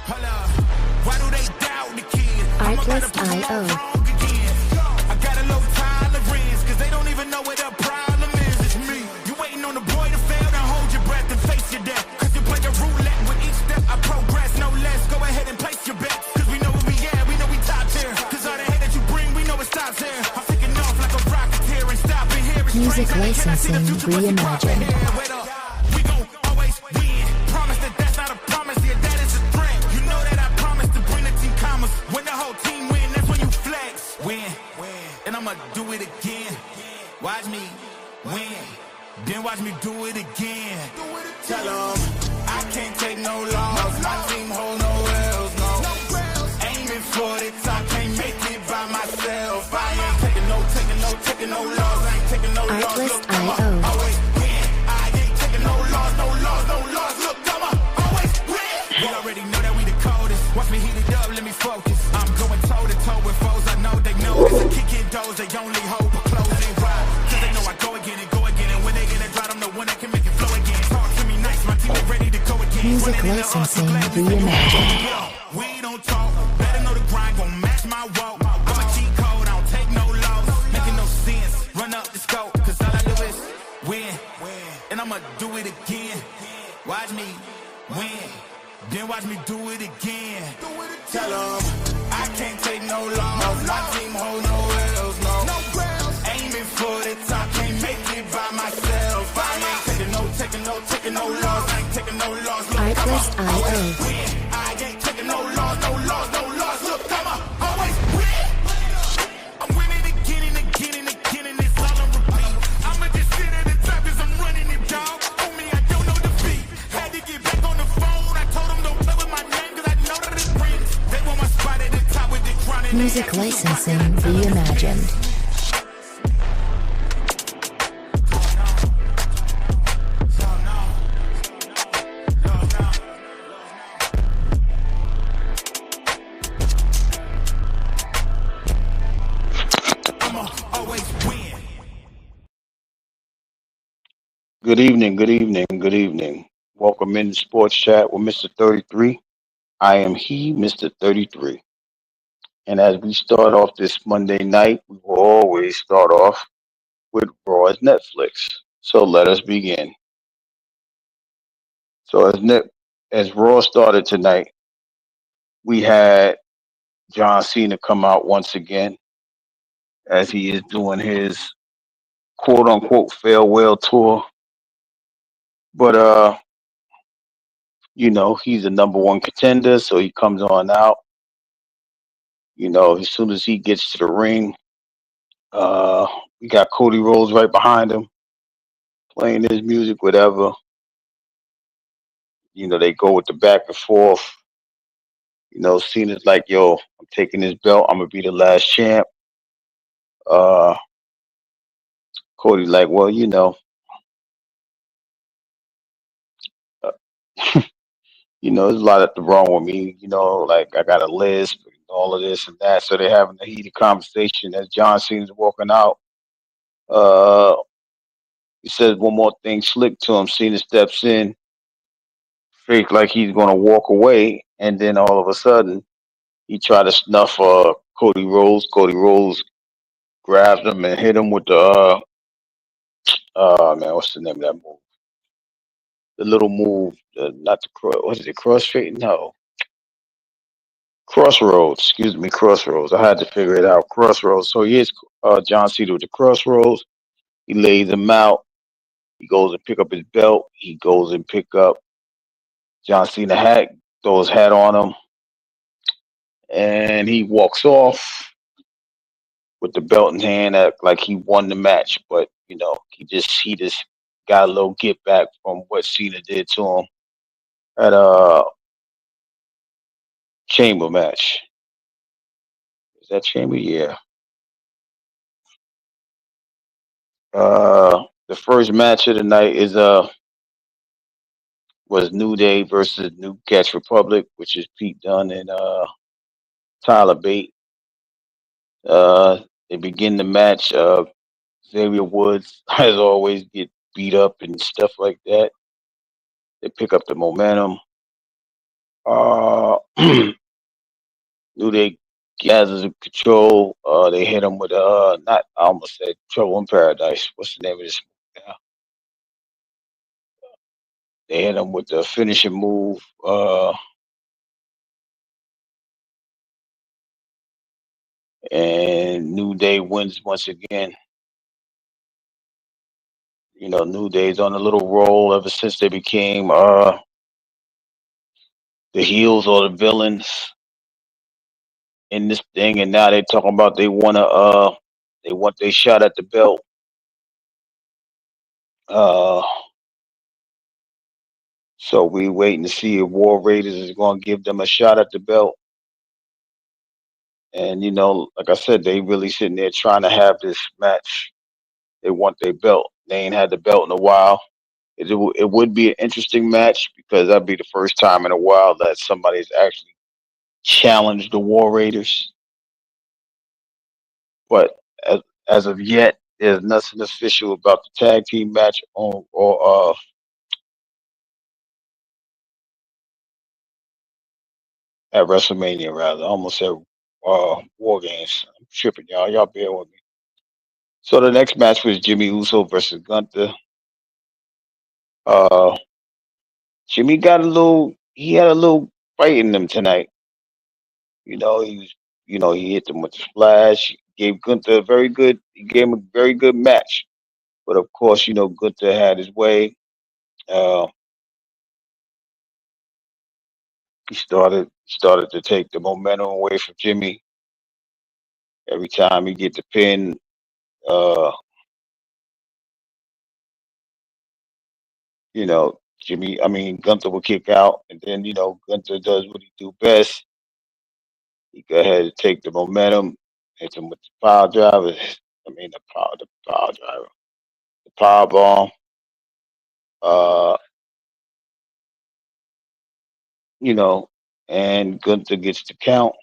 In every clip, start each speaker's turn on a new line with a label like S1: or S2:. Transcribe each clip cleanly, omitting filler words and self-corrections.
S1: Hold up. Why do they doubt the kid? I'm about to prove them all
S2: Artlist.io.
S1: wrong again. I got a low tolerance, cause they don't even know what the problem is. It's me. You waiting on the boy to fail, then hold your breath and face your death. Cause you play a roulette with each step. I progress, no less. Go ahead and place your bets. Cause we know where we at, we know we top tier. Cause all the hate that you bring, we know it stops here. I'm taking off like a rocketeer and stopping here. It's
S2: Music
S1: strange how they cannot see the
S2: licensing
S1: future, but you dropping
S2: reimagined.
S1: here. Wait up. We gon' always win. Promise that that's not a promise, yeah, that is a threat. You know that I promise to bring the team commas. When the whole team win, that's when you flex. Win, and I'ma do it again. Watch me win, then watch me do it again. Tell 'em I can't take no loss. My team hold no L's, no. Aiming for the top, can't make it by myself. I ain't taking no loss. I ain't taking no loss. Look, I'ma
S2: Artlist.io.
S1: always win. I ain't taking no loss. Look, I'ma always win. You already know that we the coldest. Watch me heat it up, let me focus. I'm going toe to toe with foes. I know they know this. I kick in doors, they only hope a closing ride. Cause they know I go again. And when they get it right, I'm the one that can make it flow again. Talk to me nice, my team is ready to go again.
S2: Music
S1: Running in the
S2: licensing
S1: glad we stay
S2: reimagined.
S1: Yo, we don't talk. Better know the grind, gon' match my walk. I'm a cheat code, I don't take no loss. Making no sense, run up the scope. Cause all I do is win. And I'ma do it again. Watch me win. Then watch me do it again. Tell 'em I can't take no loss. My team hold no L's, no. Aiming for the top, can't make it by myself. I ain't taking no loss. I ain't taking no loss. Look, I'ma always
S2: Artlist.io.
S1: win. I ain't taking no loss. Look, I'ma always win. I'm winning again and again and again, and it's all on repeat. I'ma just sit at the top 'cause I'm running it, dog. On me, I don't know defeat. Had to get back on the phone. I told them don't play with my name 'cause I know that it rings. They want my spot at the top with the crown and they
S2: Music
S1: ask me who my
S2: licensing reimagined.
S1: I'ma always win.
S3: Good evening, good evening, good evening. Welcome in to Sports Chat with Mr. 33. I am he, Mr. 33. And as we start off this Monday night, we will always start off with Raw's Netflix. So let us begin. So as Raw started tonight, we had John Cena come out once again as he is doing his quote unquote farewell tour. But he's a number one contender, so he comes on out. As soon as he gets to the ring, uh, we got Cody Rhodes right behind him, playing his music, whatever. They go with the back and forth. Cena's like, yo, I'm taking this belt. I'm gonna be the last champ. Uh, Cody's like, well, uh, there's a lot that's wrong with me. Like I got a list, and all of this and that. So they're having a heated conversation as John Cena's walking out. Uh, he says one more thing slick to him. Cena steps in, fake like he's gonna walk away, and then all of a sudden he tried to snuff Cody Rhodes. Cody Rhodes grabs him and hit him with the man, what's the name of that move? The little move, not the cross. What is it? Cross straight? No, Crossroads. Excuse me, Crossroads. I had to figure it out. Crossroads. So here's John Cena with the Crossroads. He lays him out. He goes and pick up his belt. He goes and pick up John Cena hat. Throws his hat on him, and he walks off with the belt in hand, act like he won the match. But he just got a little get back from what Cena did to him at a chamber match. Is that chamber? Yeah. The first match of the night was New Day versus New Catch Republic, which is Pete Dunne and Tyler Bate. They begin the match. Xavier Woods, as always, get beat up and stuff like that. They pick up the momentum. Uh, New Day gathers control. They hit him with not I almost said Trouble in Paradise. What's the name of this? Yeah. They hit him with the finishing move. And New Day wins once again. You know, New Day's on a little roll ever since they became the heels or the villains in this thing, and now they're talking about they want their shot at the belt. Uh, so we waiting to see if War Raiders is going to give them a shot at the belt. And you know, like I said, they really sitting there trying to have this match. They want their belt. They ain't had the belt in a while. It would be an interesting match because that'd be the first time in a while that somebody's actually challenged the War Raiders. But as of yet, there's nothing official about the tag team match on or at WrestleMania rather. I almost said War Games. I'm tripping, y'all. Y'all bear with me. So the next match was Jimmy Uso versus Gunther. Uh, Jimmy got a little. He had a little fight in him tonight. You know, he was. You know, he hit them with the splash. Gave Gunther a very good. He gave him a very good match. But of course, you know, Gunther had his way. Uh, he started to take the momentum away from Jimmy. Every time he get the pin, uh, you know, Gunther will kick out, and then you know Gunther does what he do best. He go ahead and take the momentum, hit him with the power driver. The power driver, the power bomb. Uh, you know, and Gunther gets the count.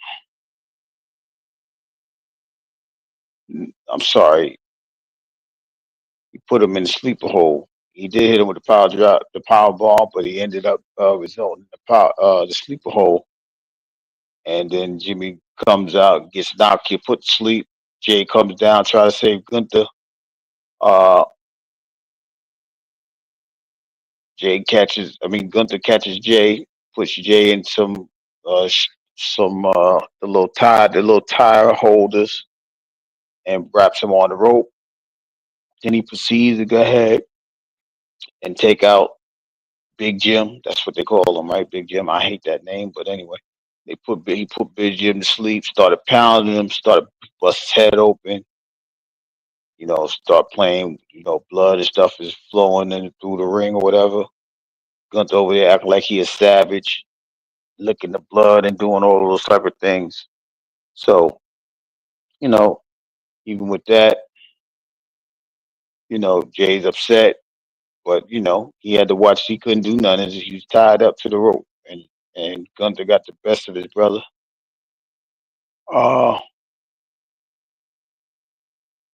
S3: I'm sorry, he put him in the sleeper hole. He did hit him with the power drive, the power bomb, but he ended up resulting in the sleeper hole. And then Jimmy comes out, gets knocked, get put to sleep. Jay comes down, try to save Gunther. Uh, Gunther catches Jay, puts Jay in the little tire holders, and wraps him on the rope. Then he proceeds to go ahead and take out Big Jim. That's what they call him, right? Big Jim. I hate that name, but anyway, he put Big Jim to sleep. Started pounding him. Started bust his head open. You know, start playing. You know, blood and stuff is flowing in through the ring or whatever. Gunther over there acting like he a savage, licking the blood and doing all those type of things. So, you know, even with that, you know, Jay's upset, but you know, he had to watch. He couldn't do nothing. He was tied up to the rope, and Gunther got the best of his brother. Uh,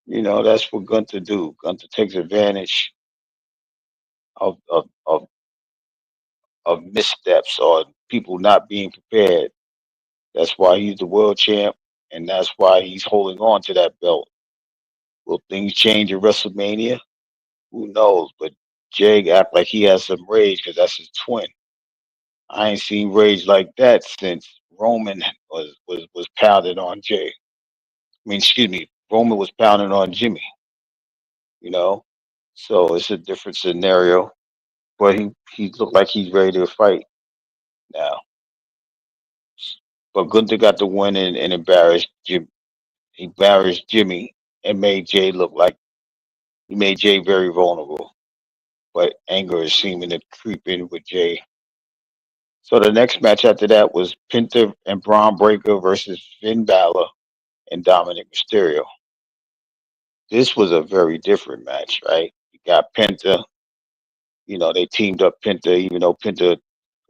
S3: you know, that's what Gunther do. Gunther takes advantage of of missteps or people not being prepared. That's why he's the world champ, and that's why he's holding on to that belt. Will things change at WrestleMania? Who knows? But Jay act like he has some rage because that's his twin. I ain't seen rage like that since Roman was pounded on Jay. Excuse me, Roman was pounding on Jimmy. You know, so it's a different scenario. But he looked like he's ready to fight now. But Gunther got the win and embarrassed Jim. He embarrassed Jimmy and made Jay look like he made Jay very vulnerable. But anger is seeming to creep in with Jay. So the next match after that was Penta and Braun Breaker versus Finn Balor and Dominic Mysterio. This was a very different match, right? You got Penta. You know, they teamed up Penta, even though Penta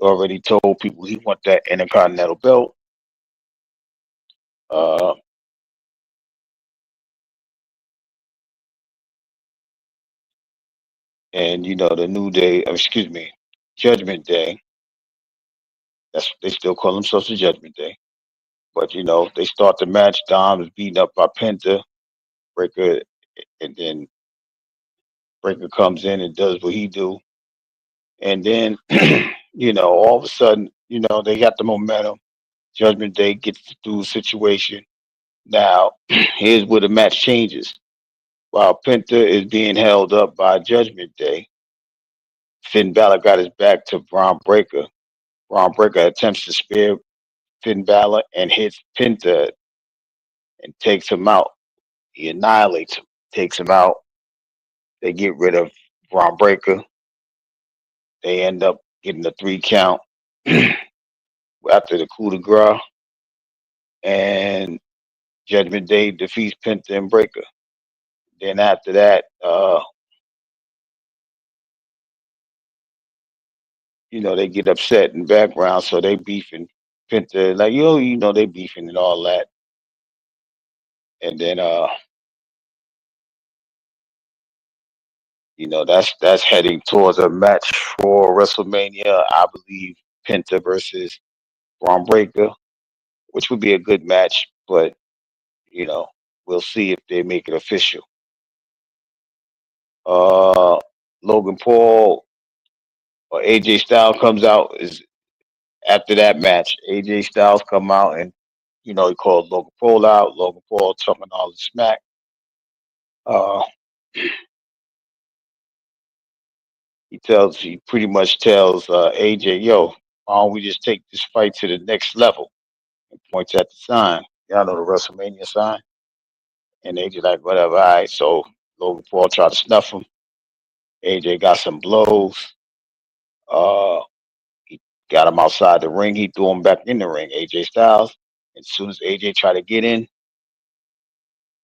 S3: already told people he want that Intercontinental belt. Uh, and you know, the New Day, excuse me, Judgment Day. That's they still call themselves the Judgment Day. But they start the match. Dom is beaten up by Penta. Breaker, and then Breaker comes in and does what he do, and then all of a sudden, they got the momentum. Judgment Day gets through the situation. Now, here's where the match changes. While Penta is being held up by Judgment Day, Finn Balor got his back to Braun Breaker. Braun Breaker attempts to spear Finn Balor and hits Penta and takes him out. He annihilates him, takes him out. They get rid of Braun Breaker. They end up getting the 3 count after the coup de grace, and Judgment Day defeats Penta and Breaker. Then after that, they get upset in the background, so they beefing Penta, like they beefing and all that. And then that's heading towards a match for WrestleMania. I believe Penta versus Braun Breaker, which would be a good match, but we'll see if they make it official. Logan Paul or AJ Styles comes out is after that match. AJ Styles come out and he called Logan Paul out. Logan Paul talking all the smack. He pretty much tells AJ, yo, why don't we just take this fight to the next level? And points at the sign. Y'all know the WrestleMania sign. And AJ like, whatever, all right. So Logan Paul tried to snuff him. AJ got some blows. He got him outside the ring. He threw him back in the ring, AJ Styles. As soon as AJ tried to get in,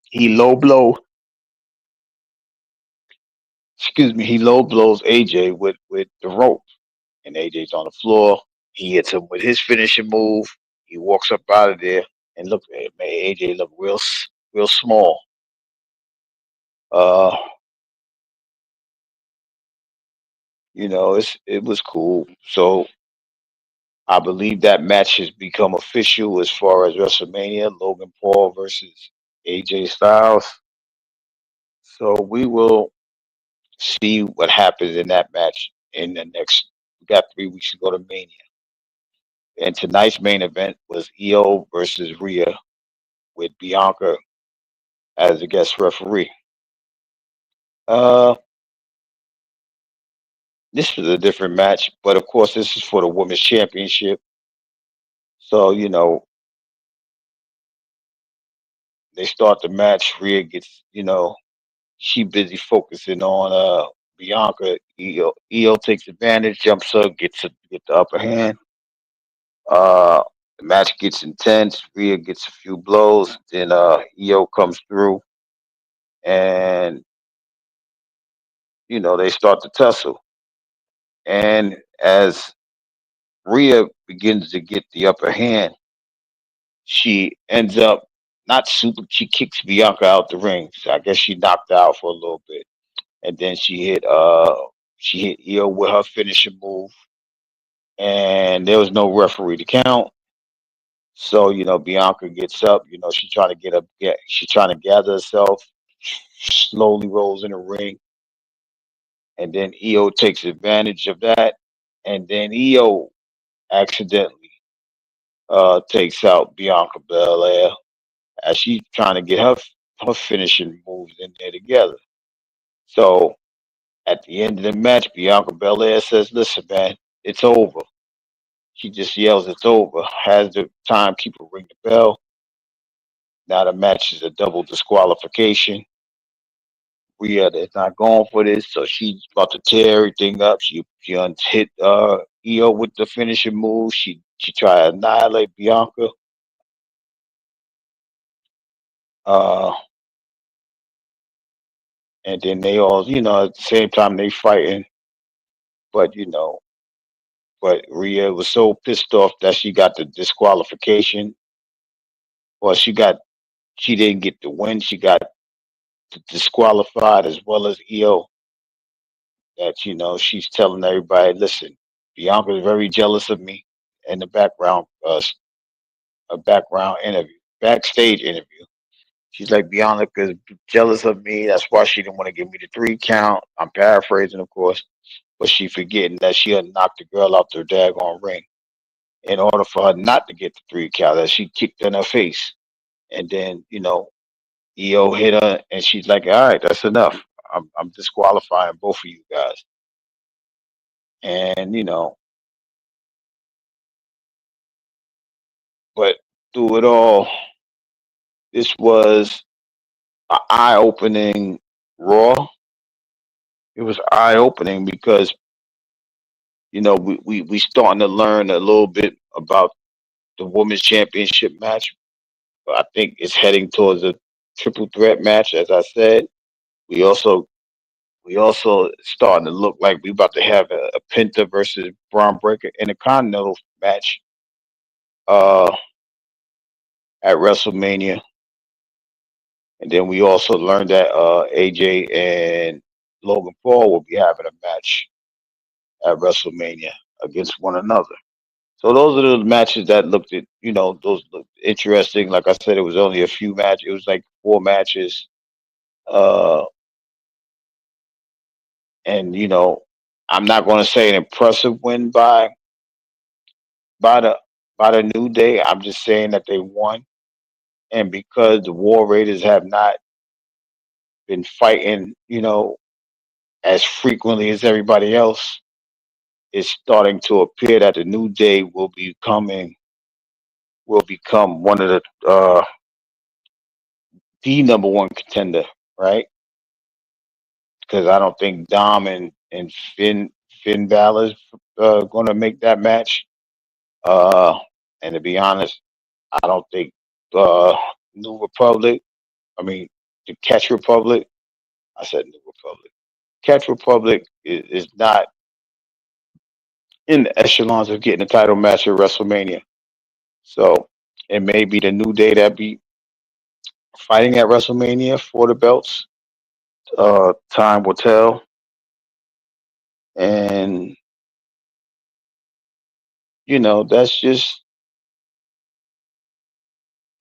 S3: he low blows AJ with the rope. And AJ's on the floor. He hits him with his finishing move. He walks up out of there and look, man, AJ look real small. It was cool. So I believe that match has become official as far as WrestleMania, Logan Paul versus AJ Styles. So we will see what happens in that match in the next. We got 3 weeks to go to Mania. And tonight's main event was Io versus Rhea with Bianca as a guest referee. This was a different match, but of course this is for the women's championship. So, they start the match. Rhea gets, she busy focusing on Bianca. Io takes advantage, jumps up, get the upper hand. The match gets intense. Rhea gets a few blows. Then Io comes through, and they start to tussle. And as Rhea begins to get the upper hand, she ends up not super. She kicks Bianca out the ring. So I guess she knocked her out for a little bit, and then she hit Io with her finishing move, and there was no referee to count. So Bianca gets up. She's trying to she's trying to gather herself. Slowly rolls in the ring, and then Io takes advantage of that, and then Io accidentally takes out Bianca Belair as she's trying to get her finishing moves in there together. So at the end of the match, Bianca Belair says, "Listen, man, it's over." She just yells, "It's over." Has the timekeeper ring the bell. Now the match is a double disqualification. Rhea is not going for this, so she's about to tear everything up. She hit Io with the finishing move. She tried to annihilate Bianca. And then they all, at the same time they fighting, but but Rhea was so pissed off that she got the disqualification. Well, she didn't get the win. She got disqualified as well as Io. That she's telling everybody, listen, Bianca is very jealous of me, in the background, a background interview, backstage interview. She's like, Bianca's jealous of me. That's why she didn't want to give me the 3 count. I'm paraphrasing, of course, but she forgetting that she had knocked the girl out their daggone ring in order for her not to get the 3 count that she kicked in her face. And then, EO hit her, and she's like, all right, that's enough. I'm disqualifying both of you guys. And, but through it all, this was an eye opening Raw. It was eye opening because, we starting to learn a little bit about the women's championship match. I think it's heading towards a triple threat match, as I said. We also we also starting to look like we about to have a Penta versus Braun Breaker in a Continental match uh, at WrestleMania. And then we also learned that AJ and Logan Paul will be having a match at WrestleMania against one another. So those are the matches that looked at, those looked interesting. Like I said, it was only a few matches. It was like 4 matches. Uh, and I'm not going to say an impressive win by the by the New Day. I'm just saying that they won, and because the War Raiders have not been fighting, as frequently as everybody else, it's starting to appear that the New Day will become one of the number one contender, right? Because I don't think Dom and Finn Balor's going to make that match. Uh, and to be honest, I don't think uh, New Republic. I mean, the Catch Republic. I said New Republic. Catch Republic is not in the echelons of getting a title match at WrestleMania. So it may be the New Day that be fighting at WrestleMania for the belts. Time will tell. And that's just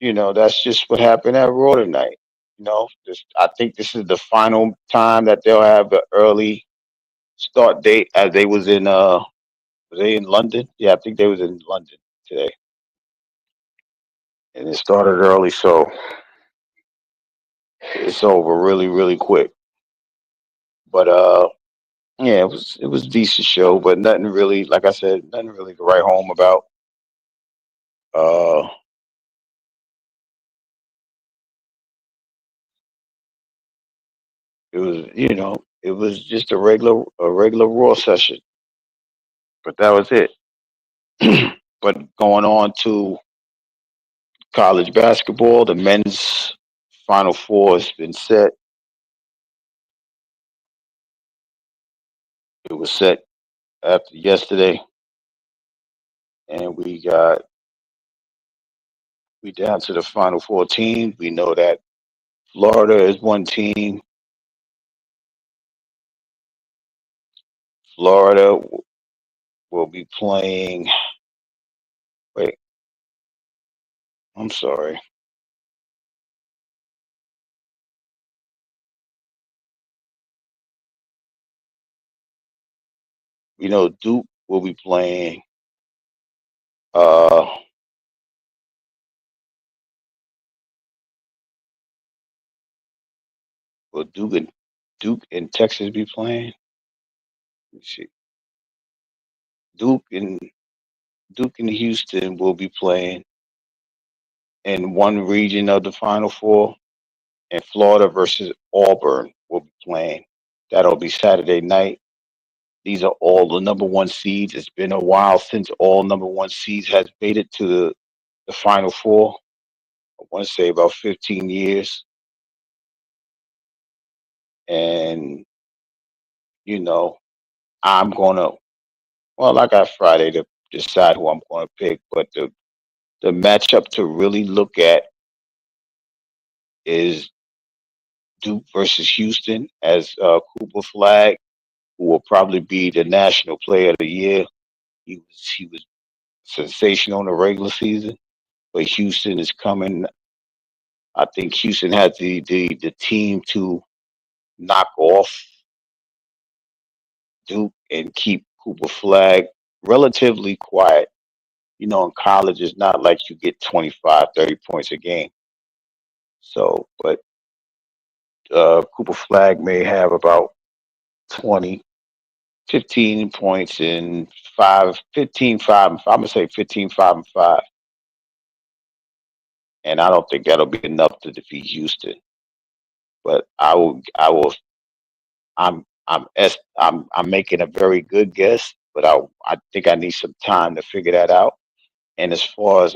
S3: that's just what happened at Raw tonight. I think this is the final time that they'll have the early start date as they was they in London? Yeah, I think they was in London today, and it started early, so it's over really, really quick. But yeah, it was a decent show, but nothing really, like I said, nothing really to write home about. Uh, it was just a regular Raw session, but that was it. But going on to college basketball, the men's Final Four has been set. It was set after yesterday, and we down to the Final Four teams. We know that Florida is one team. Florida will be playing. Wait, I'm sorry. We know Duke will be playing. Uh, will Duke and Texas be playing? Let me see. Duke and Duke and Houston will be playing in one region of the Final Four, and Florida versus Auburn will be playing. That'll be Saturday night. These are all the number one seeds. It's been a while since all number one seeds has made it to the Final Four. I want to say about 15 years. And, you know, I'm going to, well, I got Friday to decide who I'm going to pick, but the matchup to really look at is Duke versus Houston as Cooper Flag, who will probably be the National Player of the Year. He was sensational in the regular season, but Houston is coming. I think Houston has the team to knock off Duke and keep Cooper Flag relatively quiet. In college, it's not like you get 25, 30 points a game. So, but Cooper Flag may have about 20, 15 points in 15, 5, and 5. I'm going to say 15, 5, and 5. And I don't think that'll be enough to defeat Houston. But I'm making a very good guess, but I think I need some time to figure that out. And as far as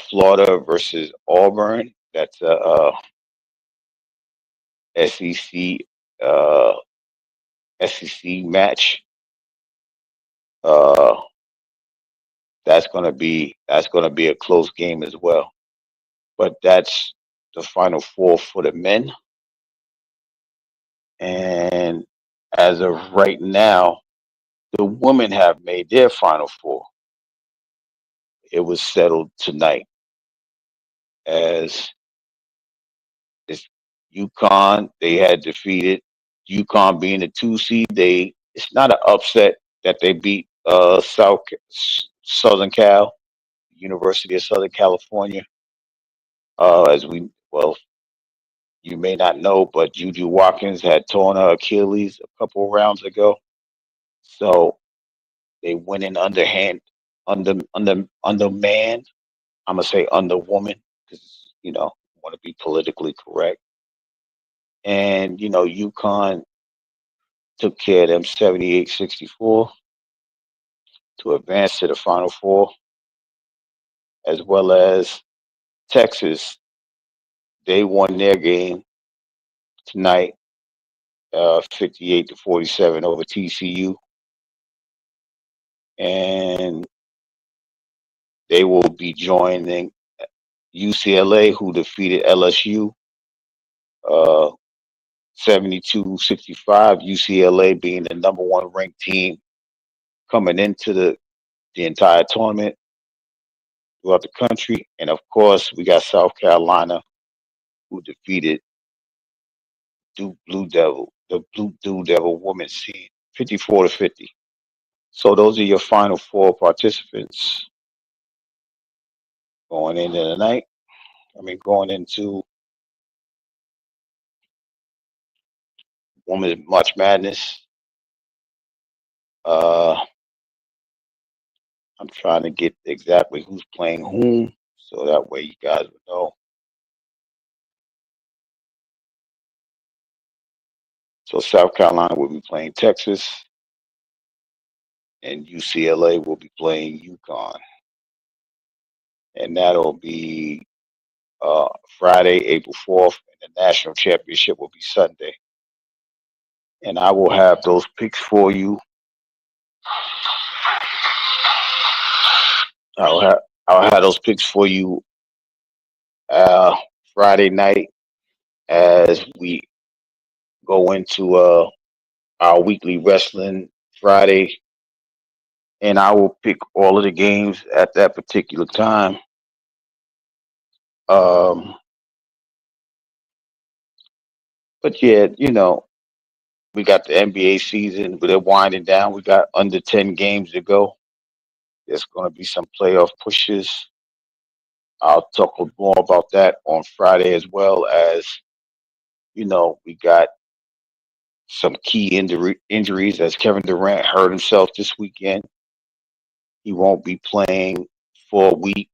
S3: Florida versus Auburn, that's a, SEC uh, SEC match. Uh, that's gonna be a close game as well. But that's the Final Four for the men, and as of right now, the women have made their Final Four. It was settled tonight as it's UConn. They had defeated UConn being the 2 seed. It's not an upset that they beat Southern Cal, University of Southern California. As we well, you may not know, but Juju Watkins had torn her Achilles a couple rounds ago, so they went in underhand, underman. I'm gonna say under woman because want to be politically correct. And UConn took care of them 78-64 to advance to the Final Four, as well as Texas. They won their game tonight, 58-47 over TCU, and they will be joining UCLA, who defeated LSU, 72-65. UCLA being the number one ranked team coming into the entire tournament throughout the country. And of course, we got South Carolina, who defeated Duke Blue Devil, the Blue Devil women's team, 54-50. So those are your final four participants going into the night. Going into Women's March Madness. I'm trying to get exactly who's playing whom, so that way you guys will know. So South Carolina will be playing Texas, and UCLA will be playing UConn, and that'll be Friday, April 4th, and the national championship will be Sunday. And I will have those picks for you. I'll have those picks for you Friday night as we go into our weekly wrestling Friday, and I will pick all of the games at that particular time. But yeah, we got the NBA season, but they're winding down. We got under 10 games to go. There's going to be some playoff pushes. I'll talk more about that on Friday, as well as, we got some key injuries as Kevin Durant hurt himself this weekend. He won't be playing for a week,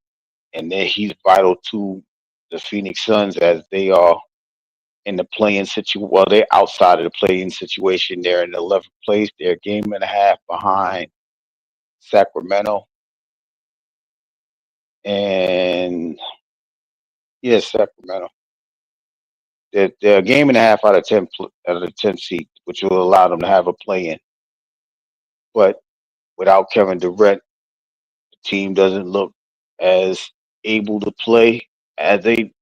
S3: and then he's vital to the Phoenix Suns as they are in the playing situation. Well, they're outside of the playing situation. They're in the 11th place. They're a game and a half behind Sacramento. And yes, Sacramento. They're a game and a half out of 10 out of the 10 seat, which will allow them to have a play-in. But without Kevin Durant, the team doesn't look as able to play as they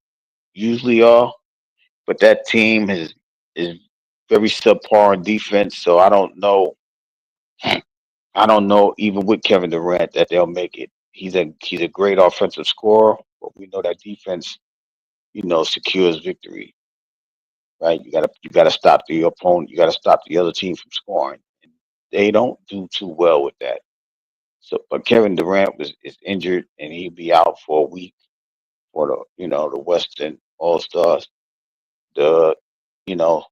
S3: usually are. But that team is very subpar in defense, so I don't know. I don't know even with Kevin Durant that they'll make it. He's a great offensive scorer, but we know that defense, secures victory, right? You gotta stop the opponent. You gotta stop the other team from scoring. And they don't do too well with that. So, but Kevin Durant is injured and he'll be out for a week for the Western All Stars. The you know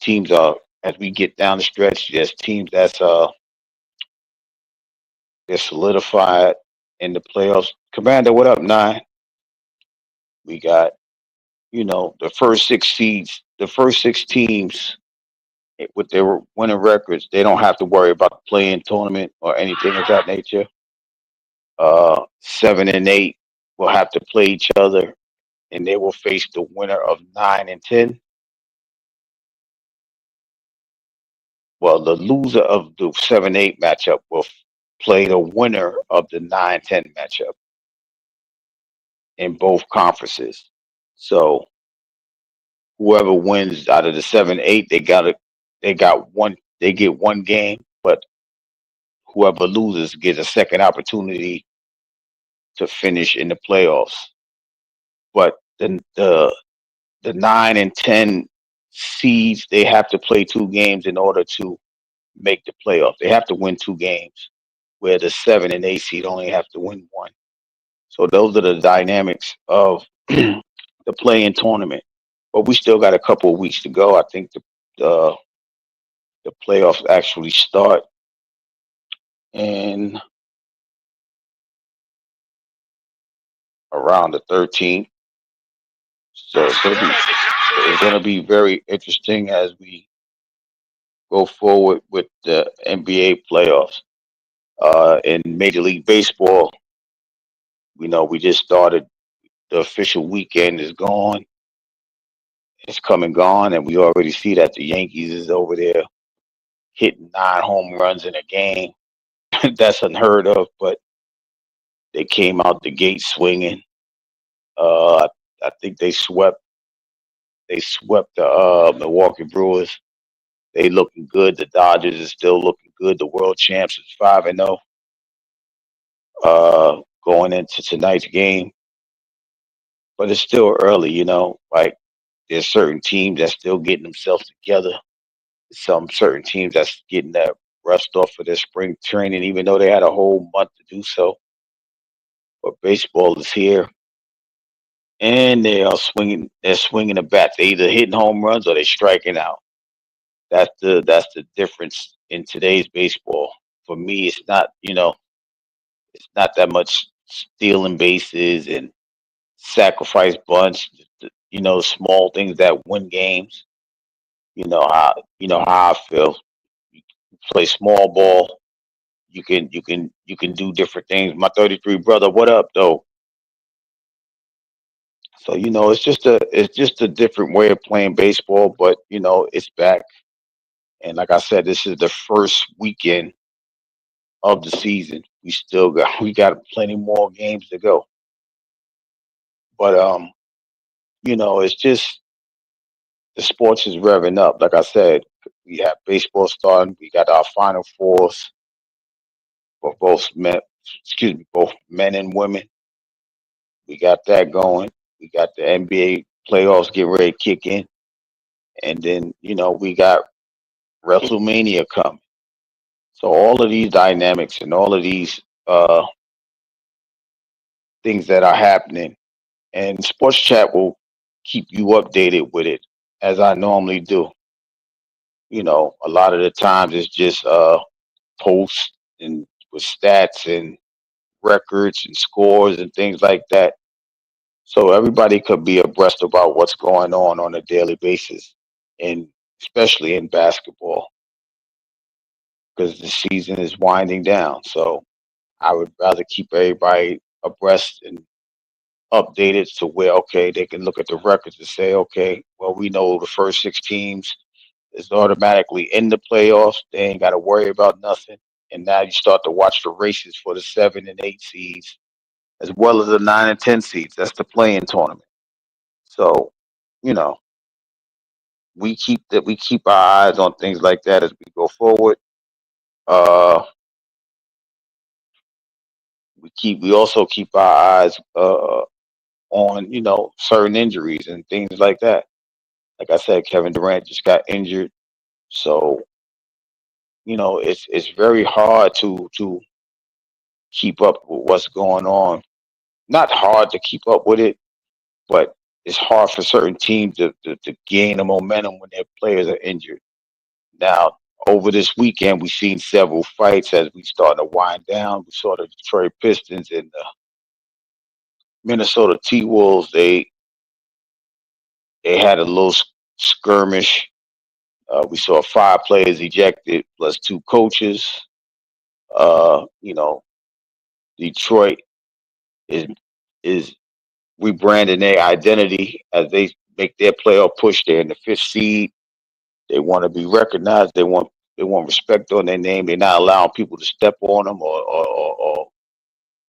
S3: teams are as we get down the stretch. There's teams they're solidified in the playoffs. Commander, what up, nine? We got the first six seeds, the first six teams with their winning records. They don't have to worry about the playing tournament or anything of that nature. 7 and 8 will have to play each other, and they will face the winner of 9 and 10. Well, the loser of the 7-8 matchup will play the winner of the 9-10 matchup in both conferences. So whoever wins out of the 7-8, they get one game, but whoever loses gets a second opportunity to finish in the playoffs. But the 9 and 10 seeds, they have to play two games in order to make the playoff. They have to win two games, where the 7 and 8 seed only have to win one. So those are the dynamics of the play-in tournament. But we still got a couple of weeks to go. I think the the playoffs actually start in around the 13th. So it's gonna be very interesting as we go forward with the NBA playoffs. In Major League Baseball, we just started. The official weekend is gone. It's come and gone, and we already see that the Yankees is over there hitting 9 home runs in a game. That's unheard of, but they came out the gate swinging. I think they swept the Milwaukee Brewers. They looking good. The Dodgers is still looking good. The world champs is 5-0. Going into tonight's game, but it's still early. Like there's certain teams that's still getting themselves together. Some certain teams that's getting that rust off of their spring training, even though they had a whole month to do so. But baseball is here, and they are swinging. They're swinging the bats. They either hitting home runs or they striking out. That's the difference in today's baseball. For me, it's not that much stealing bases and sacrifice bunch. Small things that win games. You know how I feel. You play small ball. You can do different things. My 33 brother, what up though? So it's just a different way of playing baseball, but it's back. And like I said, this is the first weekend of the season. We got plenty more games to go. But it's just the sports is revving up. Like I said, we have baseball starting. We got our Final Fours for both men and women. We got that going. We got the NBA playoffs getting ready to kick in, and then we got WrestleMania coming. So all of these dynamics and all of these things that are happening, and Sports Chat will keep you updated with it as I normally do. A lot of the times it's just posts and with stats and records and scores and things like that. So everybody could be abreast about what's going on a daily basis, and especially in basketball because the season is winding down. So I would rather keep everybody abreast and updated to where okay they can look at the records and say okay, well we know the first six teams is automatically in the playoffs. They ain't got to worry about nothing. And now you start to watch the races for the 7 and 8 seeds as well as the 9 and 10 seeds. That's the playing tournament. So, you know, we keep our eyes on things like that as we go forward. Uh, we also keep our eyes on certain injuries and things like that. Like I said, Kevin Durant just got injured, so it's very hard to keep up with what's going on. Not hard to keep up with it, but it's hard for certain teams to gain the momentum when their players are injured. Now, over this weekend, we've seen several fights as we start to wind down. We saw the Detroit Pistons and the Minnesota T Wolves. They had a little skirmish. We saw 5 players ejected plus 2 coaches. You know, Detroit is is rebranding their identity as they make their playoff push. They're in the 5th seed. They want to be recognized. They want respect on their name. They're not allowing people to step on them or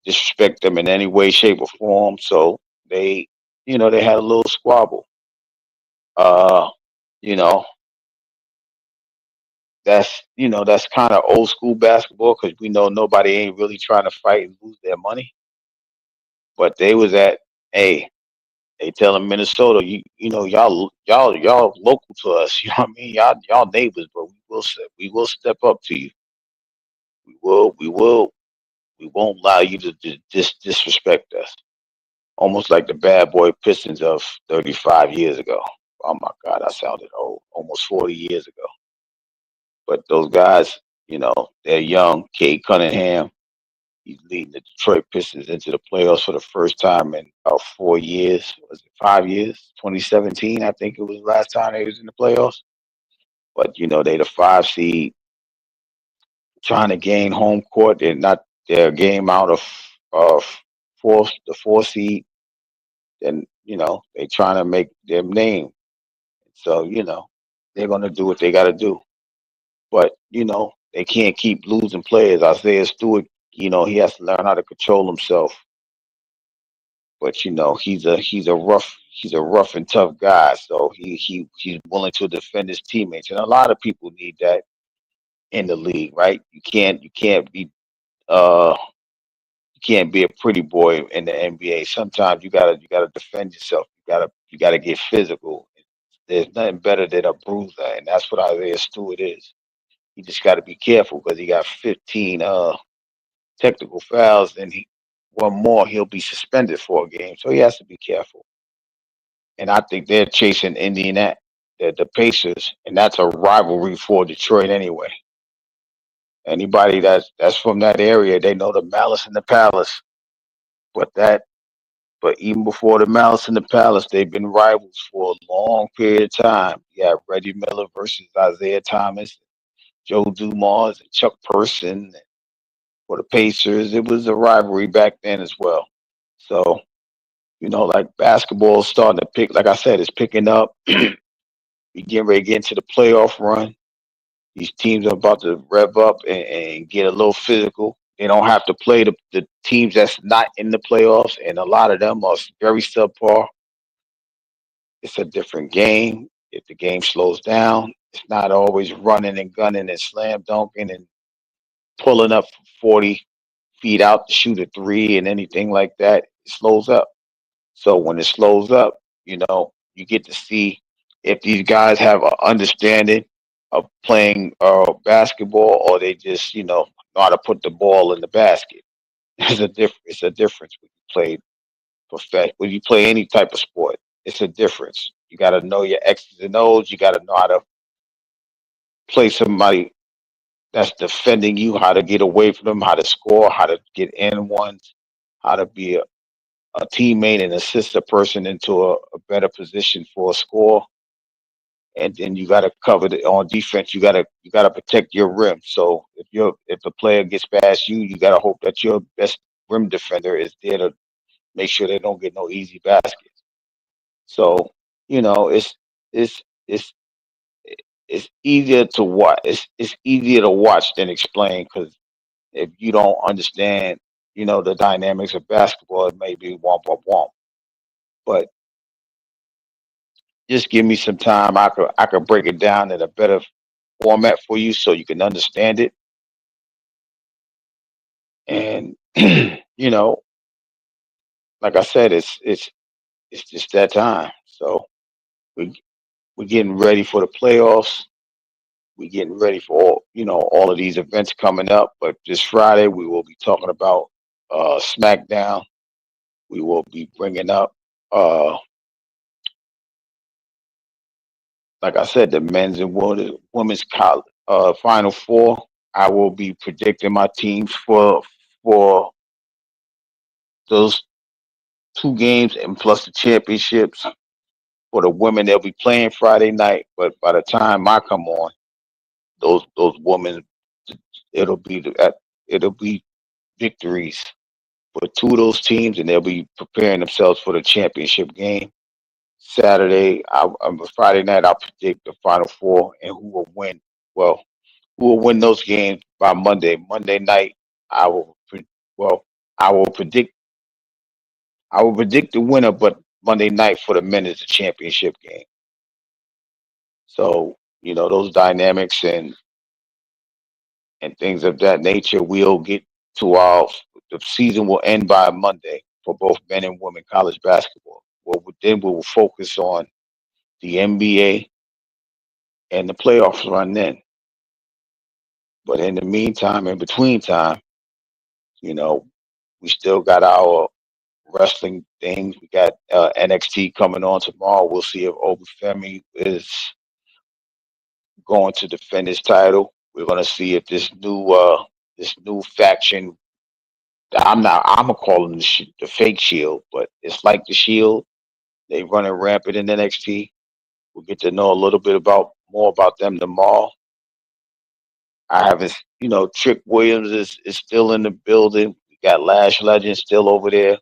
S3: disrespect them in any way, shape, or form. So they had a little squabble. Uh, you know, that's kind of old school basketball because we know nobody ain't really trying to fight and lose their money. But they was at, hey, they telling Minnesota, y'all local to us. You know what I mean? Y'all neighbors, but we will step up to you. We won't allow you to disrespect us. Almost like the bad boy Pistons of 35 years ago. Oh my God, I sounded old. Almost 40 years ago. But those guys, they're young. Cade Cunningham, he's leading the Detroit Pistons into the playoffs for the first time in about 4 years. Was it 5 years? 2017, I think it was the last time they was in the playoffs. But they the 5 seed, trying to gain home court. They're not their game out of the 4 seed. Then they trying to make their name. So they're gonna do what they got to do. But they can't keep losing players. Isaiah Stewart, he has to learn how to control himself. But he's a rough and tough guy. So he's willing to defend his teammates, and a lot of people need that in the league, right? Uh you can't be a pretty boy in the NBA. Sometimes you gotta defend yourself. You gotta get physical. There's nothing better than a bruiser, and that's what Isaiah Stewart is. You just got to be careful because he got 15 technical fouls, and one more he'll be suspended for a game. So he has to be careful. And I think they're chasing Indiana, the Pacers, and that's a rivalry for Detroit anyway. Anybody that's from that area, they know the Malice in the Palace. But even before the Malice in the Palace, they've been rivals for a long period of time. You have Reggie Miller versus Isaiah Thomas, Joe Dumars, and Chuck Person for the Pacers. It was a rivalry back then as well. So, like basketball is starting to pick, like I said, it's picking up. We getting ready to get into the playoff run. These teams are about to rev up and get a little physical. They don't have to play the teams that's not in the playoffs, and a lot of them are very subpar. It's a different game. If the game slows down, it's not always running and gunning and slam dunking and pulling up 40 feet out to shoot a three and anything like that. It slows up. So when it slows up, you get to see if these guys have an understanding of playing basketball, or they just know how to put the ball in the basket. It's a difference when you play when you play any type of sport. It's a difference. You got to know your X's and O's. You got to know how to play somebody that's defending you, how to get away from them, how to score, how to get in ones, how to be a teammate and assist a person into a better position for a score. And then you got to cover it on defense. You got to protect your rim. So if a player gets past you, you got to hope that your best rim defender is there to make sure they don't get no easy baskets. So it's it's it's easier to watch. It's easier to watch than explain because if you don't understand, the dynamics of basketball, it may be womp womp womp. But just give me some time. I could break it down in a better format for you so you can understand it. And you know, like I said, it's just that time. So we we're getting ready for the playoffs. We're getting ready for all of these events coming up. But this Friday we will be talking about SmackDown. We will be bringing up, uh, like I said, the men's and women's college, Final Four. I will be predicting my teams for those two games and plus the championships. For the women, they'll be playing Friday night, but by the time I come on, those women, it'll be it'll be victories for two of those teams, and they'll be preparing themselves for the championship game. Friday night, I'll predict the Final Four and who will win. Well, who will win those games by Monday? Monday night, I will. Well, I will predict. I will predict the winner, but Monday night for the men is the championship game. So those dynamics and things of that nature. We'll get to our The season will end by Monday for both men and women college basketball. Well, then we will focus on the NBA and the playoffs run then. But in the meantime, in between time, you know, we still got our wrestling things. We got NXT coming on tomorrow. We'll see if Obafemi is going to defend his title. We're going to see if this new faction. I'm gonna call them the fake Shield, but it's like the Shield. They running rampant in NXT. We'll get to know a little bit about more about them tomorrow. I haven't, Trick Williams is still in the building. We got Lash Legend still over there.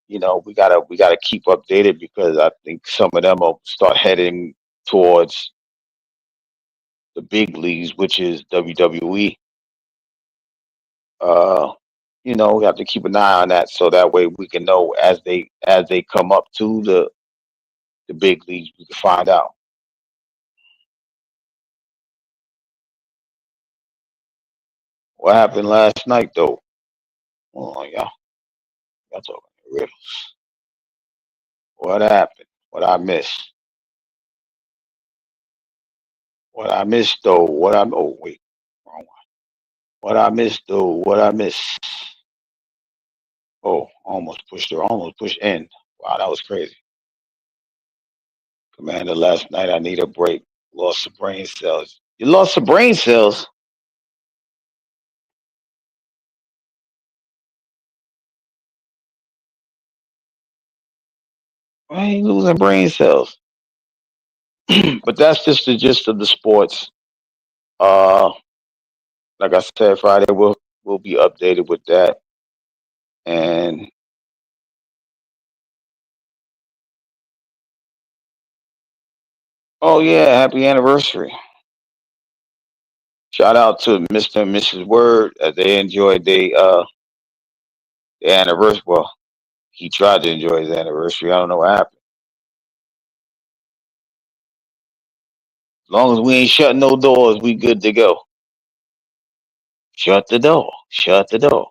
S3: We gotta keep updated because I think some of them will start heading towards the big leagues, which is WWE. Uh, we have to keep an eye on that so that way we can know as they come up to the big leagues, we can find out what happened last night though. Oh, y'all talking real. What happened? What I missed? What I missed though? Oh wait, wrong one. What I missed though? What I missed? Oh, almost pushed end. Wow, that was crazy. Commander, last night I need a break. Lost the brain cells. You lost the brain cells? Why ain't you losing brain cells? But that's just the gist of the sports. Uh, like I said, Friday we'll be updated with that. And oh yeah, happy anniversary! Shout out to Mr. and Mrs. Word as they enjoyed their anniversary. Well, he tried to enjoy his anniversary. I don't know what happened. As long as we ain't shutting no doors, we good to go. Shut the door. Shut the door.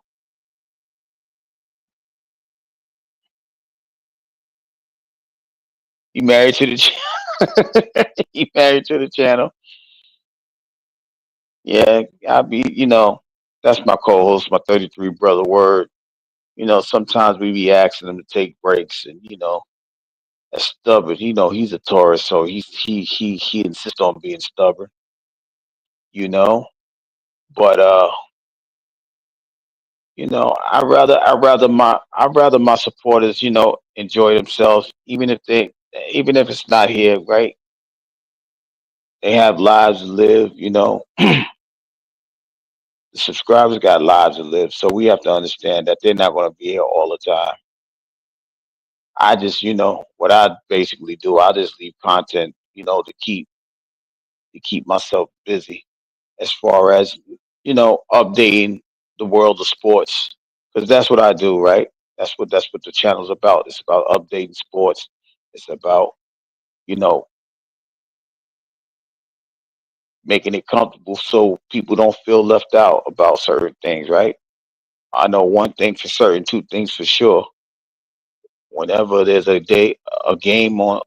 S3: You married to the you married to the channel. Yeah, I be that's my co-host, my 33 brother Word. Sometimes we be asking him to take breaks, and that's stubborn. He's a Taurus, so he insists on being stubborn. You know, but I rather my supporters, enjoy themselves, even if it's not here, right? They have lives to live. The subscribers got lives to live, so we have to understand that they're not going to be here all the time. I just, what I basically do, I just leave content, to keep myself busy as far as updating the world of sports because that's what I do, right? That's what the channel's about. It's about updating sports. It's about you know making it comfortable so people don't feel left out about certain things, right? I know one thing for certain, two things for sure. Whenever there's a game on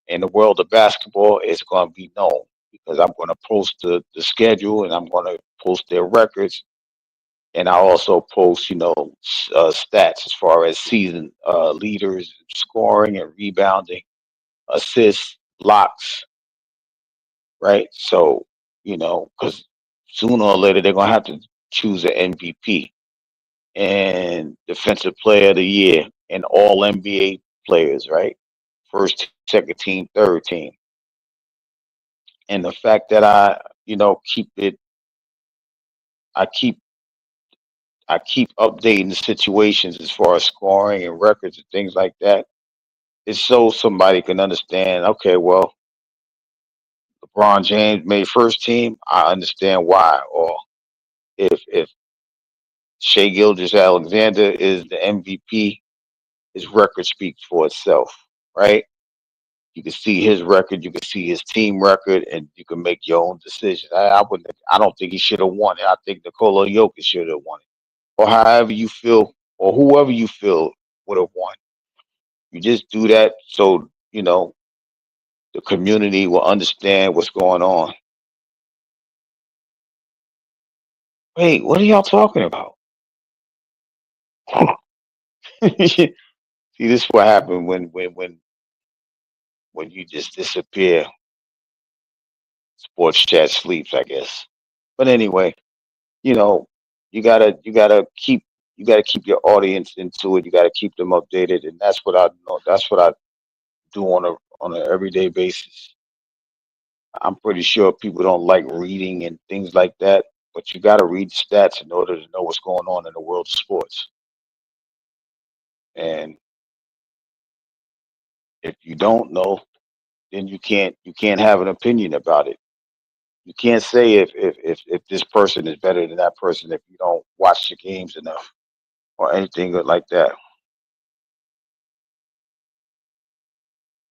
S3: in the world of basketball, it's going to be known because I'm going to post the schedule and I'm going to post their records, and I also post, stats as far as season leaders, scoring and rebounding, assists, blocks, right? So, because sooner or later they're going to have to choose an MVP and Defensive Player of the Year and all NBA players, right? First, second team, third team. And the fact that keep it, I keep I keep updating the situations as far as scoring and records and things like that. It's so somebody can understand. Okay, well, LeBron James made first team. I understand why. Or if Shea Gilgeous Alexander is the MVP, his record speaks for itself, right? You can see his record, you can see his team record, and you can make your own decision. I wouldn't. I don't think he should have won it. I think Nikola Jokic should have won it, or however you feel, or whoever you feel would have won. You just do that so the community will understand what's going on. Wait, what are y'all talking about? See, this is what happened when you just disappear. Sports chat sleeps, I guess. But anyway, you know, you gotta keep your audience into it. You gotta keep them updated, and that's what I know. That's what I do on an everyday basis. I'm pretty sure people don't like reading and things like that, but you gotta read the stats in order to know what's going on in the world of sports. And if you don't know, then you can't have an opinion about it. You can't say if this person is better than that person if you don't watch the games enough or anything like that.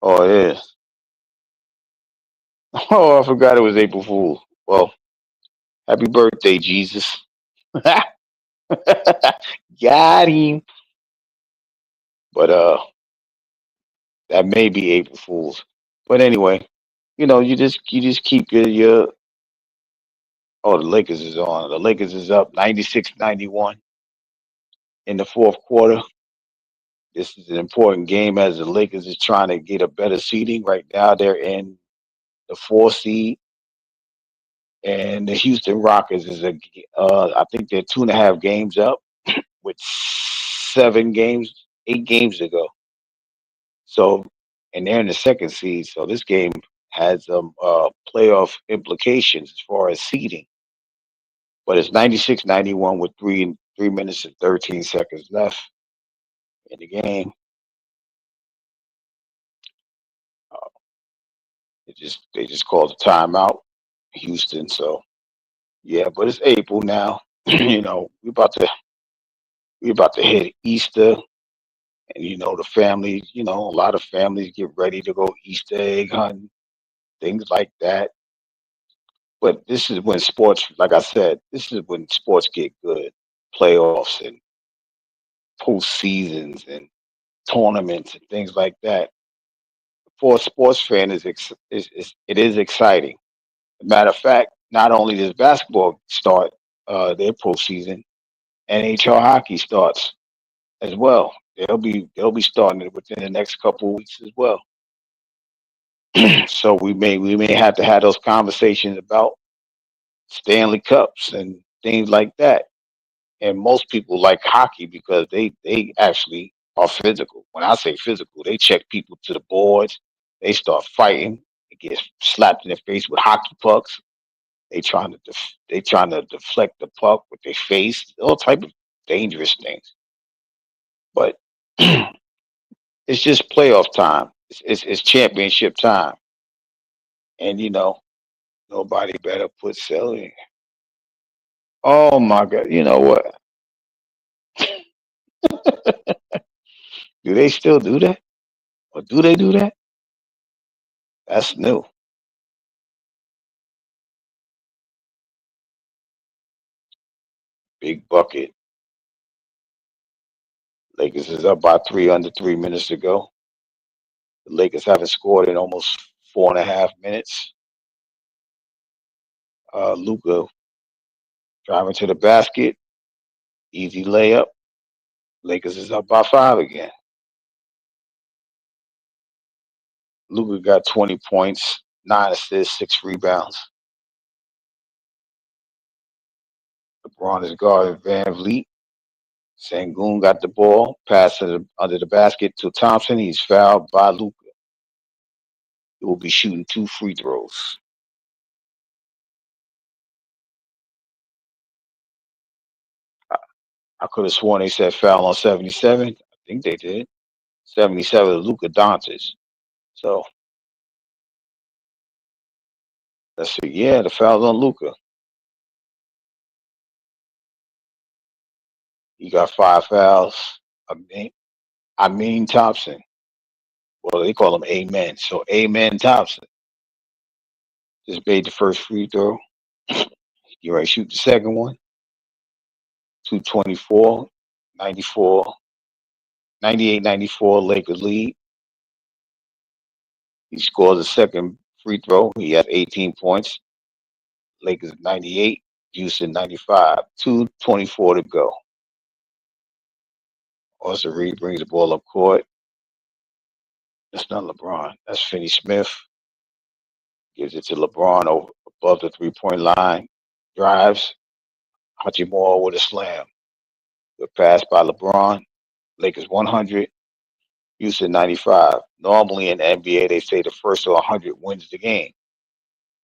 S3: Oh, it is. Oh, I forgot it was April Fool. Well, happy birthday, Jesus. Got him. But that may be April Fools. But anyway, you just keep your oh, the Lakers is on. The Lakers is up 96-91 in the fourth quarter. This is an important game as the Lakers is trying to get a better seeding. Right now they're in the four seed, and the Houston Rockets I think they're 2.5 games up with 7 games, 8 games to go. So, and they're in the second seed. So this game has playoff implications as far as seeding. But it's 96-91 with 3 minutes and 13 seconds left in the game. Uh, they just called a timeout, Houston. So yeah, but it's April now. We about to hit Easter, and the families. A lot of families get ready to go Easter egg hunting, things like that. But this is when sports, like I said, this is when sports get good. Playoffs and postseasons and tournaments and things like that. For a sports fan, it is exciting. Matter of fact, not only does basketball start their postseason, NHL hockey starts as well. They'll be starting it within the next couple of weeks as well. So we may have to have those conversations about Stanley Cups and things like that. And most people like hockey because they actually are physical. When I say physical, they check people to the boards. They start fighting. They get slapped in the face with hockey pucks. They trying to deflect the puck with their face. All type of dangerous things. But it's just playoff time. It's championship time, and nobody better put selling. Oh my God! You know what? Do they still do that, or do they do that? That's new. Big bucket. Lakers is up by 3 under 3 minutes to go. The Lakers haven't scored in almost 4.5 minutes. Luka driving to the basket, easy layup. Lakers is up by 5 again. Luka got 20 points, 9 assists, 6 rebounds. LeBron is guarding Van Vliet. Sengun got the ball, passed under the basket to Thompson. He's fouled by Luka. He will be shooting 2 free throws. I could have sworn they said foul on 77. I think they did. 77 Luka Doncic. So let's see. Yeah, the foul's on Luka. He got 5 fouls. I mean Thompson. Well, they call him Amen. So Amen Thompson just made the first free throw. You ready to shoot the second one? 224, 94, 98, 94 Lakers lead. He scores a second free throw. He has 18 points. Lakers 98, Houston 95. 2:24 to go. Austin Reed brings the ball up court. That's not LeBron. That's Finney Smith. Gives it to LeBron above the 3-point line. Drives. Hachimura with a slam. Good pass by LeBron. Lakers 100. Houston 95. Normally in the NBA, they say the first to 100 wins the game.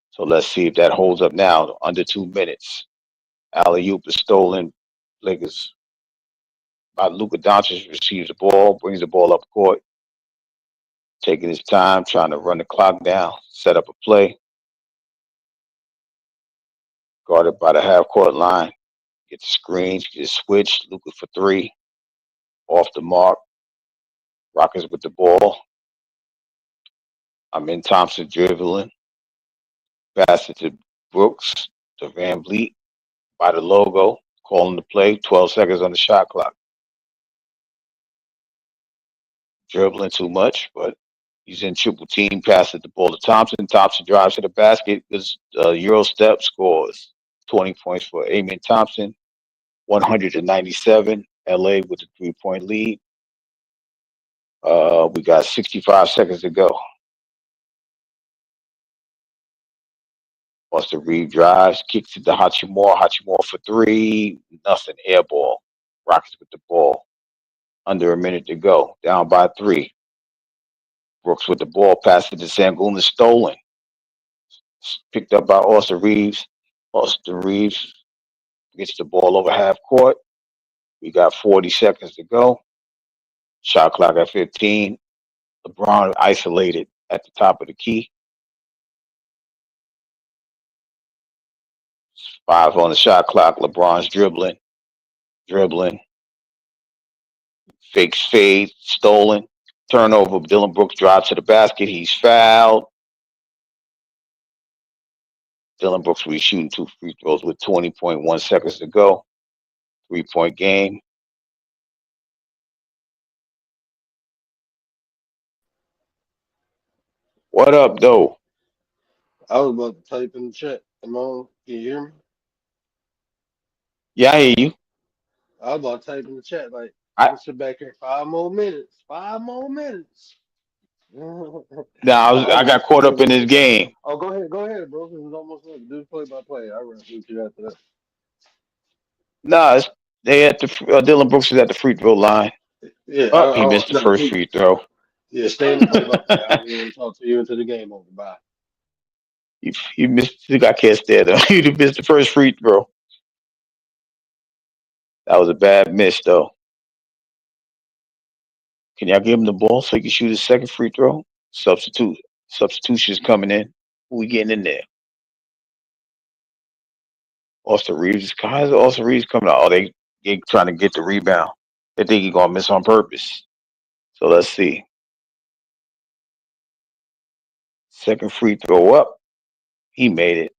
S3: So let's see if that holds up now. Under 2 minutes. Alley-oop is stolen. Lakers by Luka Doncic receives the ball, brings the ball up court, taking his time, trying to run the clock down, set up a play. Guarded by the half-court line. Gets the screens, gets switched. Luka for 3. Off the mark. Rockets with the ball. I'm in Thompson dribbling. Pass it to Brooks, to Van Vliet. By the logo, calling the play. 12 seconds on the shot clock. Dribbling too much, but he's in triple team. Passes the ball to Thompson. Thompson drives to the basket. This Euro step scores 20 points for Amen Thompson. 197. LA with the 3-point lead. We got 65 seconds to go. Austin Reed drives, kicks it to Hachimura. Hachimura for 3. Nothing. Air ball. Rockets with the ball. Under a minute to go. Down by 3. Brooks with the ball. Passes to Sengun. Stolen. Picked up by Austin Reeves. Austin Reeves gets the ball over half court. We got 40 seconds to go. Shot clock at 15. LeBron isolated at the top of the key. 5 on the shot clock. LeBron's dribbling. Fakes fade. Stolen. Turnover. Dylan Brooks drives to the basket. He's fouled. Dylan Brooks will be shooting 2 free throws with 20.1 seconds to go. 3-point game. What up, though?
S2: I was about to type in the chat. Am I on? Can you hear me?
S3: Yeah, I hear you.
S2: I was about to type in the chat like,
S3: I
S2: let's sit back here 5 more minutes. 5 more minutes.
S3: I got caught up in this game.
S2: Oh, go ahead, bro. This is almost over. Do play by play. I run through you after that.
S3: Nah, they at the Dylan Brooks is at the free throw line.
S2: Yeah,
S3: he missed the first free throw.
S2: Yeah, stay in the play by play. I'll be able to talk to you until the game over. Bye.
S3: You missed. I can't stand him. You missed the first free throw. That was a bad miss, though. Can y'all give him the ball so he can shoot his second free throw? Substitution's coming in. Who we getting in there? Austin Reeves. How's Austin Reeves coming out? Oh, they trying to get the rebound. They think he's gonna miss on purpose. So let's see. Second free throw up. He made it.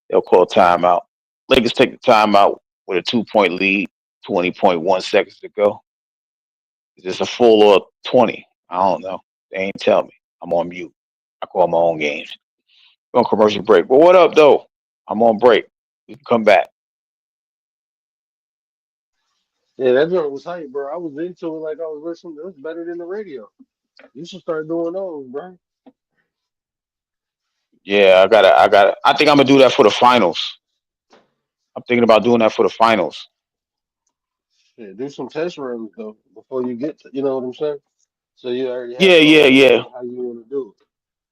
S3: They'll call timeout. Lakers take the timeout with a 2-point lead. 20.1 seconds to go. Is this a full or 20? I don't know. They ain't tell me. I'm on mute. I call my own games. We're on commercial break. But what up, though? I'm on break. We can come back.
S2: Yeah, that joint was hype, bro. I was into it like I was listening. It was better than the radio. You should start doing those, bro.
S3: Yeah, I think I'm gonna do that for the finals. I'm thinking about doing that for the finals.
S2: Yeah, do some test runs though before you get to, you know what I'm saying? So you already have
S3: Yeah,
S2: an
S3: yeah,
S2: idea
S3: yeah,
S2: of how you want to do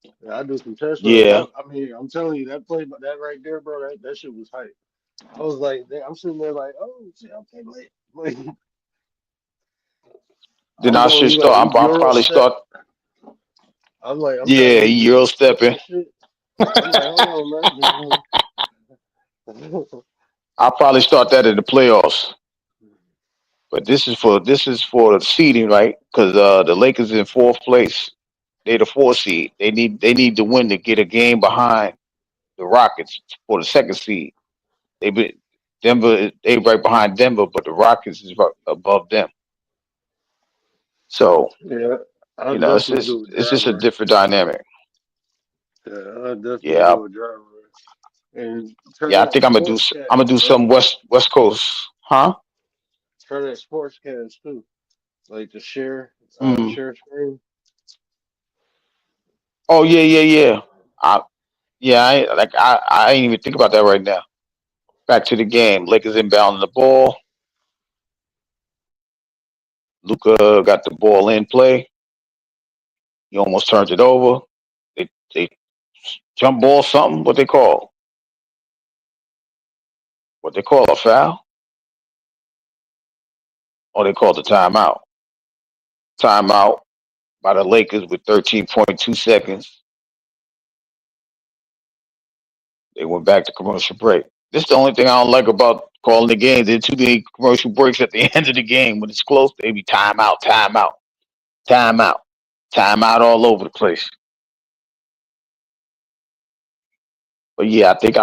S2: it. Yeah, I do some test runs.
S3: yeah.
S2: I mean, I'm telling you, that play, that right there, bro, that shit was hype. I was like, I'm sitting there like, oh, shit, okay, like,
S3: Then
S2: I'm
S3: I
S2: knowing
S3: should
S2: you like
S3: start.
S2: he
S3: I'll
S2: Euro
S3: probably
S2: step.
S3: start.
S2: I'm like, I'm trying to
S3: Yeah,
S2: get
S3: Euro
S2: different steps
S3: stepping.
S2: and shit. I'm like, hold on, man.
S3: I'll probably start that in the playoffs. But this is for the seeding, right? Because the Lakers in fourth place. They're the four seed. They need to win to get a game behind the Rockets for the second seed. They be Denver. They right behind Denver, but the Rockets is right above them. So
S2: Yeah, I'll
S3: it's
S2: definitely
S3: just
S2: do a
S3: it's
S2: dry
S3: just a
S2: run.
S3: different dynamic.
S2: Yeah, I'll definitely
S3: Yeah,
S2: do a dry run. And turn
S3: yeah. I
S2: that
S3: think
S2: sports
S3: I'm gonna
S2: cast
S3: do
S2: up.
S3: some West Coast, huh?
S2: Turn that sports cast too. Like to
S3: Mm.
S2: share screen.
S3: Oh yeah, yeah, yeah. I yeah. I ain't even think about that right now. Back to the game. Lakers inbounding the ball. Luca got the ball in play. He almost turns it over. They jump ball something. What they call a foul? Or they call the timeout. Timeout by the Lakers with 13.2 seconds. They went back to commercial break. This is the only thing I don't like about calling the game. There are too many commercial breaks at the end of the game. When it's close, they be timeout, timeout, timeout, timeout all over the place. But yeah, I think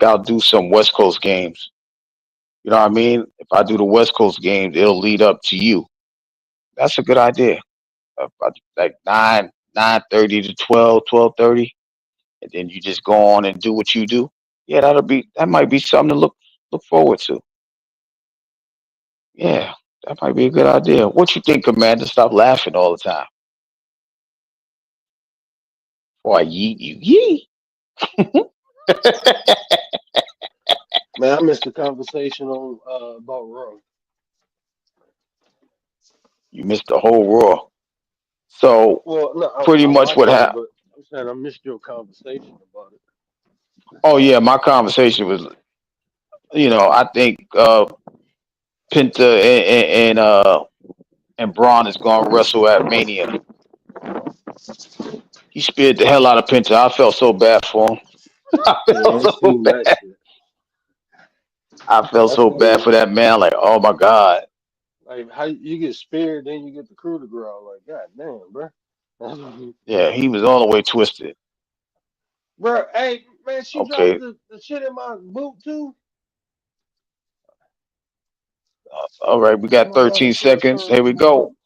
S3: I'll do some West Coast games. You know what I mean? If I do the West Coast games, it'll lead up to you. That's a good idea. Like 9:30 to 12:30, and then you just go on and do what you do. Yeah, that might be something to look forward to. Yeah, that might be a good idea. What you think, Commander? Stop laughing all the time. Boy, yeet you yee.
S2: Man, I missed the conversation on about Raw.
S3: You missed the whole Raw. So
S2: Well, no,
S3: pretty
S2: I
S3: much what
S2: watched it,
S3: happened.
S2: but I'm saying I missed your conversation about it.
S3: Oh yeah, my conversation was, I think Penta and Braun is going to wrestle at Mania. He speared the hell out of Penta. I felt so bad for him. I
S2: Yeah, I
S3: felt
S2: ain't
S3: so
S2: seen that
S3: bad.
S2: shit.
S3: I felt
S2: That's
S3: so bad
S2: funny.
S3: for that man. Like, oh my god.
S2: Like how you get spared, then you get the crew to grow. Like, god damn, bro.
S3: Yeah, he was all the way twisted.
S2: Bro, hey man, she dropped
S3: Okay,
S2: the shit in my boot too.
S3: all right. We
S2: Am
S3: got
S2: I about to
S3: 13
S2: pour
S3: seconds.
S2: syrup
S3: Here we
S2: in my
S3: go.
S2: boot?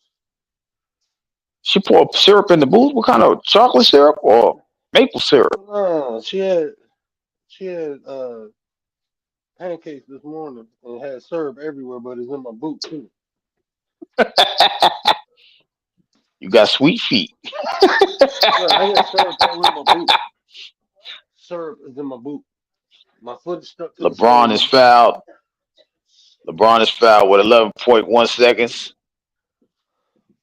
S3: She poured syrup in the booth. What kind of chocolate syrup or maple syrup?
S2: No, she had pancakes this morning and had syrup everywhere, but it's in my boot too.
S3: You got sweet feet.
S2: Bro, I got syrup all in my boot. Syrup is in my boot. My foot is stuck to the sole of
S3: LeBron
S2: my
S3: is
S2: boot.
S3: fouled. LeBron is fouled with 11.1 seconds.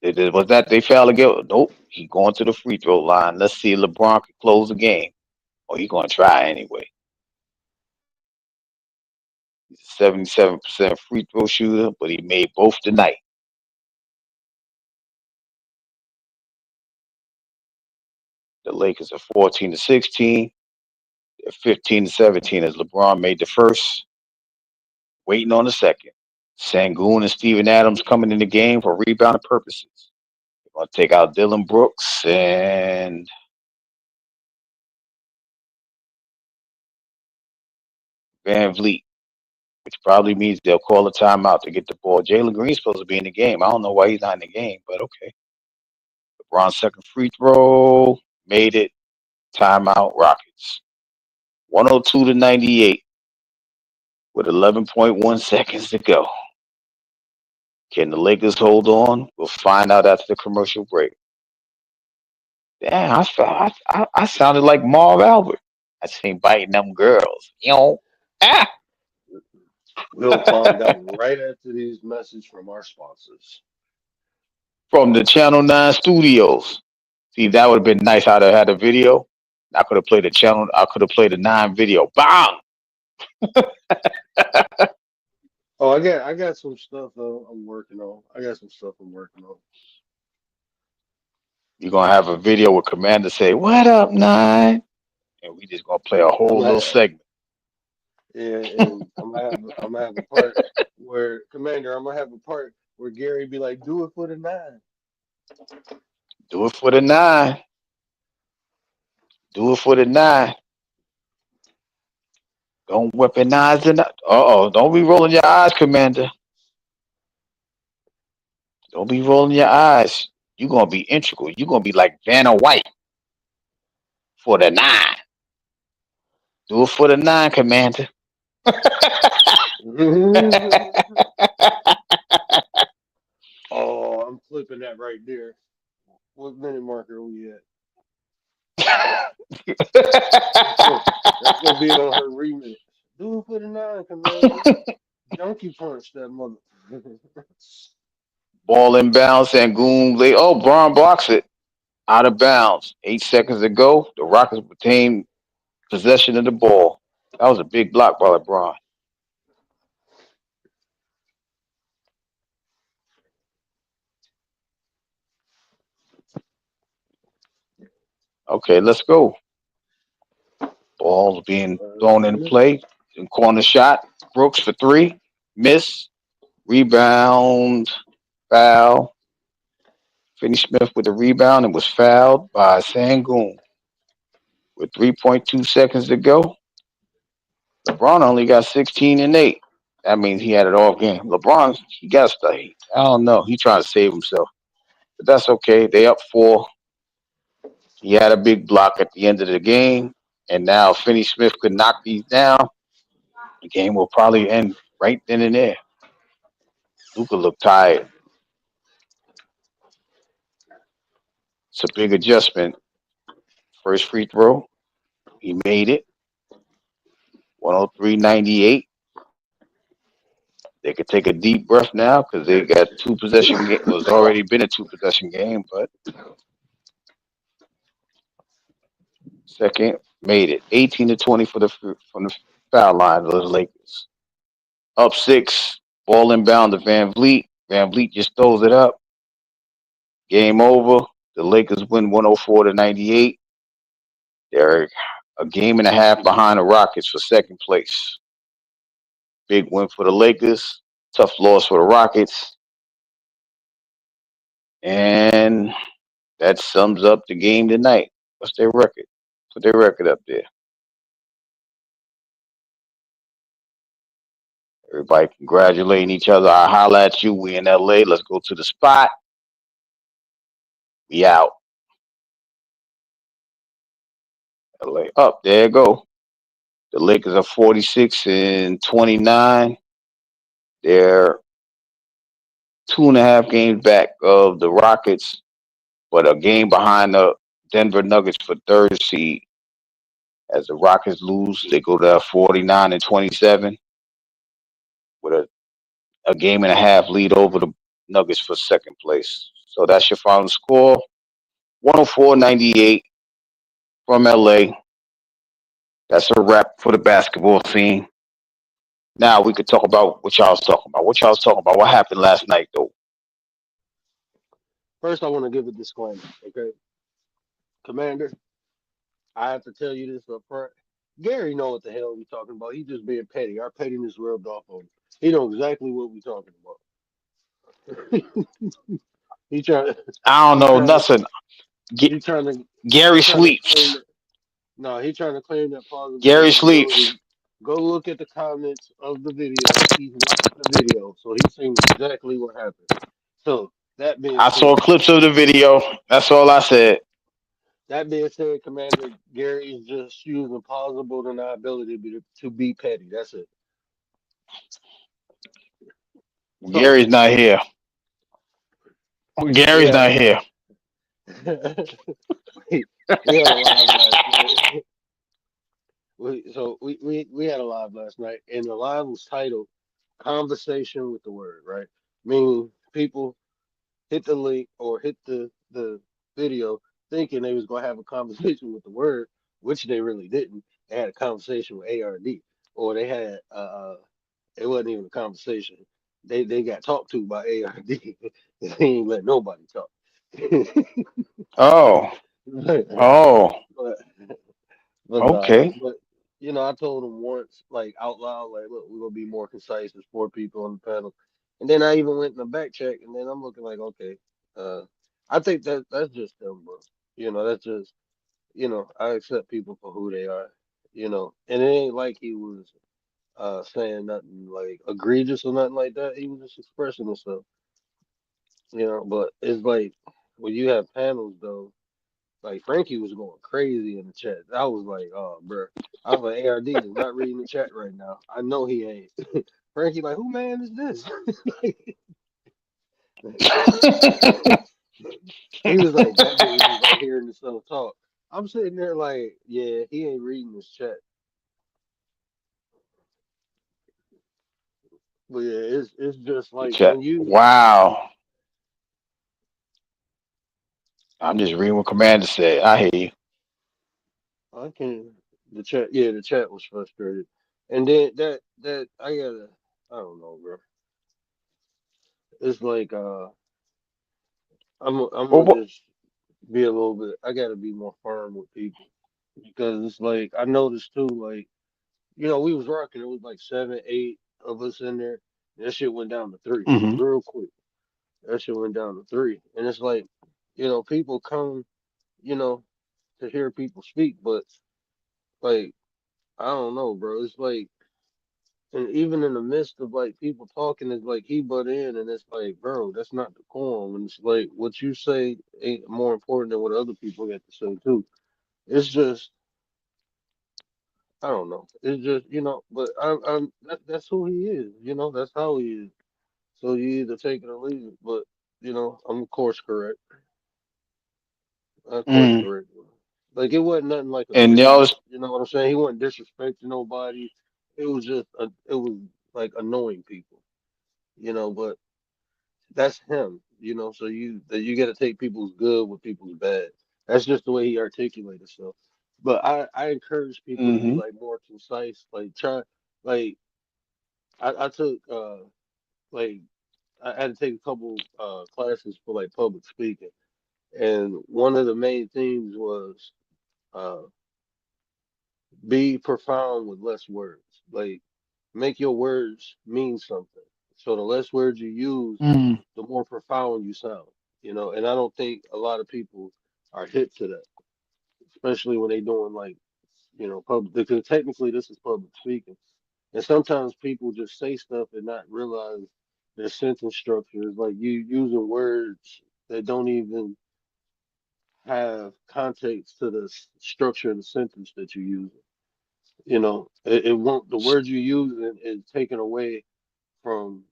S3: Was that they foul again? Nope. He going to the free throw line. Let's see if LeBron can close the game. Or he going to try anyway. He's a 77% free throw shooter, but he made both tonight. The Lakers are 14-16. They're 15-17 as LeBron made the first, waiting on the second. Sangoon and Steven Adams coming in the game for rebounding purposes. They're going to take out Dylan Brooks and Van Vliet. which probably means they'll call a timeout to get the ball. Jalen Green's supposed to be in the game. I don't know why he's not in the game, but okay. LeBron's second free throw made it. Timeout, Rockets. 102-98 with 11.1 seconds to go. Can the Lakers hold on? We'll find out after the commercial break. Damn, I sounded like Marv Albert. I seen biting them girls. Ah!
S2: We'll find out right after these messages from our sponsors.
S3: From the Channel 9 studios. See, that would have been nice. I'd have had a video. I could have played the channel. I could have played the 9 video. Bang!
S2: Oh, I got some stuff I'm working on.
S3: You're gonna have a video with Commander say, "What up, 9?" And we just gonna play a whole little segment.
S2: Yeah, and I'm gonna have a part where Commander. I'm gonna have a part where Gary be like, "Do it for the 9."
S3: Do it for the 9. Do it for the 9. Don't weaponize it. Don't be rolling your eyes, Commander. Don't be rolling your eyes. You're gonna be integral. You're gonna be like Vanna White for the 9. Do it for the 9, Commander.
S2: Oh, I'm flipping that right there. What minute marker are we at? That's gonna be on her remix. Do it for the 9, Commander. Junkie punch that mother.
S3: Ball inbounds and Goon lay. Oh, Braun blocks it out of bounds. 8 seconds to go. The Rockets retain possession of the ball. That was a big block by LeBron. Okay, let's go. Ball's being thrown in play. In corner shot. Brooks for 3. Miss. Rebound. Foul. Finney-Smith with the rebound and was fouled by Sengun. With 3.2 seconds to go. LeBron only got 16 and 8. That means he had it off game. LeBron, he got to stay. I don't know. He trying to save himself. But that's okay. They up 4. He had a big block at the end of the game. And now Finney-Smith could knock these down. The game will probably end right then and there. Luka looked tired. It's a big adjustment. First free throw. He made it. 103-98. They could take a deep breath now because they got 2 possession game. It was already been a 2 possession game, but second made it. 18-20 from the foul line of the Lakers. Up 6, ball inbound to Van Vliet. Van Vliet just throws it up. Game over. The Lakers win 104-98. They're a game and a half behind the Rockets for second place. Big win for the Lakers. Tough loss for the Rockets. And that sums up the game tonight. What's their record? Put their record up there. Everybody congratulating each other. I holla at you. We in LA. Let's go to the spot. We out. LA. Up. There you go. The Lakers are 46-29. They're 2.5 games back of the Rockets, but a game behind the Denver Nuggets for third seed. As the Rockets lose, they go to 49-27 with a game and a half lead over the Nuggets for second place. So that's your final score. 104-98 from LA. That's a wrap for the basketball scene. Now we could talk about what y'all was talking about. What happened last night, though?
S2: First, I want to give a disclaimer, okay? Commander, I have to tell you this up front. Gary know what the hell we talking about. He just being petty. Our pettiness rubbed off on him. He know exactly what we talking about. he trying.
S3: I don't know nothing.
S2: He trying to.
S3: Gary sleeps.
S2: No, he trying to claim that positive.
S3: Gary sleeps.
S2: Go look at the comments of the video. He's watched the video, so he's seen exactly what happened. So that being
S3: I saw
S2: said,
S3: clips of the video. That's all I said.
S2: Commander Gary is just using plausible deniability to be petty. That's it. So
S3: Gary's not here.
S2: we
S3: Gary's
S2: had
S3: not
S2: a
S3: here.
S2: we had a live last night. We had a live last night, and the live was titled "Conversation with the Word," right? Meaning people hit the link or hit the video thinking they was gonna have a conversation with the Word, which they really didn't. They had a conversation with ARD, or they had it wasn't even a conversation. They got talked to by ARD. They ain't let nobody talk.
S3: Oh, oh,
S2: but
S3: okay.
S2: but I told him once, like out loud, like, look, we're gonna be more concise. There's four people on the panel, and then I even went in the back check, and then I'm looking like, okay, uh, I think that's just them, bro. That's just I accept people for who they are, and it ain't like he was saying nothing like egregious or nothing like that. He was just expressing himself, But it's like when you have panels though. Like Frankie was going crazy in the chat. I was like, oh, bro. I was like, ARD is not reading the chat right now. I know he ain't. Frankie, like, who man is this? He was like, that dude just like hearing himself talk. I'm sitting there like, yeah, he ain't reading this chat. But yeah, it's just like
S3: Chat.
S2: when you,
S3: Wow. I'm just reading what Commander said. I hear you.
S2: I can the chat, yeah, the chat was frustrated, and then that I gotta, I don't know, bro. It's like I'm
S3: Well,
S2: gonna just be a little bit. I gotta be more firm with people because it's like I noticed too. Like we was rocking. It was like 7, 8 of us in there. That shit went down to three
S3: hmm
S2: real quick. That shit went down to three, and it's like people come you know to hear people speak, but like I don't know, bro. It's like. And even in the midst of like people talking, it's like he butt in, and it's like, bro, that's not the quorum. And it's like what you say ain't more important than what other people got to say too. It's just I don't know. It's just but that's who he is. That's how he is. So you either take it or leave it. But I'm course correct. I course
S3: mm.
S2: correct. Like it wasn't nothing like
S3: And y'all,
S2: egregious. You know what I'm saying? He wasn't disrespecting nobody. It was just it was like annoying people. But that's him. So you got to take people's good with people's bad. That's just the way he articulated himself. But I encourage people to be
S3: hmm
S2: like more concise. Like try like I took like I had to take a couple classes for like public speaking, and one of the main themes was uh be profound with less words. Like make your words mean something. So the less words you use,
S3: mm.
S2: the more profound you sound. And I don't think a lot of people are hip to that, especially when they doing like public. Because technically this is public speaking. And sometimes people just say stuff and not realize their sentence structure is like you using words that don't even have context to the structure of the sentence that you use. It won't. The words you use is taken away from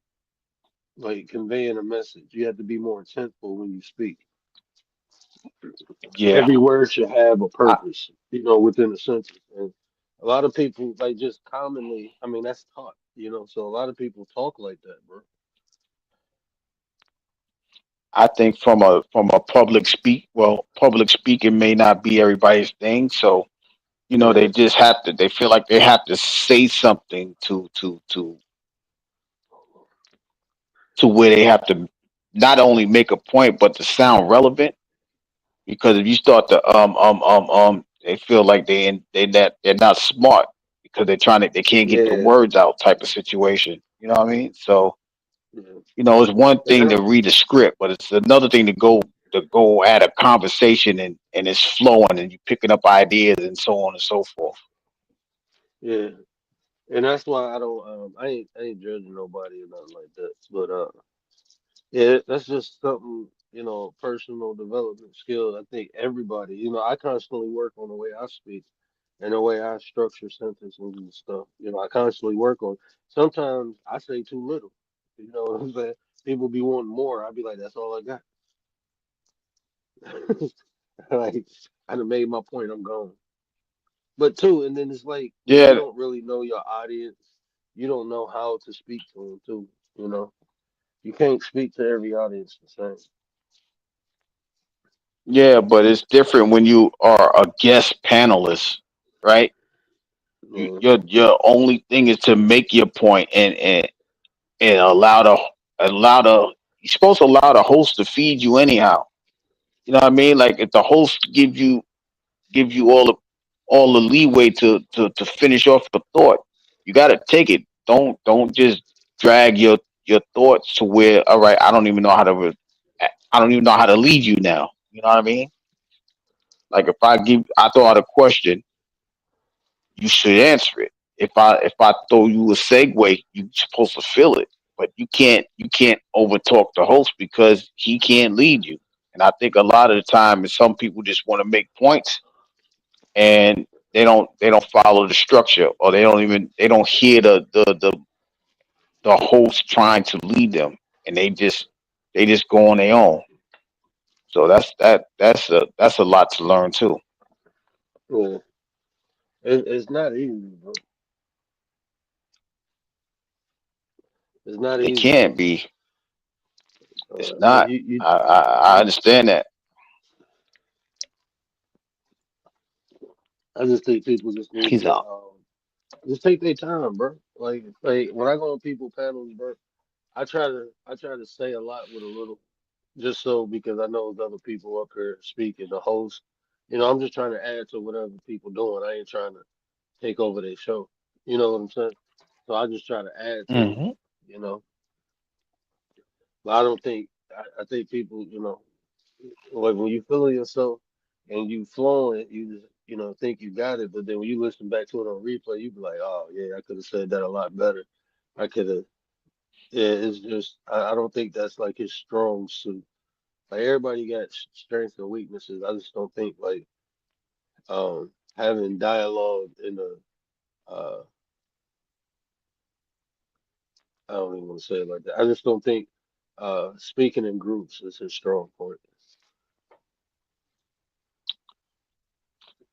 S2: like conveying a message. You have to be more intentful when you speak.
S3: Yeah.
S2: Every word should have a
S3: I,
S2: purpose, within a sentence. And a lot of people like just commonly. I mean, that's taught. So a lot of people talk like that, bro.
S3: I think from a public speaking may not be everybody's thing. So they
S2: Yeah,
S3: just have to. They feel like they have to say something to where they have to not only make a point but to sound relevant. Because if you start to they feel like they're not smart because they can't get the
S2: yeah,
S3: words out type of situation. You know what I mean? So
S2: yeah.
S3: it's one
S2: And
S3: thing to read a script, but it's another thing to go at a conversation and it's flowing and you picking up ideas and so on and so forth.
S2: yeah, And that's why I don't I ain't judging nobody or nothing like that. But yeah, that's just something, personal development skill. I think everybody, I constantly work on the way I speak and the way I structure sentences and stuff. I constantly work on. Sometimes I say too little. You know what I'm saying? People be wanting more. I'd be like, that's all I got. Like I done made my point. I'm gone. But too, and then it's like when you
S3: Yeah,
S2: don't really know your audience, you don't know how to speak to them too. You know, you can't speak to every audience the same.
S3: yeah, but it's different when you are a guest panelist, right?
S2: Yeah,
S3: Your only thing is to make your point and allow the you're supposed to allow the host to feed you anyhow. You know what I mean? Like if the host give you all the leeway to finish off a thought, you got to take it. Don't just drag your thoughts to where all right, I don't even know how to lead you now. You know what I mean? Like if I throw out a question, you should answer it. If I throw you a segue, you're supposed to fill it. But you can't overtalk the host because he can't lead you. And I think a lot of the time is some people just want to make points and they don't follow the structure or they don't hear the host trying to lead them and they just go on their own. So that's a lot to learn too.
S2: yeah. It's not easy, bro. It's not
S3: It
S2: easy.
S3: can't be. It's
S2: And
S3: not. I understand that.
S2: I just think people just need
S3: He's
S2: to
S3: out.
S2: just take their time, bro. Like when I go on people panels, bro, I try to say a lot with a little, just so because I know there's other people up here speaking, the host. I'm just trying to add to whatever people doing. I ain't trying to take over their show. You know what I'm saying? So I just try to add to it.
S3: Hmm.
S2: You know, but I don't think I think people, like when you feeling yourself and you flowing, you just think you got it. But then when you listen back to it on replay, you be like, oh yeah, I could have said that a lot better. I could have. Yeah, it's just I don't think that's like his strong suit. Like everybody got strengths and weaknesses. I just don't think like having dialogue in a I don't even want to say it like that. I just don't think speaking in groups is his strong point.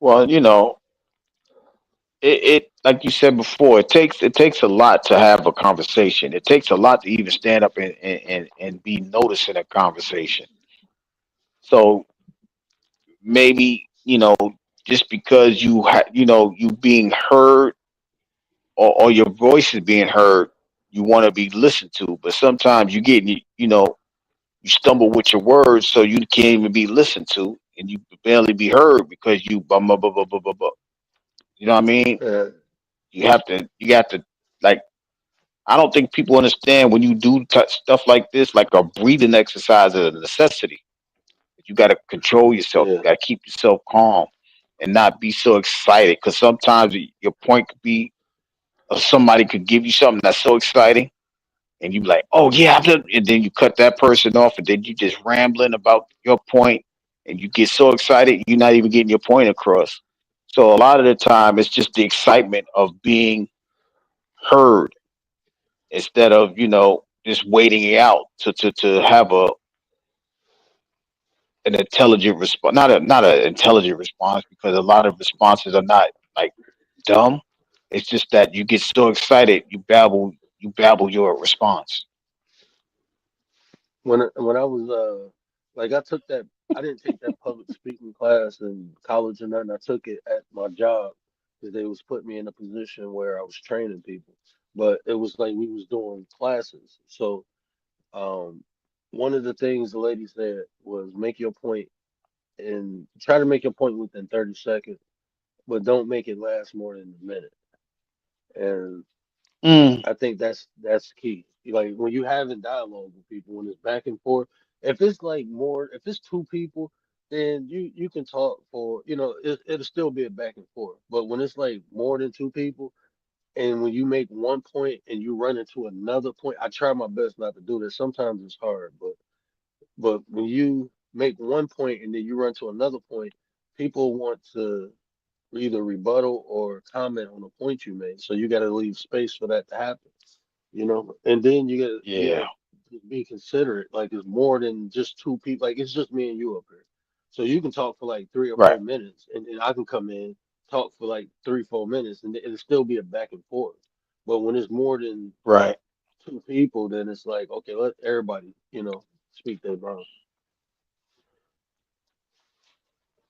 S3: Well, it like you said before, it takes a lot to have a conversation. It takes a lot to even stand up and be noticed in a conversation. So maybe just because you being heard or your voice is being heard, you want to be listened to. But sometimes you stumble with your words, so you can't even be listened to, and you barely be heard because you blah, blah, blah, blah, blah, blah, blah. You know what I mean?
S2: Uh,
S3: You have to like. I don't think people understand when you do stuff like this, like a breathing exercise is a necessity. You got to control yourself.
S2: yeah,
S3: You got to keep yourself calm and not be so excited because sometimes your point could be, or somebody could give you something that's so exciting, and you be like, "Oh yeah," and then you cut that person off, and then you just rambling about your point, and you get so excited, you're not even getting your point across. So a lot of the time, it's just the excitement of being heard instead of just waiting it out to have an intelligent response. Not an intelligent response because a lot of responses are not like dumb. It's just that you get so excited, you babble your response.
S2: when I was like I took that I didn't take that public speaking class in college or nothing. I took it at my job because they was putting me in a position where I was training people. But it was like we was doing classes. So um one of the things the lady said was make your point and try to make your point within 30 seconds, but don't make it last more than a minute. And
S3: Mm.
S2: I think that's key. Like when you having dialogue with people, when it's back and forth. If it's like more, if it's two people, then you can talk for it'll still be a back and forth. But when it's like more than two people, And when you make one point and you run into another point, I try my best not to do this. Sometimes it's hard, but when you make one point and then you run to another point, people want to either rebuttal or comment on the point you made. So you got to leave space for that to happen, And then you
S3: Yeah,
S2: gotta be considerate. Like it's more than just two people. Like it's just me and you up here, so you can talk for like 3 or 4 minutes, and then I can come in talk for like 3, 4 minutes, and it'll still be a back and forth. But when it's more than
S3: right.
S2: two people, then it's like okay, let everybody speak their mind.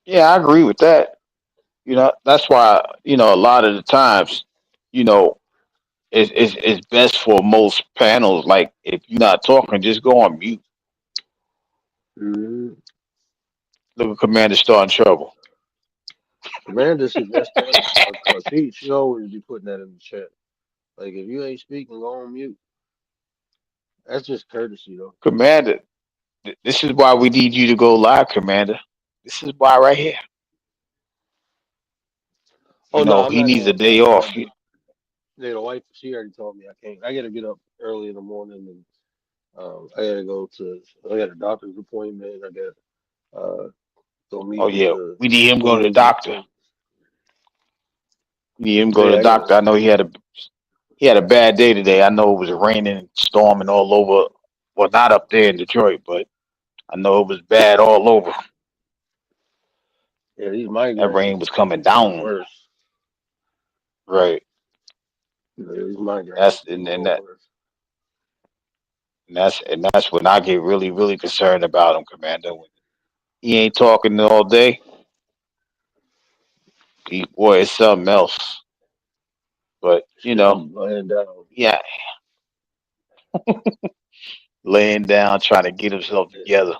S3: Yeah, I agree with that. That's why, a lot of the times, you know, it's best for most panels. Like if you're not talking, just go on mute.
S2: Hmm.
S3: Look at Commander starting trouble.
S2: Amanda suggests that because she always be putting that in the chat. Like if you ain't speaking, go on mute. That's just courtesy though.
S3: Commander, this is why we need you to go live, Commander. This is why right here.
S2: Oh no, I'm
S3: He
S2: not
S3: needs a
S2: going
S3: day
S2: live.
S3: off.
S2: The wife, she already told me I can't. I gotta get up early in the morning, and I gotta go to. I got a doctor's appointment. I got go
S3: Oh
S2: meet with
S3: yeah,
S2: the
S3: we need him to go to the
S2: schools and
S3: doctor.
S2: stuff.
S3: We need him to
S2: So
S3: go to
S2: yeah,
S3: the
S2: I gotta.
S3: doctor. I know he had a bad day today. I know it was raining and storming all over. Well, not up there in Detroit, but I know it was bad all over.
S2: Yeah, these
S3: That
S2: migraines
S3: rain
S2: is
S3: was coming
S2: the
S3: down.
S2: worst.
S3: Right.
S2: These migraines
S3: That's
S2: be
S3: and,
S2: the
S3: and that
S2: worst.
S3: and that's when I get really really concerned about him, Commander. When he ain't talking all day, boy, it's something else. But
S2: Should be laying down.
S3: yeah, laying down trying to get himself
S2: Yeah.
S3: together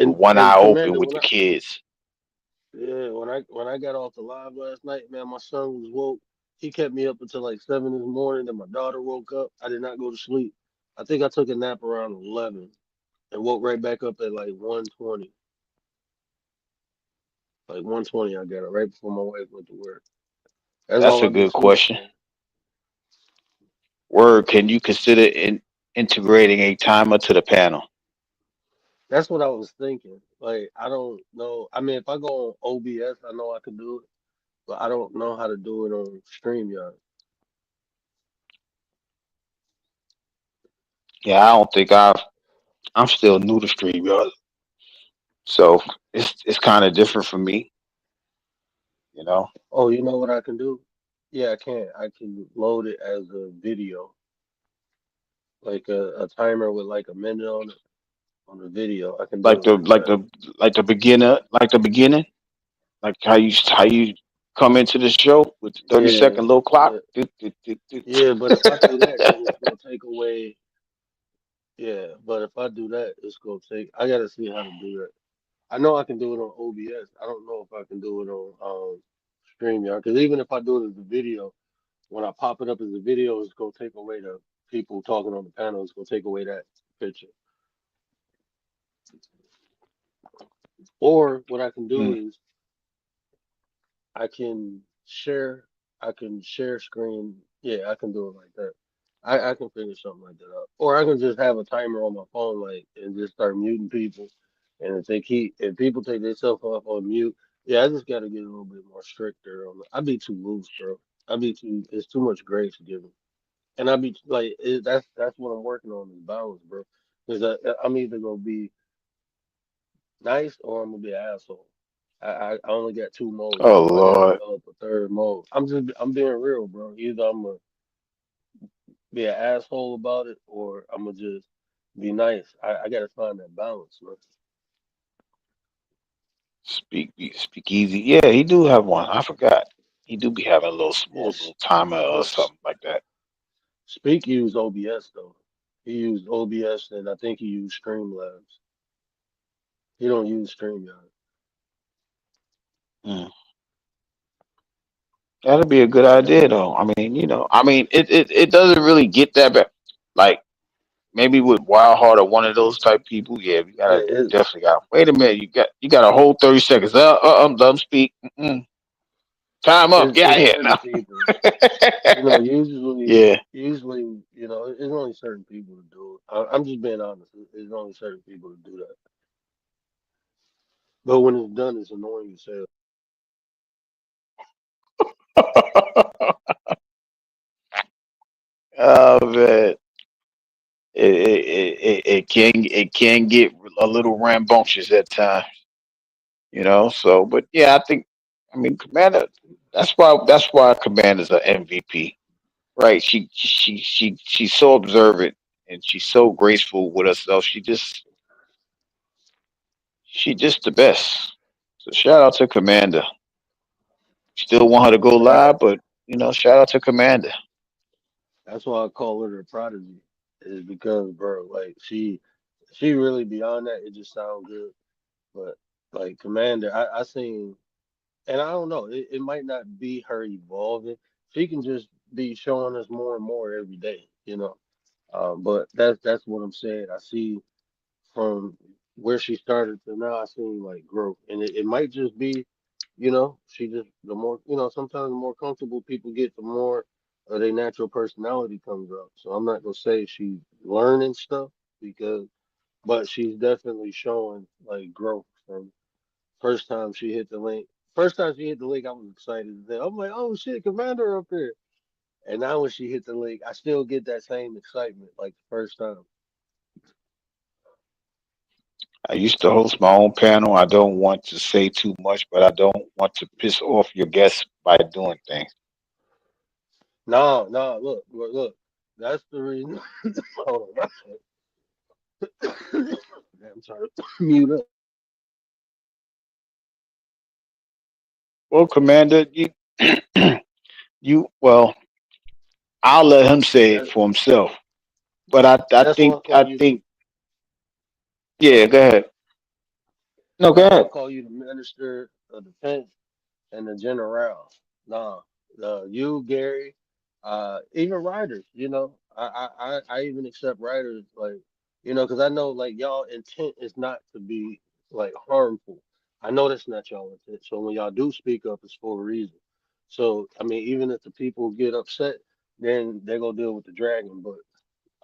S3: with
S2: And
S3: one eye open
S2: Commander,
S3: with the kids.
S2: when I got off the live last night, man, my son was woke. He kept me up until like 7 in the morning. Then my daughter woke up. I did not go to sleep. I think I took a nap around 11 and woke right back up at like 1:20. Like 1:20, I got it right before my wife went to work. That's
S3: That's
S2: all
S3: a
S2: I've been
S3: good
S2: sleeping
S3: question.
S2: on.
S3: Word, can you consider integrating a timer to the panel?
S2: That's what I was thinking. Like I don't know. I mean, if I go on OBS, I know I could do it, but I don't know how to do it on StreamYard.
S3: Yeah, I don't think I'm still new to StreamYard, so it's kind of different for me. You know.
S2: Oh, you know what I can do? Yeah, I can. I can load it as a video, like a timer with like a minute on the video. I can do
S3: like
S2: it
S3: the
S2: like
S3: like
S2: that.
S3: the like the beginner, like the beginning, like how you come into the show with the 30-second
S2: Yeah,
S3: little clock.
S2: yeah,
S3: Doot, doot, doot, doot.
S2: yeah. But if I do that, then it's gonna take away. Yeah, but if I do that, it's gonna take. I gotta see how to do that. I know I can do it on OBS. I don't know if I can do it on StreamYard. Because even if I do it as a video, when I pop it up as a video, it's gonna take away the people talking on the panel. It's gonna take away that picture. Or what I can do
S3: Mm.
S2: is I can share. I can share screen. Yeah, I can do it like that. I can figure something like that out. Or I can just have a timer on my phone, like, and just start muting people. And if people take themselves off on mute, yeah, I just got to get a little bit more stricter on. I be too loose, bro. It's too much grace given. And I be like, that's what I'm working on is balance, bro. Because I'm either gonna be nice or I'm gonna be an asshole. I only got two modes.
S3: Oh
S2: I gotta
S3: Lord,
S2: develop a third mode. I'm being real, bro. Either I'm gonna be an asshole about it or I'm gonna just be nice. I gotta find that balance, man.
S3: speak easy. Yeah, he do have one. I forgot. He do be having a little small
S2: Yes.
S3: little timer or
S2: Well,
S3: something like that.
S2: Speak used OBS though. He used OBS and I think he used Streamlabs. He don't use StreamYard.
S3: Mm. That'd be a good
S2: Yeah,
S3: idea though. It doesn't really get that bad. Like maybe with Wildheart or one of those type people, yeah,
S2: yeah,
S3: we definitely got. Wait a minute, you got a whole 30 seconds. I'm done speak. Mm-mm. Time up. Get out
S2: It's
S3: of here
S2: certain
S3: now.
S2: people. You know,
S3: Yeah.
S2: usually, it's only certain people to do it. I'm just being honest. It's only certain people to do that. But when it's done, it's annoying as hell.
S3: Oh man, it can get a little rambunctious at times, So, but yeah, I mean, Commander. That's why Commander's an MVP, right? She's so observant and she's so graceful with herself. She just the best. So shout out to Commander. Still want her to go
S2: And I,
S3: live, but shout out to Commander.
S2: that's why I call her the prodigy, is because, bro, like she really beyond that. It just sounds good, but like Commander, I seen, and I don't know. It might not be her evolving. She can just be showing us more and more every day. But that's what I'm saying. I see from where she started to now, I seen like growth, and it might just be, she just the more, sometimes the more comfortable people get, the more of their natural personality comes out. So I'm not gonna say she's learning stuff because, but she's definitely showing like growth from first time she hit the link. First time she hit the link, I was excited. I'm like, oh shit, Commander up there. And now when she hit the link, I still get that same excitement like the first time.
S3: I used to host my own panel. I don't want to say too much, but I don't want to piss off your guests by doing things.
S2: No, no, look. That's the reason. Hold on. I'm sorry. Mute up.
S3: Well, Commander, well, I'll let him say it
S2: That,
S3: for himself. But I
S2: that's why I
S3: think
S2: call
S3: I
S2: you.
S3: think yeah. Go ahead. No, go
S2: That's why I
S3: ahead.
S2: call you the minister of defense and the general. Nah, you, Gary, even writers. I even accept writers like, because I know like y'all intent is not to be like harmful. I know that's not y'all intent. So when y'all do speak up, it's for a reason. So I mean, even if the people get upset, then they're gonna deal with the dragon. But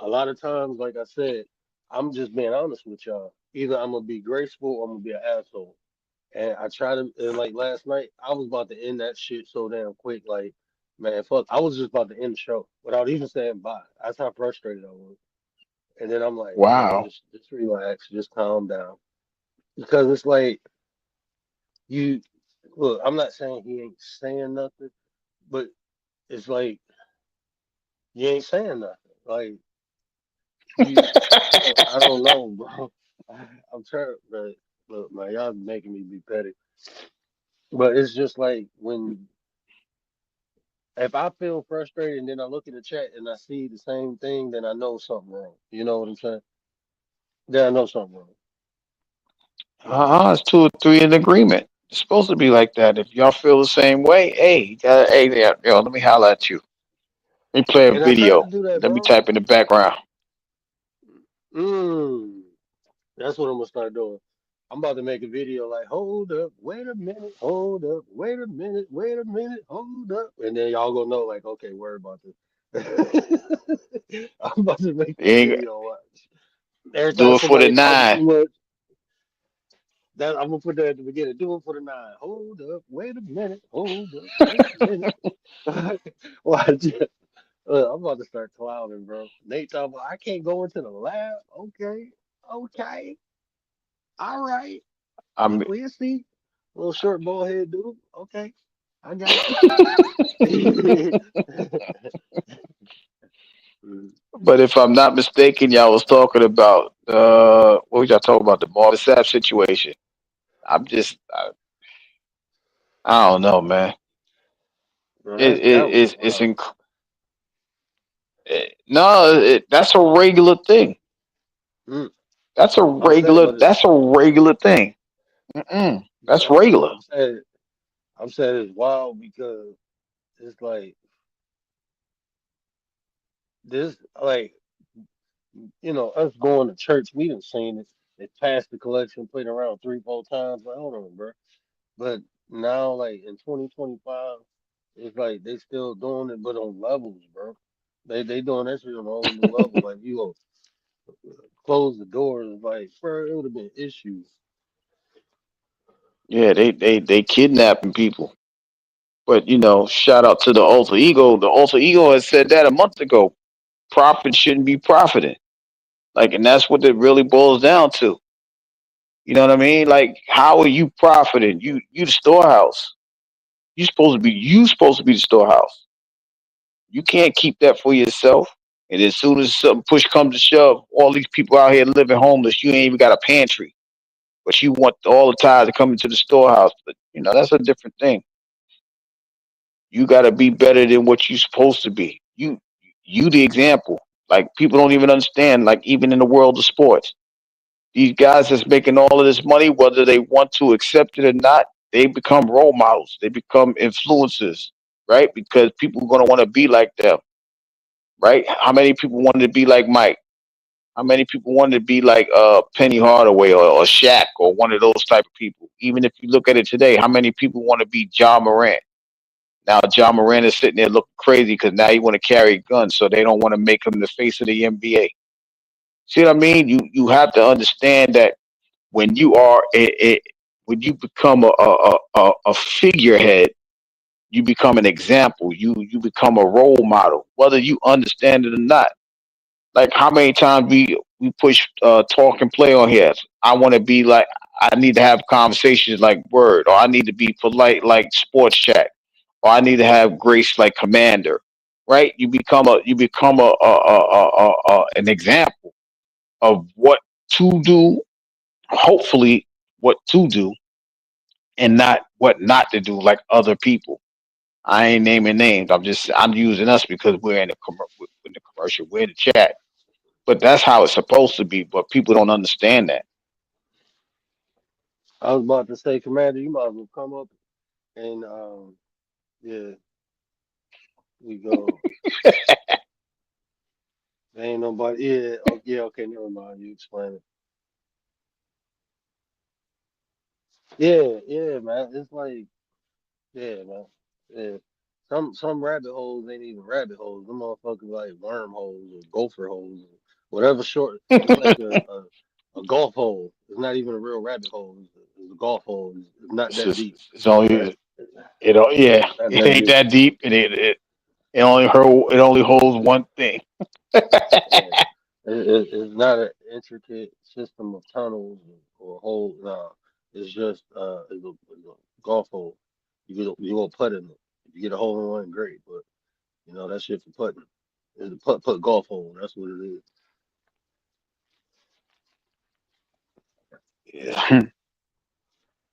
S2: a lot of times, like I said, I'm just being honest with y'all. Either I'm gonna be graceful or I'm gonna be an asshole. And I try to, and like last night, I was about to end that shit so damn quick. Like, man, fuck, I was just about to end the show without even saying bye. That's how frustrated I was. And then I'm like, man,
S3: Wow.
S2: just relax, just calm down. Because it's like you look, I'm not saying he ain't saying nothing, but it's like you ain't saying nothing. Like you, I don't know, bro. I'm trying, but look, man, y'all making me be petty. But it's just like when if I feel frustrated and then I look at the chat and I see the same thing, then I know something wrong. You know what I'm saying? Then I know something wrong. So
S3: It's two or three in agreement. It's supposed to be like that. If y'all feel the same way, hey, hey there, let me holler at you. Let me play a
S2: and I try to
S3: video.
S2: do that,
S3: Let me
S2: bro.
S3: type in the background.
S2: Mm, that's what I'm gonna start doing. I'm about to make a video like, hold up, wait a minute, hold up, wait a minute, wait a minute, hold up, and then y'all gonna know like, okay, worry about this. I'm about to make
S3: You
S2: this
S3: ain't
S2: video. Watch. Every
S3: do
S2: time
S3: it for the
S2: somebody talking
S3: nine.
S2: too much, that I'm gonna put that at the beginning. Do it for the nine. Hold up. Wait a minute. Hold up. Wait a minute. Watch. I'm about to start clowning, bro. Nate talking about I can't go into the lab. Okay. Okay. All right.
S3: I mean,
S2: We'll see. Little short bald head dude. Okay. I got you.
S3: but if I'm not mistaken, y'all was talking about what was y'all talking about? The Marvin Sapp situation. I don't know, man.
S2: Bro,
S3: It,
S2: that
S3: it
S2: was
S3: it's
S2: wild.
S3: no, that's a regular thing.
S2: Mm.
S3: That's a
S2: I'm saying,
S3: regular.
S2: but it's
S3: That's a regular thing. Mm-mm, that's
S2: but
S3: regular.
S2: I'm saying it's wild because it's like this like us going to church, we done seen it. They passed the collection plate around 3, 4 times. Like, hold on, bro. But now, like in 2025, it's like they still doing it, but on levels, bro. They doing that shit on a whole new level. Like you go close the doors, like bro, it would have been issues.
S3: Yeah, they kidnapping people. But shout out to the alter ego. The alter ego has said that a month ago. Profit shouldn't be profiting. Like, and that's what it really boils down to. You know what I mean? Like, how are you profiting? You the storehouse. You supposed to be the storehouse. You can't keep that for yourself. And as soon as some push comes to shove, all these people out here living homeless, you ain't even got a pantry. But you want all the tires to come into the storehouse. But that's a different thing. You got to be better than what you're supposed to be. You the example. Like, people don't even understand. Like, even in the world of sports, these guys that's making all of this money, whether they want to accept it or not, they become role models. They become influencers, right? Because people are going to want to be like them, right? How many people wanted to be like Mike? How many people wanted to be like Penny Hardaway or Shaq or one of those type of people? Even if you look at it today, how many people want to be John Morant? Now John Morant is sitting there looking crazy because now he want to carry guns, so they don't want to make him the face of the NBA. See what I mean? You have to understand that when you are when you become a figurehead, you become an example. You become a role model, whether you understand it or not. Like, how many times we push talk and play on here? I want to be like, I need to have conversations like Word, or I need to be polite like Sports Chat, or I need to have grace like Commander. Right? You become an example of what to do. Hopefully, what to do and not what not to do, like other people. I ain't naming names. I'm using us because we're in the commercial, we're in the chat. But that's how it's supposed to be. But people don't understand that.
S2: I was about to say, Commander, you might as well come up and yeah, we go. There ain't nobody. Yeah, oh, yeah, okay, never mind. You explain it. Yeah, yeah, man. It's like, yeah, man. Yeah. Some rabbit holes ain't even rabbit holes. Them motherfuckers like worm holes or gopher holes or whatever short. It's like a golf hole. It's not even a real rabbit hole. It's a golf hole. It's not
S3: It's
S2: that
S3: just
S2: deep.
S3: it's only yeah,
S2: It's not
S3: it
S2: that
S3: ain't
S2: deep.
S3: that deep, and it only holds one thing.
S2: Yeah. It's not an intricate system of tunnels or holes. No, it's just it's a golf hole. You go putt in it. If you get a hole in one, great. But that shit for putting. It's a putt golf hole. That's what it is.
S3: Yeah.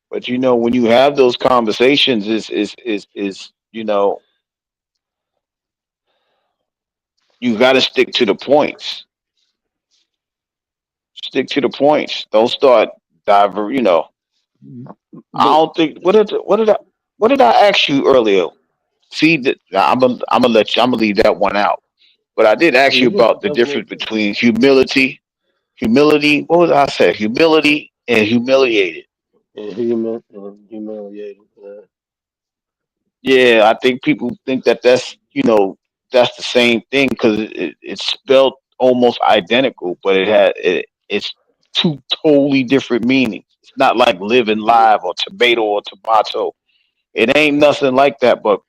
S3: But when you have those conversations, is you got to stick to the points. Stick to the points. Don't start diver. I
S2: But
S3: don't think what did I ask you earlier? See that I'm gonna leave that one out. But I did ask you
S2: you can
S3: about the
S2: jump in
S3: difference
S2: too.
S3: between humility. What was I say? Humility and humiliated.
S2: And humiliating.
S3: Yeah, I think people think that that's the same thing because it's spelled almost identical, but it's two totally different meanings. It's not like living live or tomato or tomato. It ain't nothing like that. But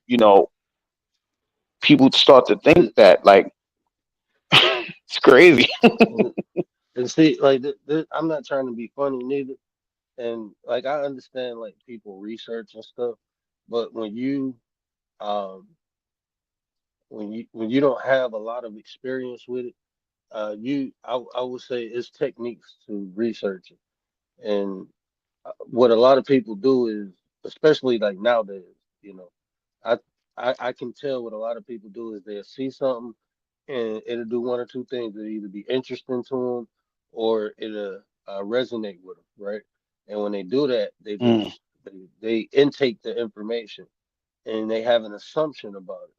S3: people start to think
S2: And,
S3: that, like, it's crazy.
S2: and see, like, I'm not trying to be funny neither. And like, I understand like people research and stuff, but um when you don't have a lot of experience with it, I would say it's techniques to research it. And what a lot of people do is, especially like nowadays, you know, I I can tell what a lot of people do is they'll see something and it'll do one or two things. It'll either be interesting to them or it'll resonate with them, right? And when they do that,
S3: Mm.
S2: they intake the information and they have an assumption about it.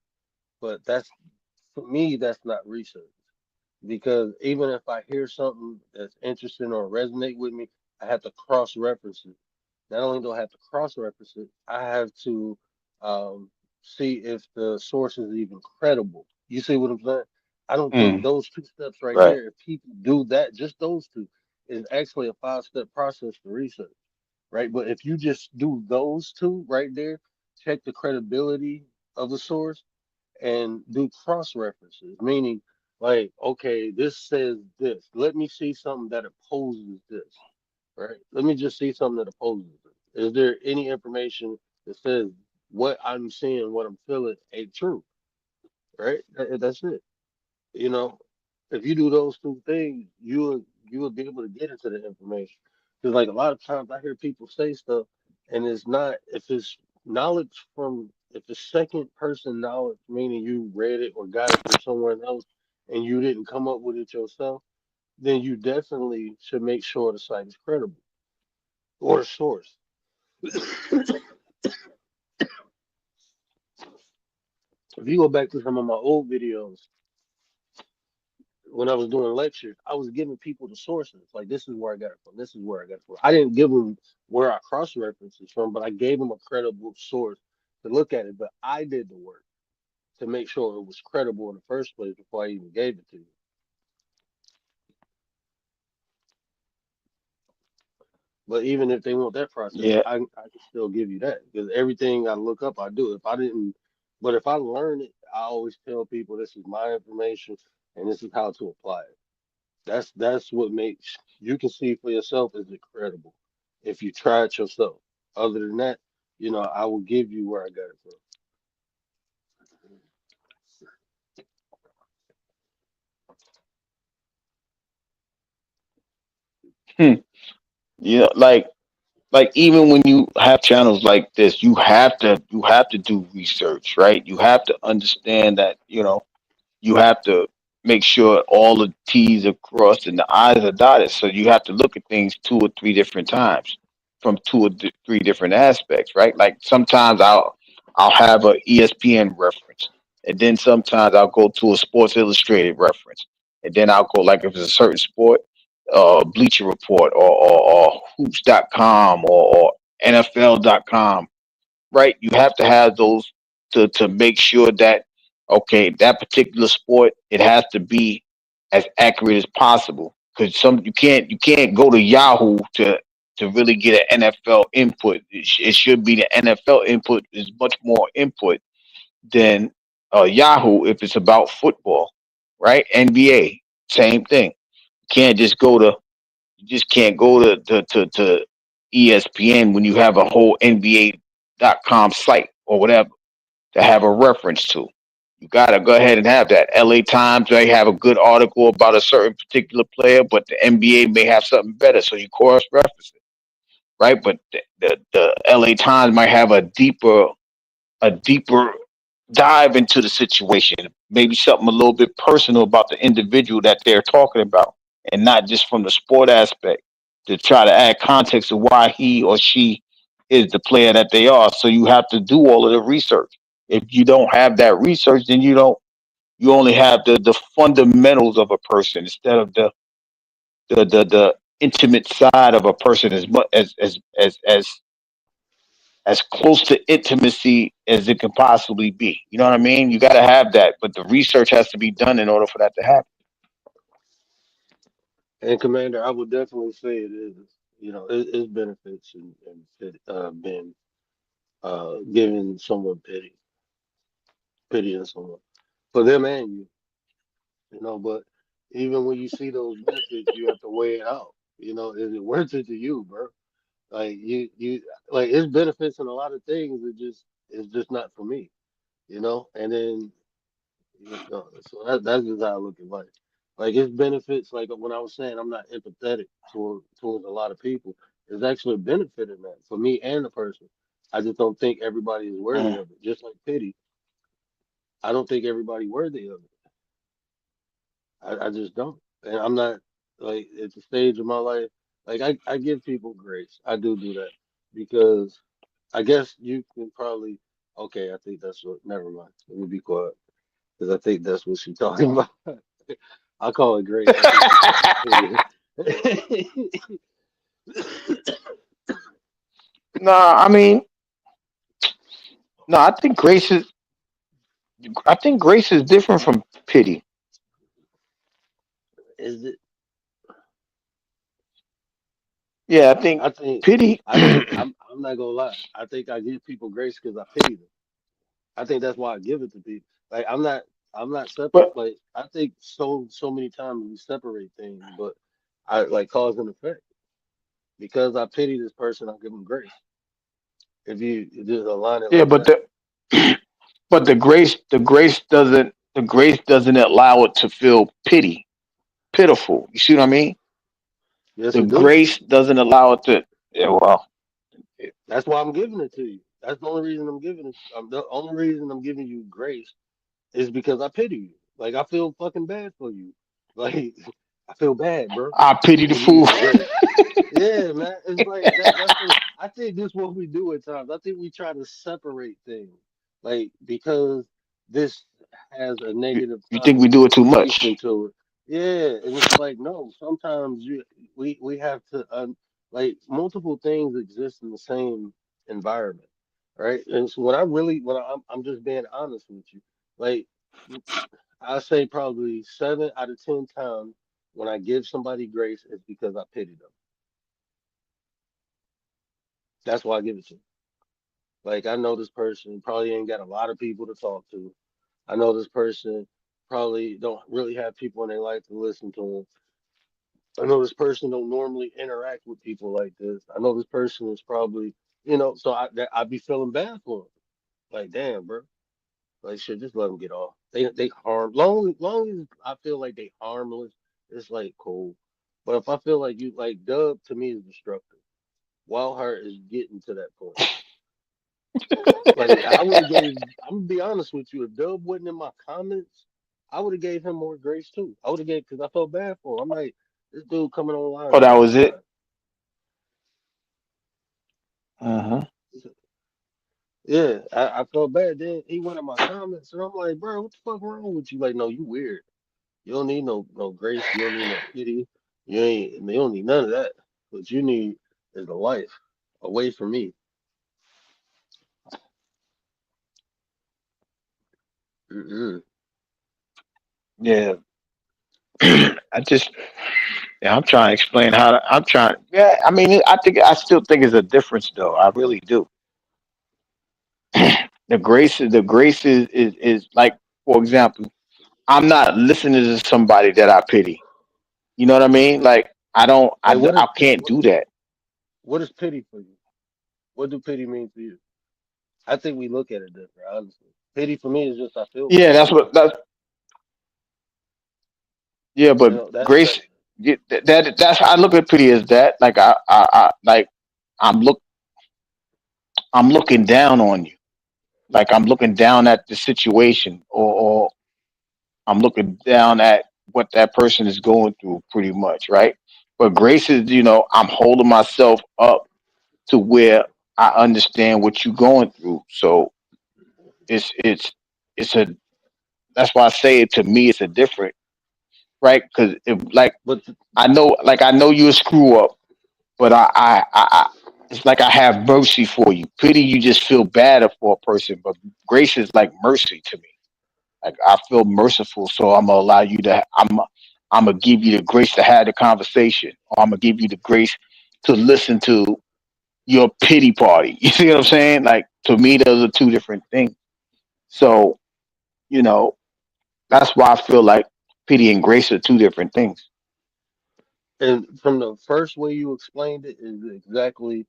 S2: But that's for me, that's not research because even if I hear something that's interesting or resonate with me, I have to cross reference it Not only do I have to cross-reference it, I have to um, see if the source is even credible. You see what I'm saying? I don't think
S3: Mm,
S2: those two steps right
S3: right.
S2: there, if people do that, just those two, is actually a five-step process for research, right? But if you just do those two right there, check the credibility of the source and do cross references, meaning like, okay, this says this. Let me see something that opposes this, right? Let me just see something that opposes it. Is there any information that says what I'm seeing, what I'm feeling ain't true, right? That's it. You know, if you do those two things, you will be able to get into the information. Because like a lot of times I hear people say stuff, and it's not if it's knowledge from if it's second person knowledge, meaning you read it or got it from someone else, and you didn't come up with it yourself, then you definitely should make sure the site is credible or the source. If you go back to some of my old videos, when I was doing lectures, I was giving people the sources. Like, this is where I got it from. This is where I got it from. I didn't give them where I cross references from, but I gave them a credible source to look at it. But I did the work to make sure it was credible in the first place before I even gave it to you. But even if they want that process,
S3: Yeah.
S2: I can still give you that because everything I look up, I do. If I didn't, but if I learn it, I always tell people this is my information and this is how to apply it. That's what makes you can see for yourself is it credible if you try it yourself. Other than that, I will give you where I got it from.
S3: Hmm. Yeah. Like even when you have channels like this, you have to do research, right? You have to understand that you have to make sure all the T's are crossed and the I's are dotted. So you have to look at things two or three different times from three different aspects, right? Like sometimes I'll have a ESPN reference, and then sometimes I'll go to a Sports Illustrated reference, and then I'll go like if it's a certain sport, Bleacher Report or Hoops.com or NFL.com, right? You have to have those to make sure that okay, that particular sport it has to be as accurate as possible. Because you can't go to Yahoo to really get an NFL input. It should be the NFL input is much more input than Yahoo if it's about football, right? NBA, same thing. Can't just go to you just can't go to ESPN when you have a whole NBA.com site or whatever to have a reference to. You gotta go ahead and have that. LA Times may have a good article about a certain particular player, but the NBA may have something better, so you cross reference it, right? But the LA Times might have a deeper dive into the situation, maybe something a little bit personal about the individual that they're talking about, and not just from the sport aspect to try to add context to why he or she is the player that they are. So you have to do all of the research. If you don't have that research, then you only have the fundamentals of a person instead of the intimate side of a person as much as close to intimacy as it can possibly be. You know what I mean? You got to have that, but the research has to be done in order for that to happen.
S2: And Commander, I would definitely say it is. It's benefits and been giving someone pity in someone for them and you. But even when you see those benefits, you have to weigh it out. Is it worth it to you, bro? Like like it's benefits in a lot of things. It's just not for me. And then so that's just how I look at life. Like it's benefits. Like when I was saying, I'm not empathetic towards a lot of people. There's actually a benefit in that for me and the person. I just don't think everybody is worthy
S3: Mm.
S2: of it. Just like pity, I don't think everybody worthy of it. I just don't. And I'm not like at the stage of my life. Like I give people grace. I do that because I guess you can probably. Okay, I think that's what. Never mind. Let me be quiet because I think that's what she's talking about. I call it grace. I think she's talking pity.
S3: Nah, I mean, no, I think grace is different from pity.
S2: Is it?
S3: Yeah, I think
S2: I think
S3: pity.
S2: I think I'm not gonna lie. I think I give people grace because I pity them. I think that's why I give it to people. Like I'm not separate.
S3: But
S2: Like I think so many times we separate things, but I like cause and effect. Because I pity this person, I give them grace. If you just align it
S3: yeah,
S2: like
S3: but
S2: that,
S3: the grace doesn't allow it to feel pitiful. You see what I mean?
S2: yes,
S3: The
S2: it do.
S3: grace doesn't allow it to. Yeah, well,
S2: That's why I'm giving it to you. That's the only reason I'm giving it. The only reason I'm giving you grace is because I pity you. Like I feel fucking bad for you. Like I feel bad, bro.
S3: I pity the
S2: You need
S3: fool.
S2: some grace. Yeah, man. It's like that. I think this what we do at times. I think we try to separate things, like because this has a
S3: you,
S2: negative
S3: you think we do it too
S2: connotation
S3: much?
S2: to it. Yeah, and it's like no. Sometimes we have to like multiple things exist in the same environment, right? And so when I'm just being honest with you, like I say probably 7 out of 10 times when I give somebody grace, it's because I pity them. That's why I give it to 'em. Like I know this person probably ain't got a lot of people to talk to. I know this person probably don't really have people in their life to listen to them. I know this person don't normally interact with people like this. I know this person is probably, so I'd be feeling bad for them. Like, damn, bro. Like, shit, just let them get off. They harm long as I feel like they harmless, it's like cool. But if I feel like you like Dub to me is destructive. Wild Heart is getting to that point. Like I would have gave. I'm gonna be honest with you. If Dub wasn't in my comments, I would have gave him more grace too. I would have gave because I felt bad for him. I'm like, this dude coming online
S3: Oh, that
S2: all the
S3: was it.
S2: time.
S3: Uh-huh.
S2: Yeah, I felt bad. Then he went in my comments, and I'm like, bro, what the fuck wrong with you? Like, no, you weird. You don't need no grace. You don't need no pity. You don't need none of that. What you need is a life away from me. Mm-mm.
S3: Yeah. I just Yeah, I'm trying to explain I'm trying. Yeah, I mean, I still think it's a difference, though. I really do. The grace is like, for example, I'm not listening to somebody that I pity. You know what I mean? Like, I don't,
S2: Like,
S3: I can't do that.
S2: what is pity for you? What do pity mean to you? I think we look at it different, honestly. Pity for me is just I feel
S3: Yeah,
S2: bad for you.
S3: yeah,
S2: You
S3: but
S2: know that
S3: grace, that's I look at pity as that. Like, like, I'm look, I'm looking down on you. Like, I'm looking down at the situation, or I'm looking down at what that person is going through pretty much, right? But grace is, I'm holding myself up to where I understand what you're going through. So it's it's it's a that's why I say it to me it's a different, right? Because if like
S2: but
S3: I know you're a screw up, but I it's like I have mercy for you. Pity you just feel bad for a person, but grace is like mercy to me. Like I feel merciful, so I'm gonna allow you to. I'm gonna give you the grace to have the conversation, or I'm gonna give you the grace to listen to your pity party. You see what I'm saying? Like to me, those are two different things. So you know that's why I feel like pity and grace are two different things.
S2: and from the first way you explained it is exactly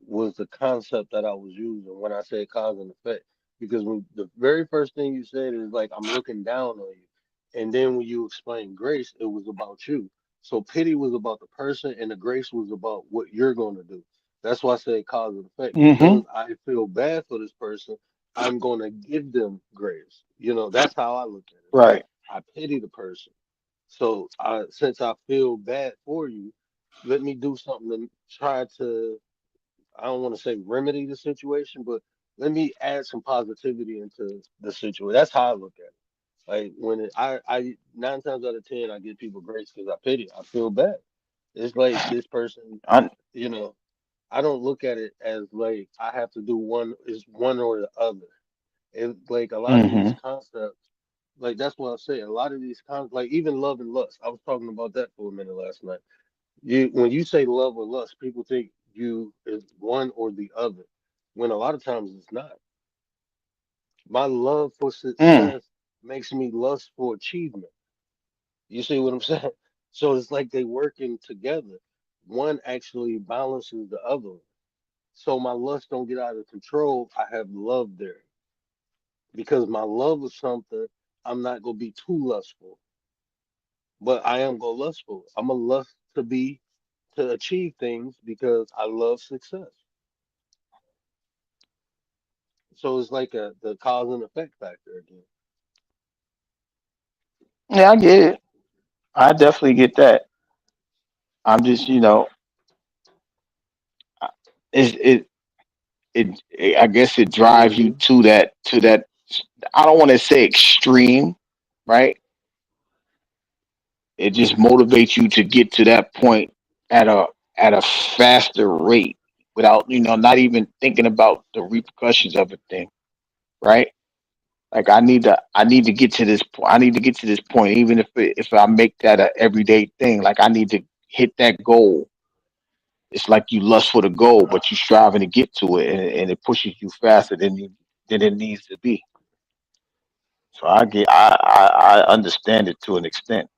S2: was the concept that I was using when I said cause and effect. Because when the very first thing you said is like I'm looking down on you, and then when you explained grace, it was about you. So pity was about the person, and the grace was about what you're going to do. That's why I said cause and effect.
S3: Hmm.
S2: Because I feel bad for this person, I'm going to give them grace. That's how I look at it. Like
S3: Right.
S2: I pity the person. So since I feel bad for you, let me do something to try to I don't want to say remedy the situation, but let me add some positivity into the situation. That's how I look at it. Like when I 9 times out of 10 I give people grace because I pity. I feel bad. It's like this person,
S3: I,
S2: you know. I don't look at it as like I have to do one is one or the other. And like a lot of these
S3: Hmm.
S2: concepts, like that's what I say. A lot of these like even love and lust. I was talking about that for a minute last night. You when you say love or lust, people think you is one or the other, when a lot of times it's not. My love for
S3: Mm.
S2: success makes me lust for achievement. You see what I'm saying? So it's like they working together. One actually balances the other one. So my lust don't get out of control. I have love there because my love of something, I'm not gonna be too lustful, but I am gonna lustful. I'm a lust to achieve things because I love success. So it's like the cause and effect factor again.
S3: Yeah, I get it. I definitely get that. I'm just, it, it, I guess it drives you
S2: Hmm.
S3: to that. I don't want to say extreme, right? It just motivates you to get to that point at a faster rate without, not even thinking about the repercussions of a thing, right? Like I need to get to this point. I need to get to this point, even if I make that a everyday thing. Like I need to hit that goal. It's like you lust for the goal, but you striving to get to it, and it pushes you faster than it needs to be. So I understand it to an extent.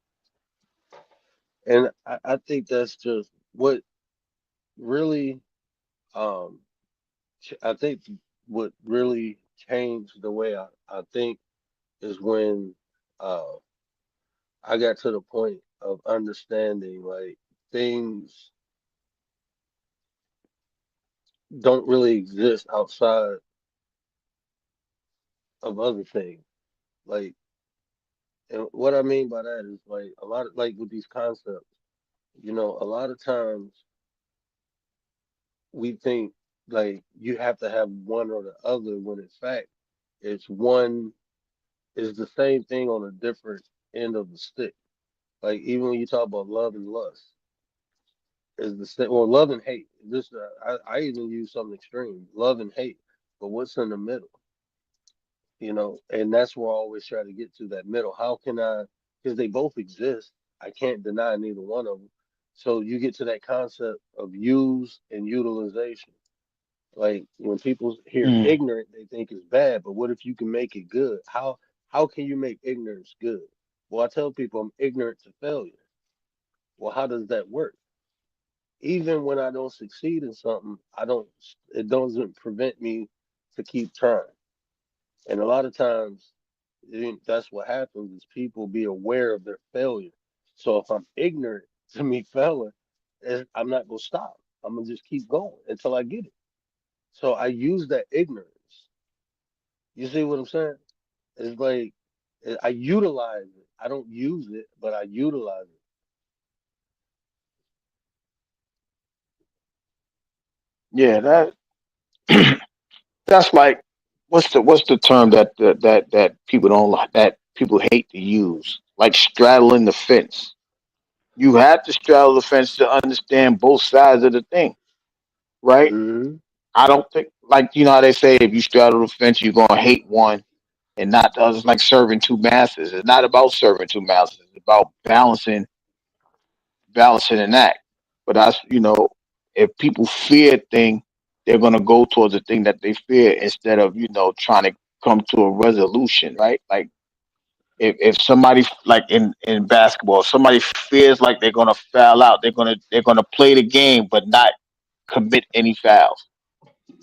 S2: And I think that's just what really um I think what really changed the way I think is when uh I got to the point of understanding like things don't really exist outside of other things. Like, and what I mean by that is like a lot of like with these concepts, a lot of times we think like you have to have one or the other when in fact it's one is the same thing on a different end of the stick. Like even when you talk about love and lust, is the same or love and hate. This I even use something extreme, love and hate. But what's in the middle? And that's where I always try to get to that middle. How can I? Because they both exist. I can't deny neither one of them. So you get to that concept of use and utilization. Like when people hear
S3: Mm.
S2: ignorant, they think it's bad. But what if you can make it good? How can you make ignorance good? Well, I tell people I'm ignorant to failure. Well, how does that work? Even when I don't succeed in something, I don't. It doesn't prevent me to keep trying. And a lot of times, that's what happens is people be aware of their failure. So if I'm ignorant to me failing, I'm not gonna stop. I'm gonna just keep going until I get it. So I use that ignorance. You see what I'm saying? It's like I utilize it. I don't use it, but I utilize it.
S3: Yeah, that's like what's the term that people don't like that people hate to use? Like straddling the fence. You have to straddle the fence to understand both sides of the thing, right?
S2: Hmm.
S3: I don't think like how they say if you straddle the fence you're gonna hate one and not the other. It's like serving two masters. It's not about serving two masters. It's about balancing an act. But if people fear a thing, they're gonna go towards the thing that they fear instead of trying to come to a resolution, right? Like if somebody like in basketball, if somebody feels like they're gonna foul out, they're gonna play the game but not commit any fouls.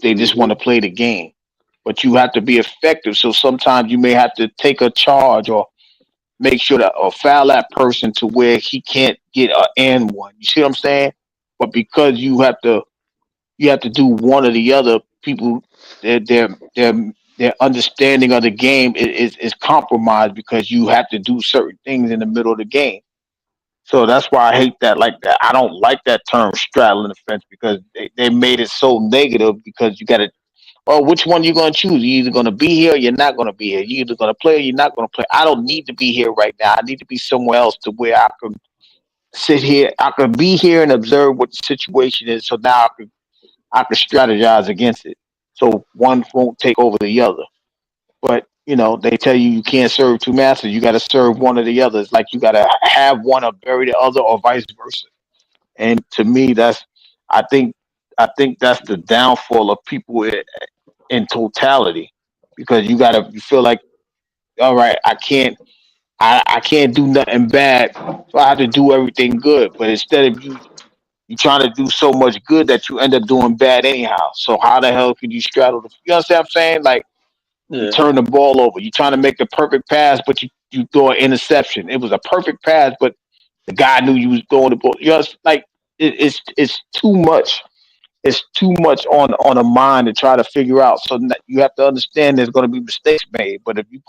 S3: They just want
S2: Hmm.
S3: to play the game. But you have to be effective. So sometimes you may have to take a charge or make sure that or foul that person to where he can't get an and one. You see what I'm saying? But because you have to do one or the other, people their their understanding of the game is compromised because you have to do certain things in the middle of the game. So that's why I hate that. Like that, I don't like that term straddling the fence because they made it so negative because you got to. Oh, which one you gonna choose? You either gonna be here or you're not gonna be here. You either gonna play or you're not gonna play. I don't need to be here right now. I need to be somewhere else to where I can sit here. I can be here and observe what the situation is. So now I can I could strategize against it. So one won't take over the other. But they tell you can't serve two masters. You got to serve one or the other. It's like you got to have one or bury the other, or vice versa. And to me, I think, that's the downfall of people in totality, because you feel like, all right, I can't do nothing bad, so I have to do everything good. But instead of you trying to do so much good that you end up doing bad anyhow. So how the hell can you straddle you understand what I'm saying? Like, you
S2: Yeah.
S3: turn the ball over. You're trying to make the perfect pass, but you throw an interception. It was a perfect pass, but the guy knew you was throwing the ball. It's like it's too much. It's too much on a mind to try to figure out. So that you have to understand there's going to be mistakes made. But if you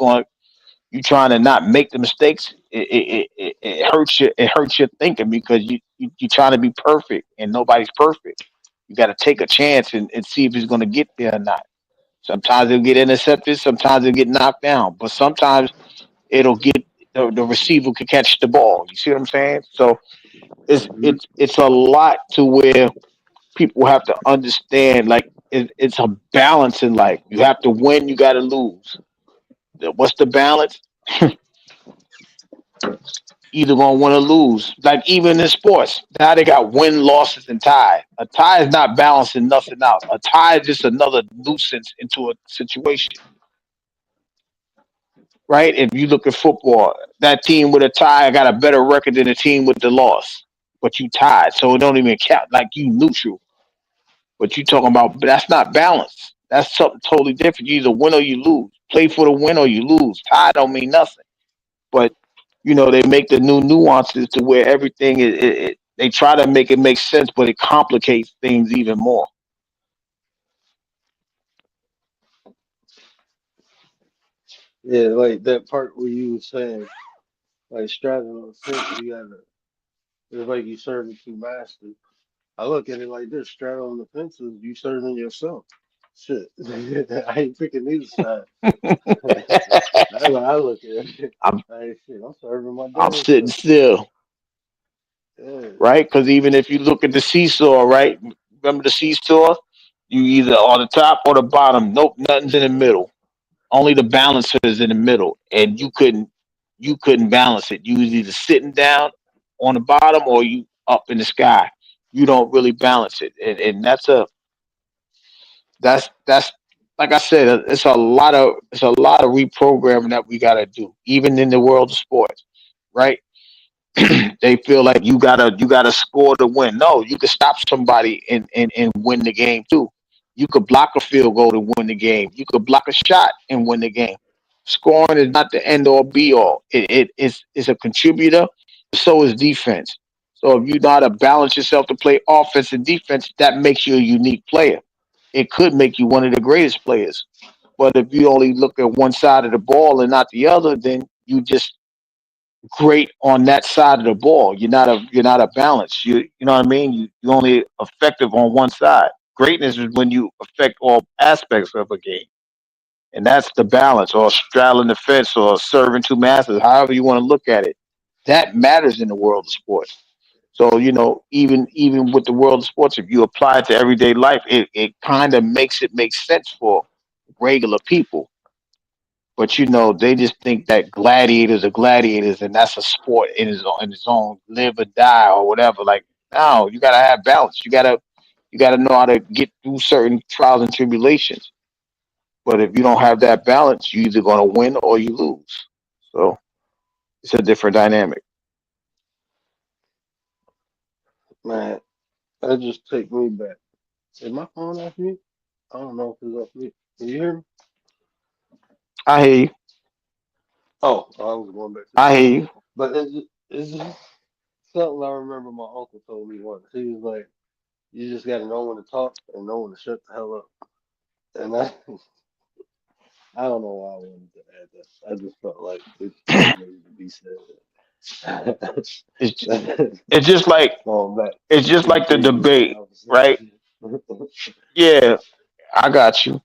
S3: trying to not make the mistakes, it hurts you. It hurts your thinking, because you trying to be perfect, and nobody's perfect. You got to take a chance and see if he's going to get there or not. Sometimes it'll get intercepted, sometimes it'll get knocked down, but sometimes it'll get the receiver can catch the ball. You see what I'm saying? So
S2: Hmm.
S3: it's a lot to where people have to understand. Like, it's a balance in life. You have to win, you got to lose. What's the balance? Either gonna win or lose. Like, even in sports, now they got win, losses, and tie. A tie is not balancing nothing out. A tie is just another nuisance into a situation, right? If you look at football, that team with a tie got a better record than the team with the loss, but you tied, so it don't even count. Like, you neutral. But you talking about, but that's not balance. That's something totally different. You either win or you lose. Play for the win or you lose. Tie don't mean nothing. But they make the new nuances to where everything they try to make it make sense, but it complicates things even more.
S2: Yeah, like that part where you were saying, like straddling on the fence, you gotta. It's like you serving two masters. I look at it like this: straddling the fences, you serving yourself. Shit, I ain't picking neither side. That's how I look at it.
S3: I'm
S2: Like shit, I'm serving my
S3: I'm
S2: damn
S3: sitting
S2: self.
S3: still,
S2: Yeah.
S3: right? Because even if you look at the seesaw, right? Remember the seesaw? You either on the top or the bottom. Nope, nothing's in the middle. Only the balancer is in the middle, and you couldn't balance it. You was either sitting down on the bottom or you up in the sky. You don't really balance it, and that's like I said, it's a lot of reprogramming that we gotta do, even in the world of sports, right? They feel like you gotta score to win. No, you can stop somebody and win the game too. You could block a field goal to win the game. You could block a shot and win the game. Scoring is not the end all be all. It's a contributor, but so is defense. So if you know how to balance yourself to play offense and defense, that makes you a unique player. It could make you one of the greatest players. But if you only look at one side of the ball and not the other, then you just great on that side of the ball. You're not a balance. You know what I mean? You're only effective on one side. Greatness is when you affect all aspects of a game. And that's the balance, or straddling the fence, or serving two masters, however you want to look at it. That matters in the world of sports. So, even with the world of sports, if you apply it to everyday life, it kind of makes it make sense for regular people. But they just think that gladiators are gladiators, and that's a sport in its own, live or die or whatever. Like, no, you gotta have balance. You gotta know how to get through certain trials and tribulations. But if you don't have that balance, you either gonna win or you lose. So it's a different dynamic.
S2: Man, that just take me back. Is my phone off mute? I don't know if it's off mute. Can you hear me?
S3: I hear you.
S2: Oh, I was going back to the
S3: I hear
S2: phone.
S3: you.
S2: But it's just something I remember my uncle told me once. He was like, you just got to know when to talk and know when to shut the hell up. And I don't know why I wanted to add that. I just felt like it needed to be said.
S3: It's it's just like
S2: Going back
S3: it's just
S2: to the
S3: like the
S2: previous
S3: debate, right?
S2: conversation.
S3: Yeah, I got you.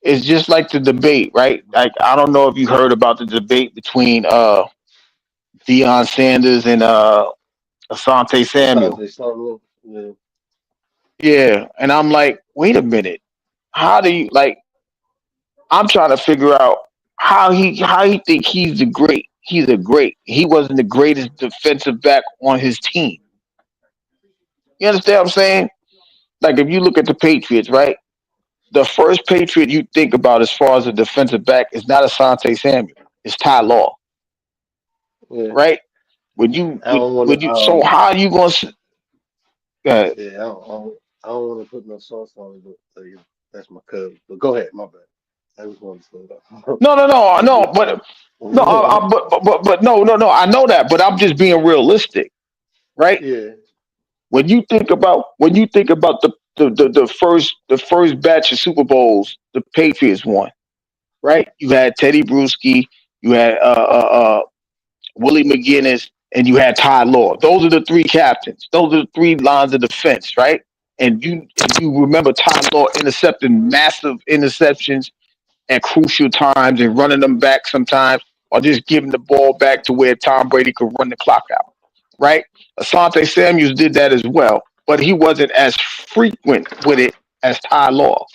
S3: It's just like the debate, right? Like, I don't know if you heard about the debate between Deion Sanders and Asante Samuel.
S2: Asante Samuel, yeah.
S3: Yeah, and I'm like, wait a minute. How do you like? I'm trying to figure out how he think he's the great. He's a great. He wasn't the greatest defensive back on his team. You understand what I'm saying? Like if you look at the Patriots, right? The first Patriot you think about as far as a defensive back is not Asante Samuel. It's Ty Law,
S2: Yeah,
S3: right? When you
S2: I
S3: would
S2: don't want
S3: would
S2: to.
S3: you so how are you going to
S2: Yeah, I don't want to put no sauce on it, but that's my cousin. But go ahead, my bad. I just want to slow down. My
S3: no,
S2: big
S3: but
S2: cousin.
S3: no, but no, I know that, but I'm just being realistic, right?
S2: Yeah,
S3: When you think about the first batch of Super Bowls the Patriots won, right? You had Teddy Bruschi, you had Willie McGinnis, and you had Ty Law. Those are the three captains. Those are the three lines of defense, right? And you remember Ty Law intercepting massive interceptions at crucial times and running them back sometimes, or just giving the ball back to where Tom Brady could run the clock out, right? Asante Samuels did that as well, but he wasn't as frequent with it as Ty Law.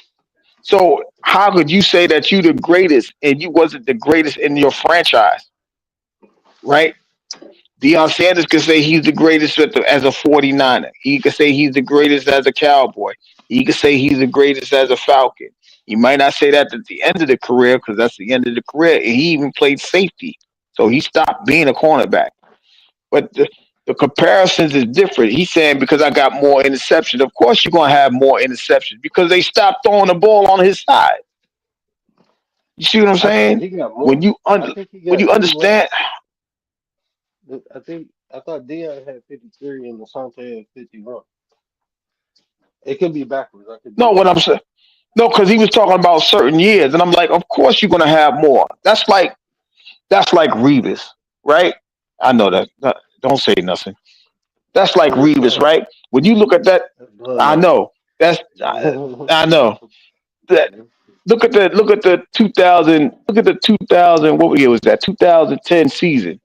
S3: So how could you say that you the greatest and you wasn't the greatest in your franchise, right? Deion Sanders could say he's the greatest as a 49er. He could say he's the greatest as a Cowboy. He could say he's the greatest as a Falcon. He might not say that at the end of the career because that's the end of the career. And he even played safety. So he stopped being a cornerback. But the comparisons is different. He's saying because I got more interceptions. Of course you're gonna have more interceptions because they stopped throwing the ball on his side. You see what I'm saying?
S2: he got
S3: When
S2: more.
S3: you
S2: I
S3: under
S2: think he
S3: when
S2: got
S3: you
S2: two less.
S3: understand,
S2: I thought Dion had 53 and Asante had 51. It could be backwards. I could be
S3: no, what
S2: wrong.
S3: I'm saying. No, because he was talking about certain years, and I'm like, of course you're gonna have more. That's like Revis, right? I know that. Don't say nothing. That's like
S2: Well, it's
S3: Revis, right? When you look at that,
S2: that's
S3: I
S2: bloodline.
S3: know. That's I know that. Look at the 2000. Look at the 2000. What year was that? 2010 season.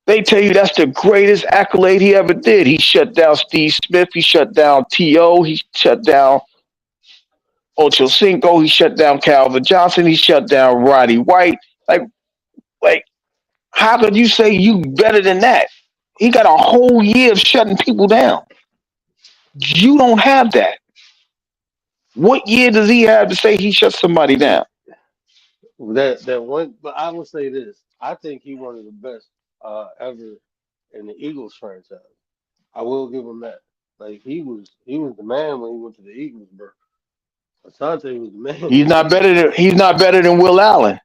S3: They tell you that's the greatest accolade he ever did. He shut down Steve Smith. He shut down T.O. He shut down Ocho Cinco. He shut down Calvin Johnson. He shut down Roddy White. Like, like, how could you say you better than that? He got a whole year of shutting people down. You don't have that. What year does he have to say he shut somebody down?
S2: That one, but I will say this: I think he one of the best ever in the Eagles franchise. I will give him that. Like he was the man when he went to the Eagles, bro. Asante was the man
S3: He's
S2: in the
S3: not
S2: Eagles.
S3: better than he's not better than Will Allen.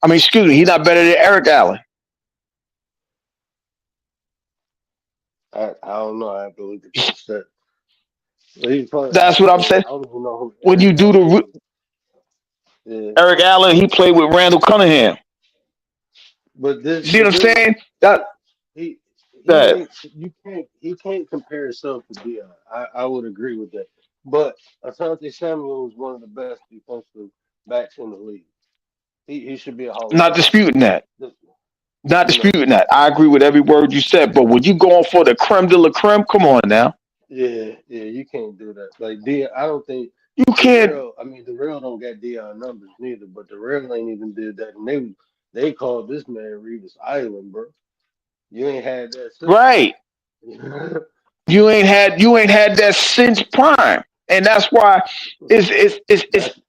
S3: I mean, excuse me, he's not better than Eric Allen.
S2: I don't know. I have to look at those stats. But he's probably
S3: That's what I'm saying.
S2: I don't even know who
S3: When
S2: Eric
S3: you do
S2: Allen
S3: the
S2: is. Yeah,
S3: Eric Allen, he played with Randall Cunningham. You see what I'm
S2: this
S3: saying? That
S2: he he
S3: that
S2: ain't he can't compare himself to Dion. I would agree with that. But Asante Samuel is one of the best defensive backs in the league. He should be a Hall of
S3: not
S2: Famer.
S3: disputing that.
S2: This-
S3: Not
S2: You know,
S3: disputing that. I agree with every word you said. But when you going for the creme de la creme, come on now.
S2: yeah, you can't do that. Like Dion, I don't think
S3: You can't.
S2: Darrell. I mean, Darrell don't got Dion numbers neither, but Darrell ain't even did that, and they called this man Revis Island, bro. You ain't had that since.
S3: Right. You ain't had that since prime. And that's why it's it's it's it's,
S2: That's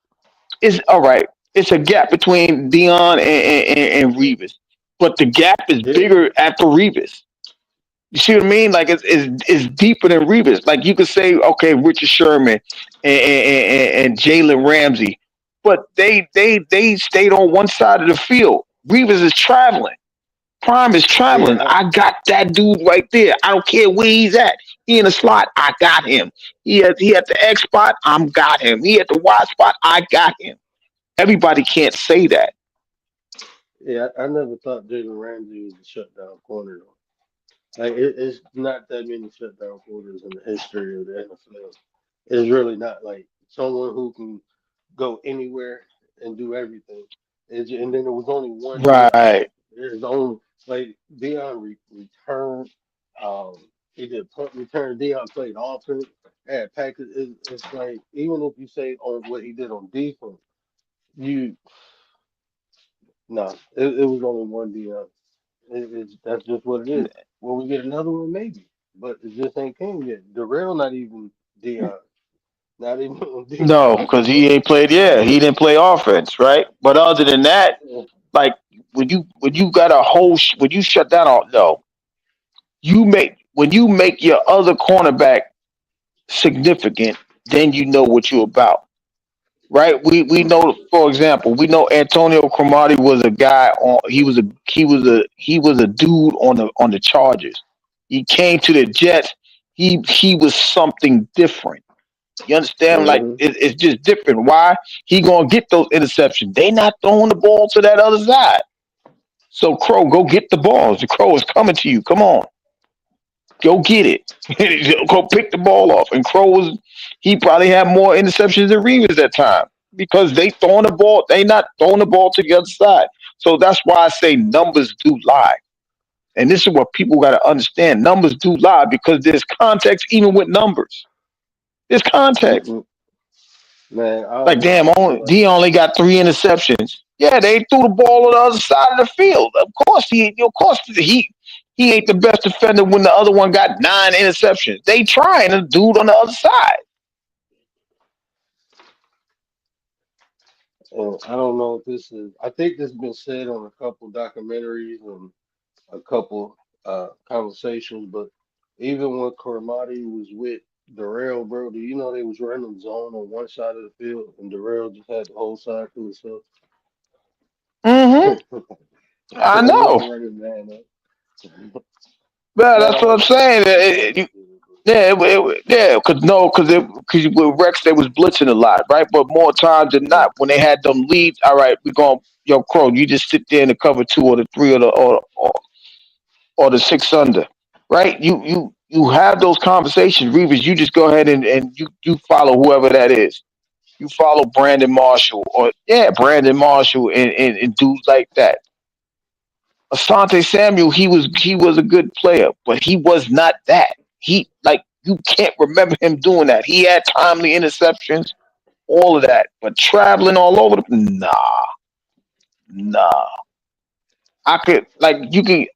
S3: it's all right. It's a gap between Dion and Revis. But the gap is
S2: yeah,
S3: bigger after Revis. You see what I mean? Like it's deeper than Revis. Like you could say, okay, Richard Sherman and Jalen Ramsey, but they stayed on one side of the field. Revis is traveling. Prime is traveling.
S2: yeah.
S3: I got that dude right there. I don't care where he's at. He in the slot. I got him. He at the X spot. I'm got him. He at the Y spot. I got him. Everybody can't say that.
S2: I never thought Jalen Ramsey was a shutdown corner though. Like it's not that many shutdown corners in the history of the NFL. It's really not like someone who can go anywhere and do everything. And then there was only one Dion.
S3: Right.
S2: There's only like Dion returned. Um, He did punt return. Dion played offense. Had Packers. It's like even if you say on what he did on defense, you no, it was only one Dion. That's just what it is. Will we get another one? Maybe, but it just ain't came yet. Darrell not even Dion. Not even on
S3: No,
S2: defense.
S3: because he ain't played. Yeah, he didn't play offense, right? But other than that,
S2: Yeah.
S3: like when you got a whole when you shut down all no, you make when you make your other cornerback significant, then you know what you're about, right? We know, for example, we know Antonio Cromartie was a guy on. He was a dude on the Chargers. He came to the Jets. He was something different. You understand? Like
S2: Mm-hmm.
S3: it's just different. Why? He gonna get those interceptions. They not throwing the ball to that other side. So Crow, go get the balls. The Crow is coming to you. Come on, go get it. Go pick the ball off. And Crow he probably had more interceptions than Reeves at time because they throwing the ball. They not throwing the ball to the other side. So that's why I say numbers do lie. And this is what people got to understand. Numbers do lie because there's context even with numbers. There's context.
S2: Mm-mm. Man, I
S3: Like,
S2: don't know.
S3: damn,
S2: I feel like
S3: he only got three interceptions. Yeah, they threw the ball on the other side of the field. Of course he ain't the best defender when the other one got nine interceptions. They trying the dude on the other side.
S2: I don't know if this is. I think this has been said on a couple documentaries and a couple conversations, but even when Cormati was with Darrell, bro, do you know they was running zone on one side of the field and Darrell just had the whole side to himself?
S3: Mm-hmm. I
S2: They
S3: know.
S2: wasn't running man up.
S3: Yeah,
S2: Man,
S3: that's what I'm saying. Yeah, yeah, because no, because with Rex they was blitzing a lot, right? But more times than
S2: Yeah.
S3: not, when they had them leads, all right, we going yo Crow, you just sit there in the cover two or the three or the six under, right? You have those conversations, Reavers. You just go ahead and you follow whoever that is. You follow Brandon Marshall or yeah, Brandon Marshall and dudes like that. Asante Samuel, he was a good player, but he was not that. He like you can't remember him doing that. He had timely interceptions, all of that, but traveling all over the nah. I could like you can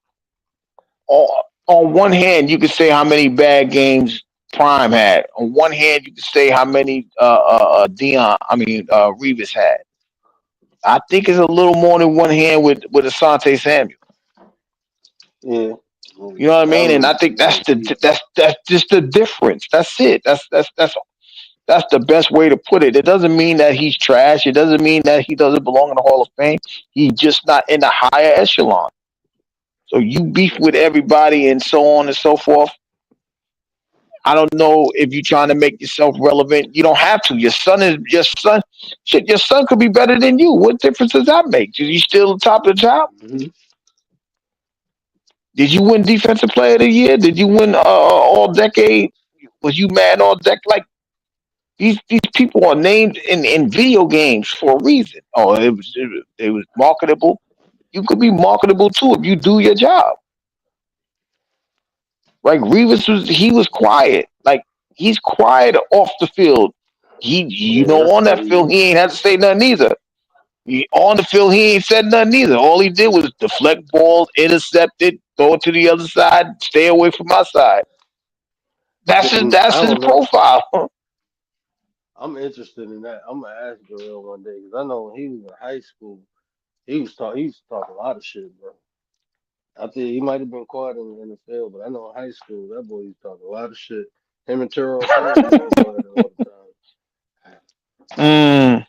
S3: on one hand you could say how many bad games Prime had. On one hand you could say how many Dion Revis had. I think it's a little more than one hand with Asante Samuel.
S2: Yeah.
S3: You know what I mean? And I think
S2: Yeah,
S3: that's just the difference. That's it. That's the best way to put it. It doesn't mean that he's trash. It doesn't mean that he doesn't belong in the Hall of Fame. He's just not in the higher echelon. So you beef with everybody and so on and so forth. I don't know if you're trying to make yourself relevant. You don't have to. Your son. Shit, your son could be better than you. What difference does that make? Are you still top of the top?
S2: hmm
S3: Did you win Defensive Player of the Year? Did you win All Decade? Was you mad all deck? Like these people are named in video games for a reason. Oh, it was marketable. You could be marketable too if you do your job. Like Revis he was quiet. Like he's quiet off the field.
S2: Yeah, that's
S3: On
S2: what
S3: that
S2: he
S3: field
S2: is.
S3: he ain't had to say nothing either. On the field he ain't said nothing either. All he did was deflect balls, intercept it, throw it to the other side, stay away from my side. That's his.
S2: I
S3: That's his
S2: don't know.
S3: profile.
S2: I'm interested in that. I'm gonna ask Darrell one day because I know when he was in high school, he used to talk a lot of shit, bro. I think he might have been quiet in the NFL, but I know in high school that boy used to talk a lot of shit. Him and Terrell Pryor used to go at it all the time.
S3: Mm,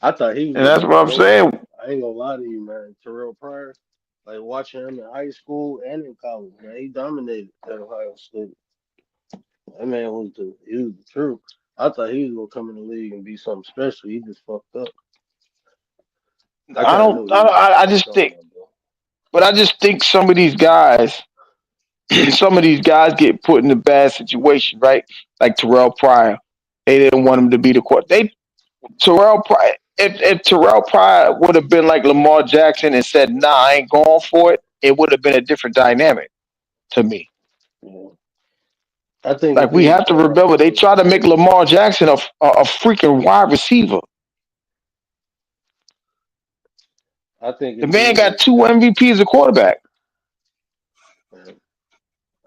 S2: I thought he was
S3: and
S2: gonna
S3: that's
S2: be
S3: what
S2: the
S3: I'm
S2: GOAT,
S3: saying.
S2: bro. I ain't gonna lie to you, man. Terrell Pryor, like watching him in high school and in college, man, he dominated at Ohio State. That man he was the truth. I thought he was gonna come in the league and be something special. He just fucked up. I
S3: I
S2: kind of
S3: don't.
S2: knew he was gonna
S3: I
S2: get
S3: just think,
S2: somewhere, bro.
S3: but I just think some of these guys get put in a bad situation, right? Like Terrell Pryor, they didn't want him to be the court. Terrell Pryor. If Terrell Pryor would have been like Lamar Jackson and said, "Nah, I ain't going for it," it would have been a different dynamic. to me.
S2: Yeah. I think
S3: Like
S2: if
S3: we
S2: he was
S3: have to
S2: playing like
S3: remember,
S2: he
S3: they
S2: was
S3: try to make
S2: playing,
S3: Lamar Jackson a freaking wide receiver.
S2: I think
S3: The
S2: if he
S3: man got
S2: was,
S3: two MVPs as a quarterback.
S2: uh,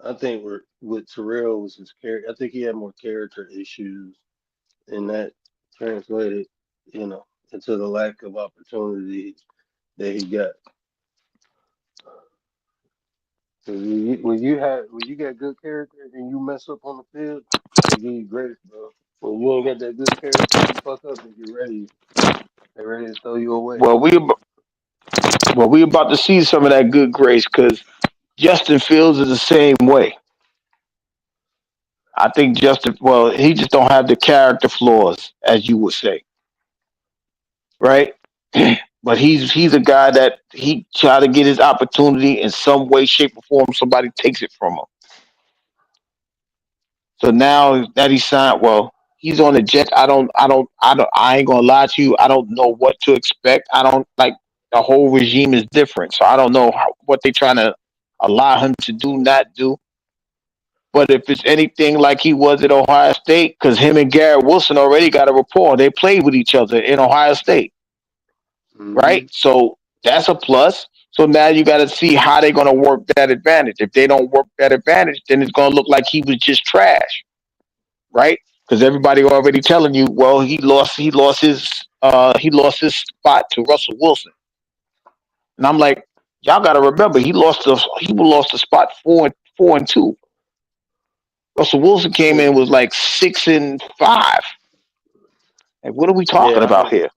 S2: I think with Terrell was his character. I think he had more character issues, and that translated, you know, into the lack of opportunity that he got. 'Cause when you got good character and you mess up on the field, they give you grace, bro. When you ain't got that good character, you fuck up and they ready to throw you away.
S3: Well, we about to see some of that good grace because Justin Fields is the same way. I think Justin, well, he just don't have the character flaws, as you would say, right? But he's a guy that he try to get his opportunity in some way, shape, or form. Somebody takes it from him. So now that he signed, well, he's on the Jets. I ain't gonna lie to you. I don't know what to expect. I don't like the whole regime is different, so I don't know what they trying to allow him to do, not do. But if it's anything like he was at Ohio State, because him and Garrett Wilson already got a rapport, they played with each other in Ohio State, right?
S2: Hmm.
S3: So that's a plus. So now you got to see how they're going to work that advantage. If they don't work that advantage, then it's going to look like he was just trash, right? Because everybody already telling you, well, he lost his spot to Russell Wilson, and I'm like, y'all got to remember he lost the spot 4-2. Russell Wilson came
S2: Yeah,
S3: in was like 6-5. Like, what are we talking
S2: yeah,
S3: about here?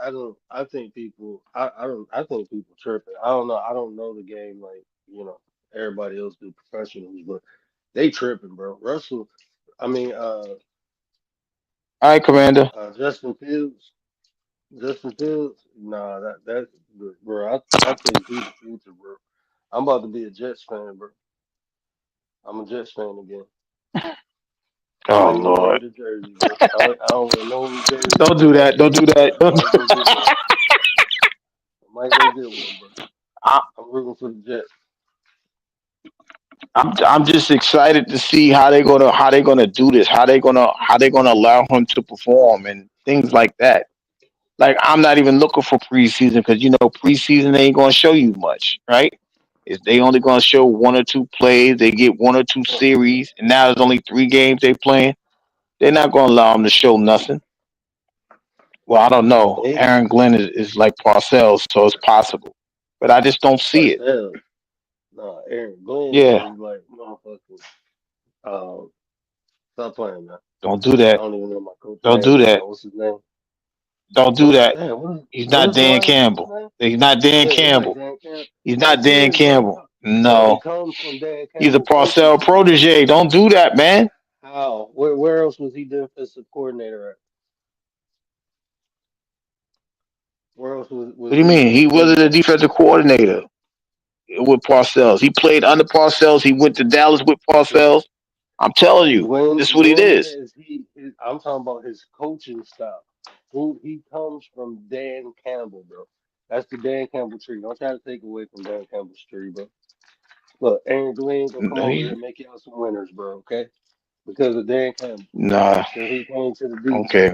S2: I don't. I think people. I don't. I think people tripping. I don't know. I don't know the game like you know everybody else do professionals, but they tripping, bro. Russell. I mean,
S3: All right, Commander.
S2: Justin Fields. Justin Fields. Nah, that's bro. I think he's the future, bro. I'm about to be a Jets fan, bro. I'm a Jets fan again. I
S3: Oh
S2: might even
S3: Lord,
S2: get a jersey, bro. I don't wear no jerseys
S3: don't
S2: for
S3: do
S2: like
S3: that. Don't do
S2: 3 years.
S3: that.
S2: I might go get one. I might go get one, bro.
S3: I,
S2: I'm rooting for the Jets.
S3: I'm just excited to see how they gonna do this. How they gonna allow him to perform and things like that. Like I'm not even looking for preseason because you know preseason they ain't gonna show you much, right? If they only gonna show one or two plays, they get one or two series, and now there's only 3 games they playing. They're not gonna allow them to show nothing. Well, I don't know.
S2: They
S3: Aaron Glenn is like Parcells, so it's possible, but I just don't see it.
S2: Parcells. Nah, Aaron Glenn
S3: Yeah,
S2: is like motherfucking. Uh, stop playing, man.
S3: don't do
S2: I
S3: that.
S2: don't even know my coach
S3: Don't
S2: name
S3: do
S2: right
S3: that.
S2: now. What's his name?
S3: Don't do that.
S2: Damn,
S3: He's
S2: what
S3: not
S2: is the
S3: Dan
S2: wide receiver's
S3: Campbell.
S2: name?
S3: He's not Dan
S2: Yeah, it's like
S3: Campbell.
S2: Dan Campbell.
S3: He's not
S2: Yes, it
S3: Dan
S2: is, bro.
S3: Campbell.
S2: Bro, he
S3: No,
S2: comes from Dan
S3: he's a
S2: Campbell coaching
S3: Parcell
S2: tree, bro.
S3: protege. Don't do that, man.
S2: How? Where else was he defensive coordinator at? Where else
S3: What
S2: was
S3: do you
S2: he
S3: mean? He
S2: play
S3: wasn't a
S2: for?
S3: defensive coordinator with Parcells. He played under Parcells. He went to Dallas with Parcells. I'm telling you, this is what it
S2: When
S3: is.
S2: has I'm talking about his coaching style. Who he comes from Dan Campbell, bro. That's the Dan Campbell tree. Don't try to take away from Dan Campbell's tree, bro. Look, Aaron Glenn gonna come over here and make y'all some winners, bro, okay? Because of Dan Campbell.
S3: Nah.
S2: Because he came to the D.
S3: Okay.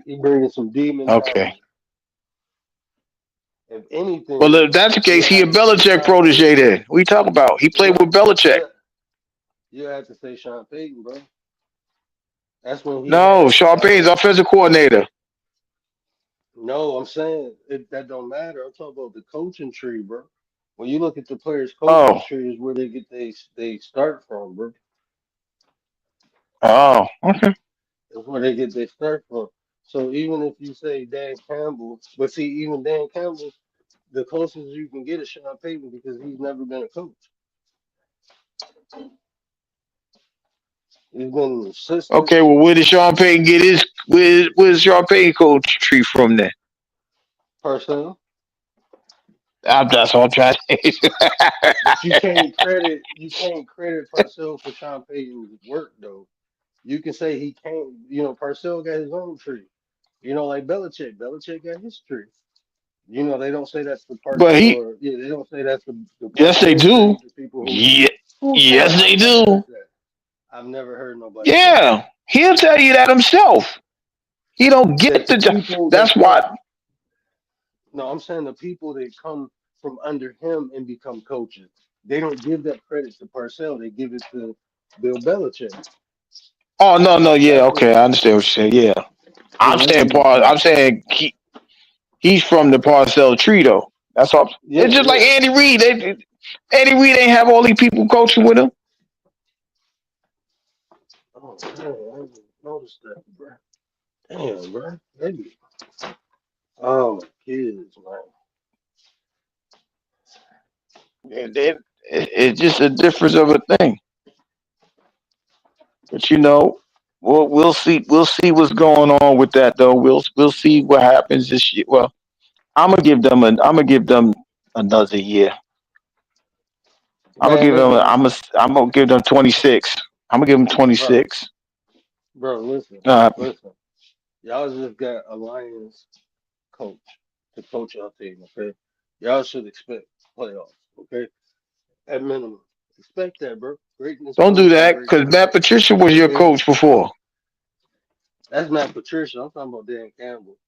S2: He bringing some D
S3: Okay.
S2: mentality. If
S3: Well,
S2: anything,
S3: if that's the case,
S2: you'll
S3: he a
S2: have to say
S3: Belichick
S2: Sean Payton.
S3: protege. Then what you talk about? He played
S2: You
S3: with Belichick.
S2: you you have to say Sean Payton, bro. That's when he
S3: No,
S2: had
S3: Sean Payton's offensive coordinator.
S2: no, I'm saying that don't matter. I'm talking about the coaching tree, bro. When you look at the players' coaching
S3: Oh.
S2: tree, is where they get they start from, bro.
S3: Oh. Okay.
S2: That's where they get their start from. So even if you say Dan Campbell, but see, even Dan Campbell, the closest you can get is Sean Payton because he's never been a coach. He's been an assistant.
S3: Okay. Well, where did Sean Payton get his? Where's Sean Payton coach tree from? Then
S2: Personnel.
S3: that's all I'm trying to say.
S2: But you can't credit Parcells for Sean Payton's work though. You can say he can't. You know, Parcells got his own tree. You know, like Belichick. Belichick got his tree. You know, they don't say that's the
S3: But
S2: person,
S3: he,
S2: or yeah, they don't say that's the
S3: yes, they
S2: personnel
S3: do.
S2: trainers, the people who.
S3: Yeah,
S2: Who said?
S3: yes,
S2: I've
S3: they
S2: never
S3: do.
S2: heard that. I've never heard nobody say that.
S3: Yeah, he'll tell you that himself. He don't
S2: That
S3: get
S2: the
S3: the job.
S2: people that
S3: That's
S2: come.
S3: why.
S2: No, I'm saying the people that come from under him and become coaches. They don't give that credit to Parcell. They give it to Bill Belichick.
S3: Oh no, no, yeah,
S2: That's what.
S3: okay, I understand what you're saying. Yeah,
S2: Yeah,
S3: I'm
S2: that's
S3: saying
S2: what I'm
S3: Paul.
S2: saying.
S3: I'm saying he's from the Parcell tree though. That's all.
S2: Yeah,
S3: It's just like
S2: yeah.
S3: Andy Reid. Andy Reid ain't have all these people coaching with him.
S2: Oh, man, I didn't notice that, bro. Damn, bro. Maybe. Oh, my kids, man.
S3: It's just a difference of a thing. But we'll see. We'll see what's going on with that though. We'll see what happens this year. Well, I'm gonna give them another year.
S2: Man, they be
S3: I'm gonna give them 26. I'm gonna give them
S2: bro,
S3: 26.
S2: bro. Listen,
S3: Uh,
S2: listen. Y'all just got a Lions coach to coach your team. Okay, y'all should expect playoffs. Okay, at minimum, expect that, bro. Greatness
S3: don't do
S2: comes from
S3: that because
S2: greatness.
S3: Matt Patricia was your
S2: Okay,
S3: coach before.
S2: that's not Patricia. I'm talking about Dan Campbell.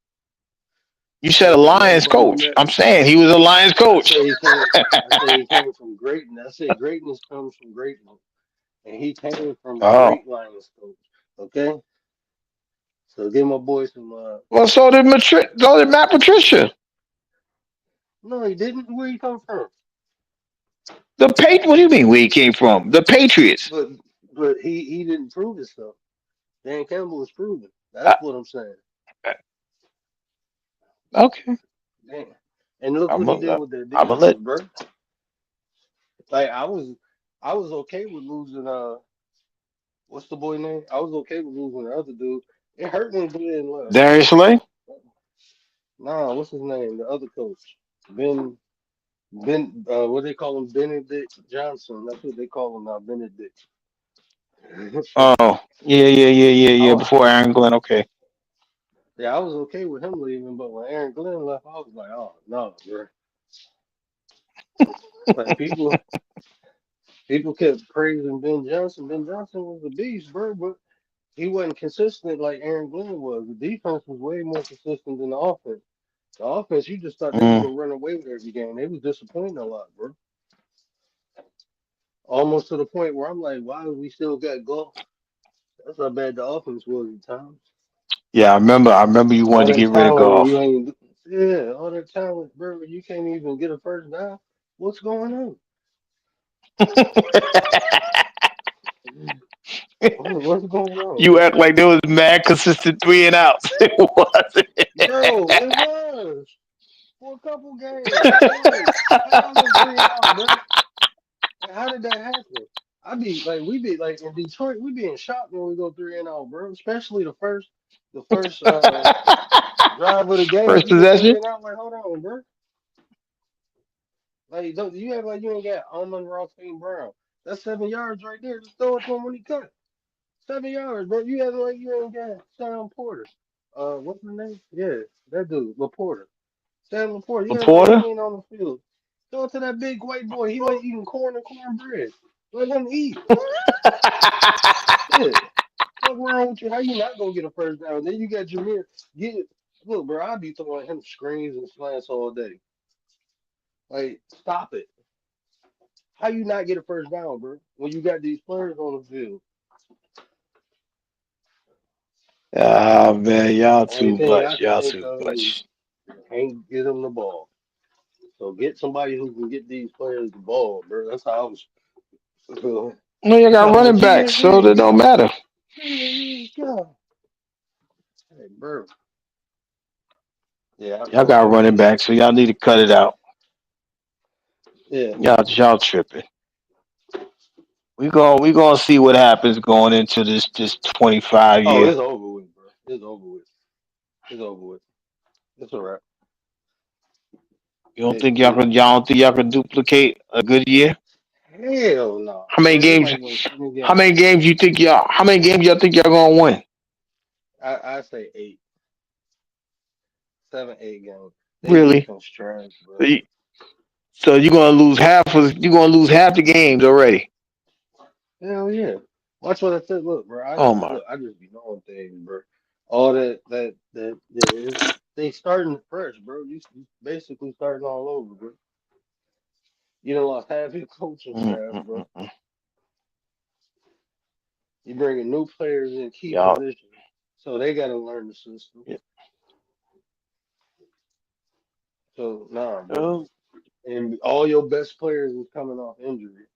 S3: You said a
S2: That's
S3: Lions
S2: nobody
S3: coach.
S2: met.
S3: I'm saying he was a Lions
S2: I
S3: coach.
S2: say he came. I say he came from greatness. I say greatness comes from greatness, and he came from a
S3: Oh,
S2: great Lions coach. Okay, so give my boy some.
S3: well, so did Matt Patricia.
S2: No, he didn't. Where he come from?
S3: What do you mean where he came from? The Patriots.
S2: But he didn't prove himself. Dan Campbell was proven.
S3: Uh,
S2: That's what I'm saying.
S3: okay,
S2: Damn. And look
S3: I'm
S2: what he
S3: gonna
S2: did with their
S3: I'm gonna
S2: defense,
S3: let.
S2: bro. Like I was okay with losing. What's the boy name? I was okay with losing the other dude. It hurt when Glenn left.
S3: Darius Slay.
S2: Nah, what's his name? The other coach, Ben. Ben. What they call him? Benedict Johnson. That's what they call him now, Benedict.
S3: Oh, yeah, yeah, yeah, yeah,
S2: I,
S3: yeah.
S2: wa-
S3: Before Aaron Glenn. Okay.
S2: yeah, I was okay with him leaving, but when Aaron Glenn left, I was like, oh no, bro. Like people kept praising Ben Johnson. Ben Johnson was a beast, bro, but he wasn't consistent like Aaron Glenn was. The defense was way more consistent than the offense. The offense, you just thought they was
S3: Mm.
S2: gonna run away with every game. They was disappointing a lot, bro. Almost to the point where I'm like, why we still got golf? That's how bad the offense was at times.
S3: Yeah, I remember. I remember you
S2: All
S3: wanted to
S2: that
S3: get rid of
S2: talent and you
S3: golf.
S2: ain't, yeah, all that talent, bro. You can't even get a first down. What's going on? What's going on,
S3: You
S2: bro?
S3: act like there was mad consistent three and outs. It was.
S2: Bro, it was for a couple games. It was. How was it 3-0, bro? Like, how did that happen? We be like in Detroit, we be in shock when we go 3-0, bro. Especially the first drive of the game.
S3: First
S2: We get three
S3: possession.
S2: and out. Like, hold on, bro. Like, don't you act like you ain't got Amon Ross St. Brown? That's 7 yards right there. Just throw it to him when he cut. 7 yards, bro. You act like you ain't got Sam Porter. What's his name? Yeah, that dude, Laporta. Sam Laporta. You act like
S3: Laporta.
S2: he ain't on the field. Throw it to that big white boy. He like eating corn and cornbread. Let him eat. Shit. What's wrong with you? How you not gonna get a first down? Then you got Jameer. Get it. Look, bro, I be throwing him screens and slants all day. Like, stop it. How you not get a first down, bro? When you got these players on the field.
S3: Oh man, y'all
S2: Only
S3: too
S2: thing I
S3: much.
S2: can
S3: Y'all
S2: think
S3: too
S2: of is
S3: much.
S2: can't get them the ball. So get somebody who can get these players the ball, bro. That's how I was feeling.
S3: No, you got
S2: So
S3: running
S2: here
S3: backs, so
S2: we
S3: that don't
S2: go.
S3: matter.
S2: Here we go. Hey, bro. Yeah, I
S3: Y'all
S2: told
S3: got
S2: them
S3: running
S2: niggas.
S3: backs, so y'all need to cut it out.
S2: Yeah.
S3: Y'all tripping. We gonna see what happens going into this 25
S2: Oh,
S3: year.
S2: it's over with, bro. It's over with. It's over with. It's a wrap.
S3: You don't
S2: It,
S3: think
S2: it,
S3: y'all don't think y'all can duplicate a good year?
S2: hell no,
S3: How many
S2: bro. They
S3: games?
S2: might win 7
S3: How
S2: games.
S3: many games you think y'all? How many games y'all think y'all gonna win?
S2: I say eight, 7, 8 games. They
S3: Really?
S2: defense trash,
S3: So,
S2: bro.
S3: you, so you're gonna lose half the games already.
S2: Hell yeah. Watch what I said. Look, bro.
S3: Oh my.
S2: I just be knowing things, bro. All they starting fresh, bro. You basically starting all over, bro. You don't lost half your coaching staff, bro.
S3: Mm.
S2: You bringing new players in key
S3: Y'all.
S2: positions, so they got to learn the system.
S3: Yeah.
S2: So nah, bro.
S3: Oh,
S2: And all your best players is coming off injury.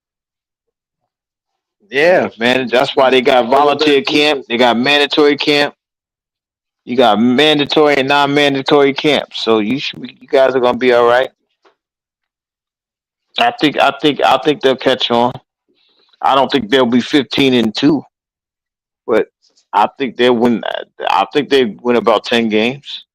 S3: yeah, man. That's why they got
S2: All your
S3: volunteer
S2: best
S3: camp. They
S2: defensive
S3: got
S2: players.
S3: mandatory camp. You got mandatory and non-mandatory camps. So you guys are gonna be all right. I think they'll catch on. I don't think they'll be 15-2, but I think they win. I think they win about 10 games.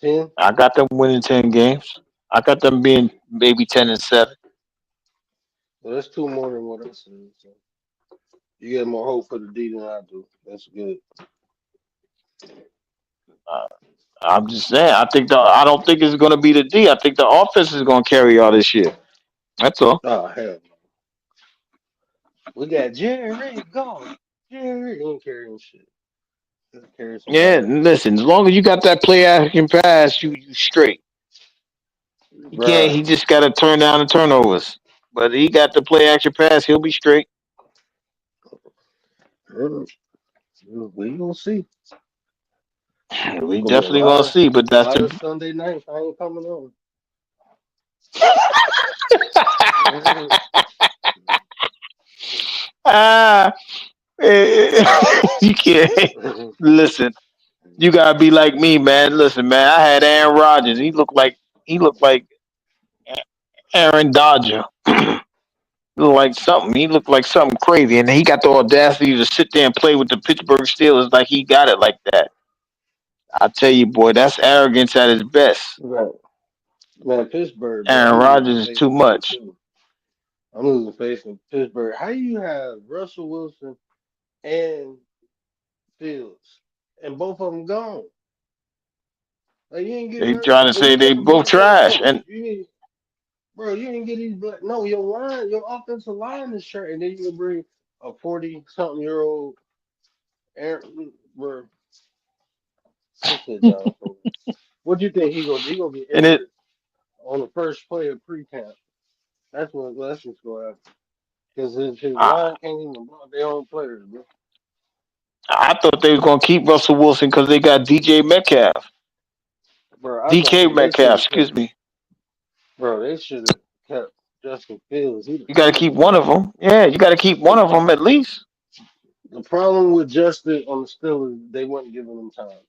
S2: 10.
S3: I got them winning 10 games. I got them being maybe 10-7.
S2: Well, that's two more than what I said. So you get more hope for the D than I do. That's good.
S3: Uh, I'm just saying. I don't think it's going to be the D. I think the offense is going to carry all this shit. That's all.
S2: Oh hell, no. We got Jerry Goff. Jerry ain't carrying shit. He'll carry
S3: Yeah,
S2: somebody else.
S3: listen. As long as you got that play action pass, you straight. He can't.
S2: Bruh.
S3: He just got to turn down the turnovers. But he got the play action pass. He'll be straight.
S2: We gonna see. It's
S3: We
S2: gonna be
S3: definitely gonna see. But
S2: a
S3: that's
S2: lot
S3: the
S2: of Sunday nights. I ain't coming on.
S3: ah. You can't listen. You gotta be like me, man. Listen, man. I had Aaron Rodgers. He looked like Aaron Dodger. Looked like something. He looked like something crazy, and he got the audacity to sit there and play with the Pittsburgh Steelers like he got it like that. I tell you, boy, that's arrogance at its best.
S2: Right. Man, Pittsburgh, bro.
S3: Aaron
S2: I'm losing
S3: Rodgers is
S2: faith
S3: too
S2: in them
S3: much.
S2: too. I'm losing faith in Pittsburgh. How you have Russell Wilson and Fields, and both of them gone? Like you ain't get
S3: They
S2: none,
S3: trying to
S2: and
S3: say
S2: you
S3: they
S2: got a
S3: both
S2: black head
S3: trash,
S2: coach.
S3: and
S2: You need, bro. You ain't get these black. No, your offensive line is short, and then you bring a 40-something-year-old Aaron, bro. This shit down. What do you think he gonna get
S3: and it.
S2: injured on the first play of pre-camp? That's what's going to happen. Because his
S3: I,
S2: line can't even block their own players, bro.
S3: I thought they was gonna keep Russell Wilson because they got DJ Metcalf,
S2: Bro, I
S3: DK
S2: thought they should
S3: Metcalf.
S2: have kept.
S3: Excuse me.
S2: Bro, they should have kept Justin Fields. He the
S3: You got to keep
S2: future.
S3: one of them. Yeah, you got to keep
S2: The
S3: one of them at least.
S2: the problem with Justin on the Steelers, they weren't giving him time.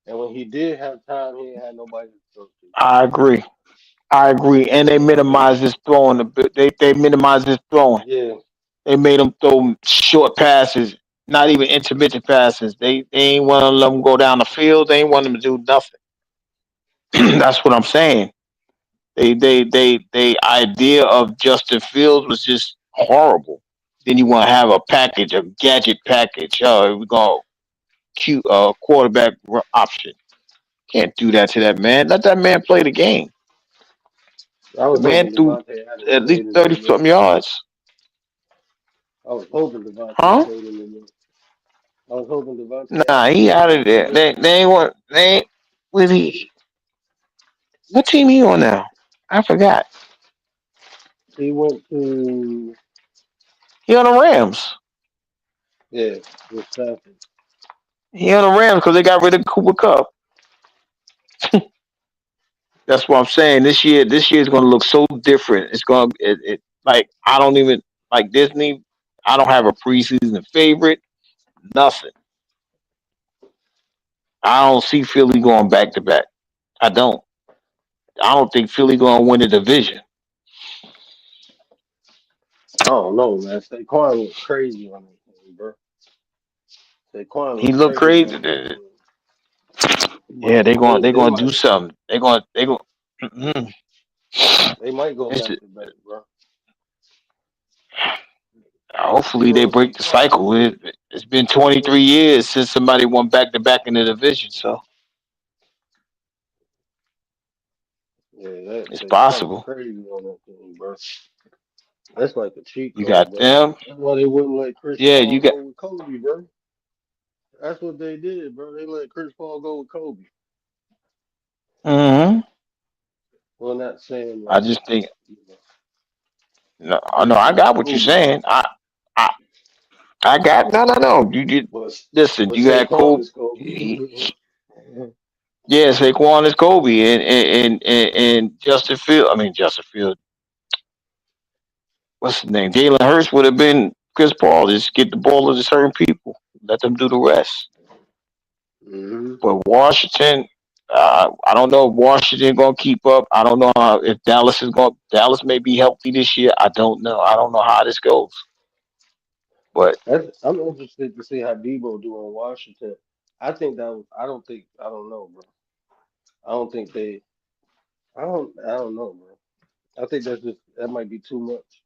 S2: And when he did have time, he ain't had nobody to throw to.
S3: I agree. I agree. And they
S2: So they,
S3: minimized his throwing a bit. They minimized his throwing.
S2: yeah,
S3: They made him throw short passes, not even intermittent passes. They ain't want to let him go down the field. They ain't want him to do nothing. That's what I'm saying. They idea of Justin Fields was just horrible. Then you want to have a package, a gadget package. Oh, we're gonna cute quarterback option. Can't do that to that man. Let that man play the game.
S2: I
S3: The
S2: was
S3: man
S2: hoping
S3: threw
S2: Devontae Adams
S3: at least
S2: stayed in there,
S3: 30
S2: man.
S3: something yards.
S2: I was hoping Devontae
S3: Huh?
S2: stayed in there. I was hoping Devontae
S3: Nah,
S2: Adams
S3: he
S2: stayed
S3: out
S2: in
S3: of
S2: there,
S3: there.
S2: man.
S3: They ain't want they ain't was he what team he on now? I forgot.
S2: He went to,
S3: He on the Rams.
S2: yeah, with Stafford.
S3: He on the Rams because they got rid of Cooper Cup. That's what I'm saying. This year is gonna look so different. It's gonna it like I don't even like Disney. I don't have a preseason favorite. Nothing. I don't see Philly going back to back. I don't. I don't think Philly gonna win the division.
S2: I don't know, man. Saquon looked crazy on that team, bro. Saquon
S3: He
S2: looked
S3: look
S2: crazy
S3: crazy.
S2: on that team.
S3: Yeah,
S2: But
S3: they
S2: they
S3: gonna do
S2: might
S3: something. They going mm
S2: they might go
S3: it's,
S2: back to back, bro.
S3: hopefully
S2: Even
S3: they
S2: though
S3: break the
S2: Saquon,
S3: cycle. It's been 23 years since somebody won back to back in the division. So It's
S2: They counting
S3: possible.
S2: crazy on that thing, bro. That's like a cheat
S3: You
S2: code,
S3: got
S2: bro.
S3: them.
S2: That's why they wouldn't let Chris
S3: Yeah,
S2: Paul
S3: you got.
S2: go with Kobe, bro. That's what they did, bro. They let Chris Paul go with Kobe.
S3: Hmm.
S2: Well, not saying
S3: I
S2: like,
S3: just think.
S2: you know,
S3: No, no,
S2: just
S3: I
S2: like
S3: got what you're
S2: Kobe,
S3: saying. I, I got no. You did.
S2: but
S3: Listen,
S2: but
S3: you had
S2: Saquon
S3: Kobe.
S2: is Kobe.
S3: Yeah, Saquon is Kobe, and Justin Field. I mean Justin Field. What's his name? Jalen Hurts would have been Chris Paul. Just get the ball to certain people. Let them do the rest.
S2: hmm
S3: But Washington, I don't know if Washington gonna keep up. I don't know if Dallas is going. Dallas may be healthy this year. I don't know. I don't know how this goes. But
S2: I'm interested to see how Debo do in Washington. I think that was, I don't think I don't know, bro. I don't think they. I don't know, bro. I think that might be too much.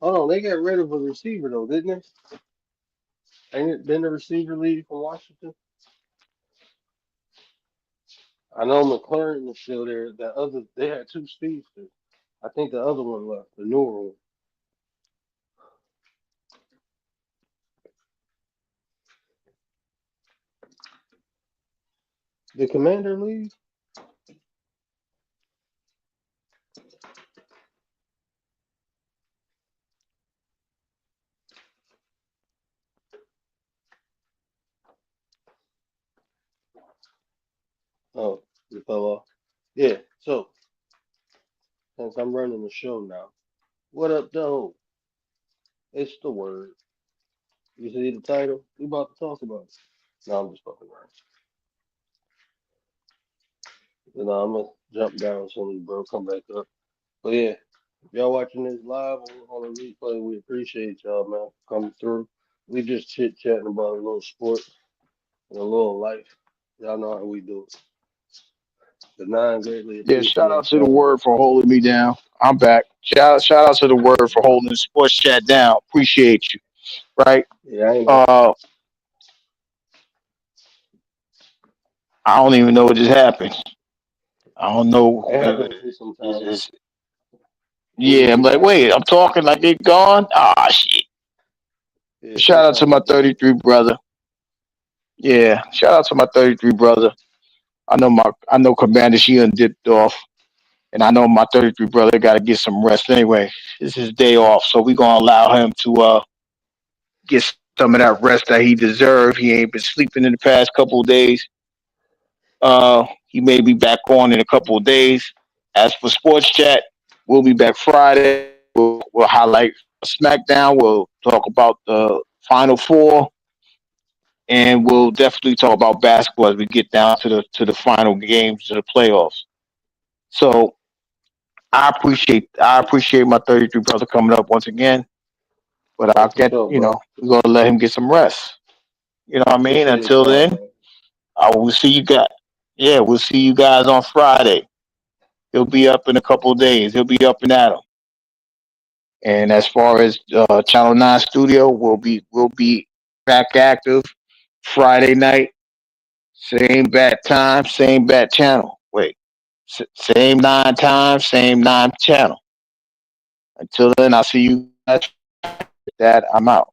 S2: Hold on, they got rid of a receiver though, didn't they? Ain't it been the receiver league from Washington? I know McLaurin is still there. That other they had two speedsters. I think the other one left, the newer one. The Commander League? Oh, you fell off. Yeah. So since I'm running the show now, what up, though? It's the word. You see the title? We about to talk about it. No, I'm just fucking around. You know, I'm gonna jump down soon, bro. Come back up. But yeah, if y'all watching this live on the replay, we appreciate y'all, man, coming through. We just chit chatting about a little sport and a little life. Y'all know how we do it. The nine greatly
S3: yeah, shout out
S2: appreciate
S3: to the
S2: y'all, man.
S3: word for holding me down. I'm back. Shout out to the word for holding the sports chat down. Appreciate you. Right.
S2: Yeah, I ain't know.
S3: Uh, I don't even know what just happened. I don't know.
S2: It happened to me sometimes.
S3: It's,
S2: We
S3: yeah,
S2: just
S3: I'm
S2: be
S3: like,
S2: talking.
S3: wait, I'm talking like they gone. Ah, shit.
S2: Yeah,
S3: Shout out to
S2: sometimes
S3: my
S2: it do that.
S3: 33 brother. Yeah, shout out to my 33 brother. I know Commander she done dipped off, and I know my 33 brother got to get some rest anyway. It's his day off, so we gonna allow him to get some of that rest that he deserved. He ain't been sleeping in the past couple of days. He may be back on in a couple of days. As for sports chat, we'll be back Friday. We'll highlight SmackDown. We'll talk about the Final Four, and we'll definitely talk about basketball as we get down to the final games of the playoffs. So I appreciate my 33 brother coming up once again, but
S2: Oh,
S3: I'll
S2: for
S3: get
S2: sure,
S3: you
S2: bro.
S3: know we're gonna let him get some rest. You know what I mean?
S2: Appreciate
S3: Until
S2: y'all,
S3: then,
S2: man.
S3: I will see you guys. Yeah, we'll see you guys on Friday. He'll be up in a couple of days. He'll be up and at 'em. And as far as Channel 9 Studio, we'll be back active Friday night, same bat time, same bat channel. Wait, same 9 times, same 9 channel. Until then, I'll see you guys. With that, I'm out.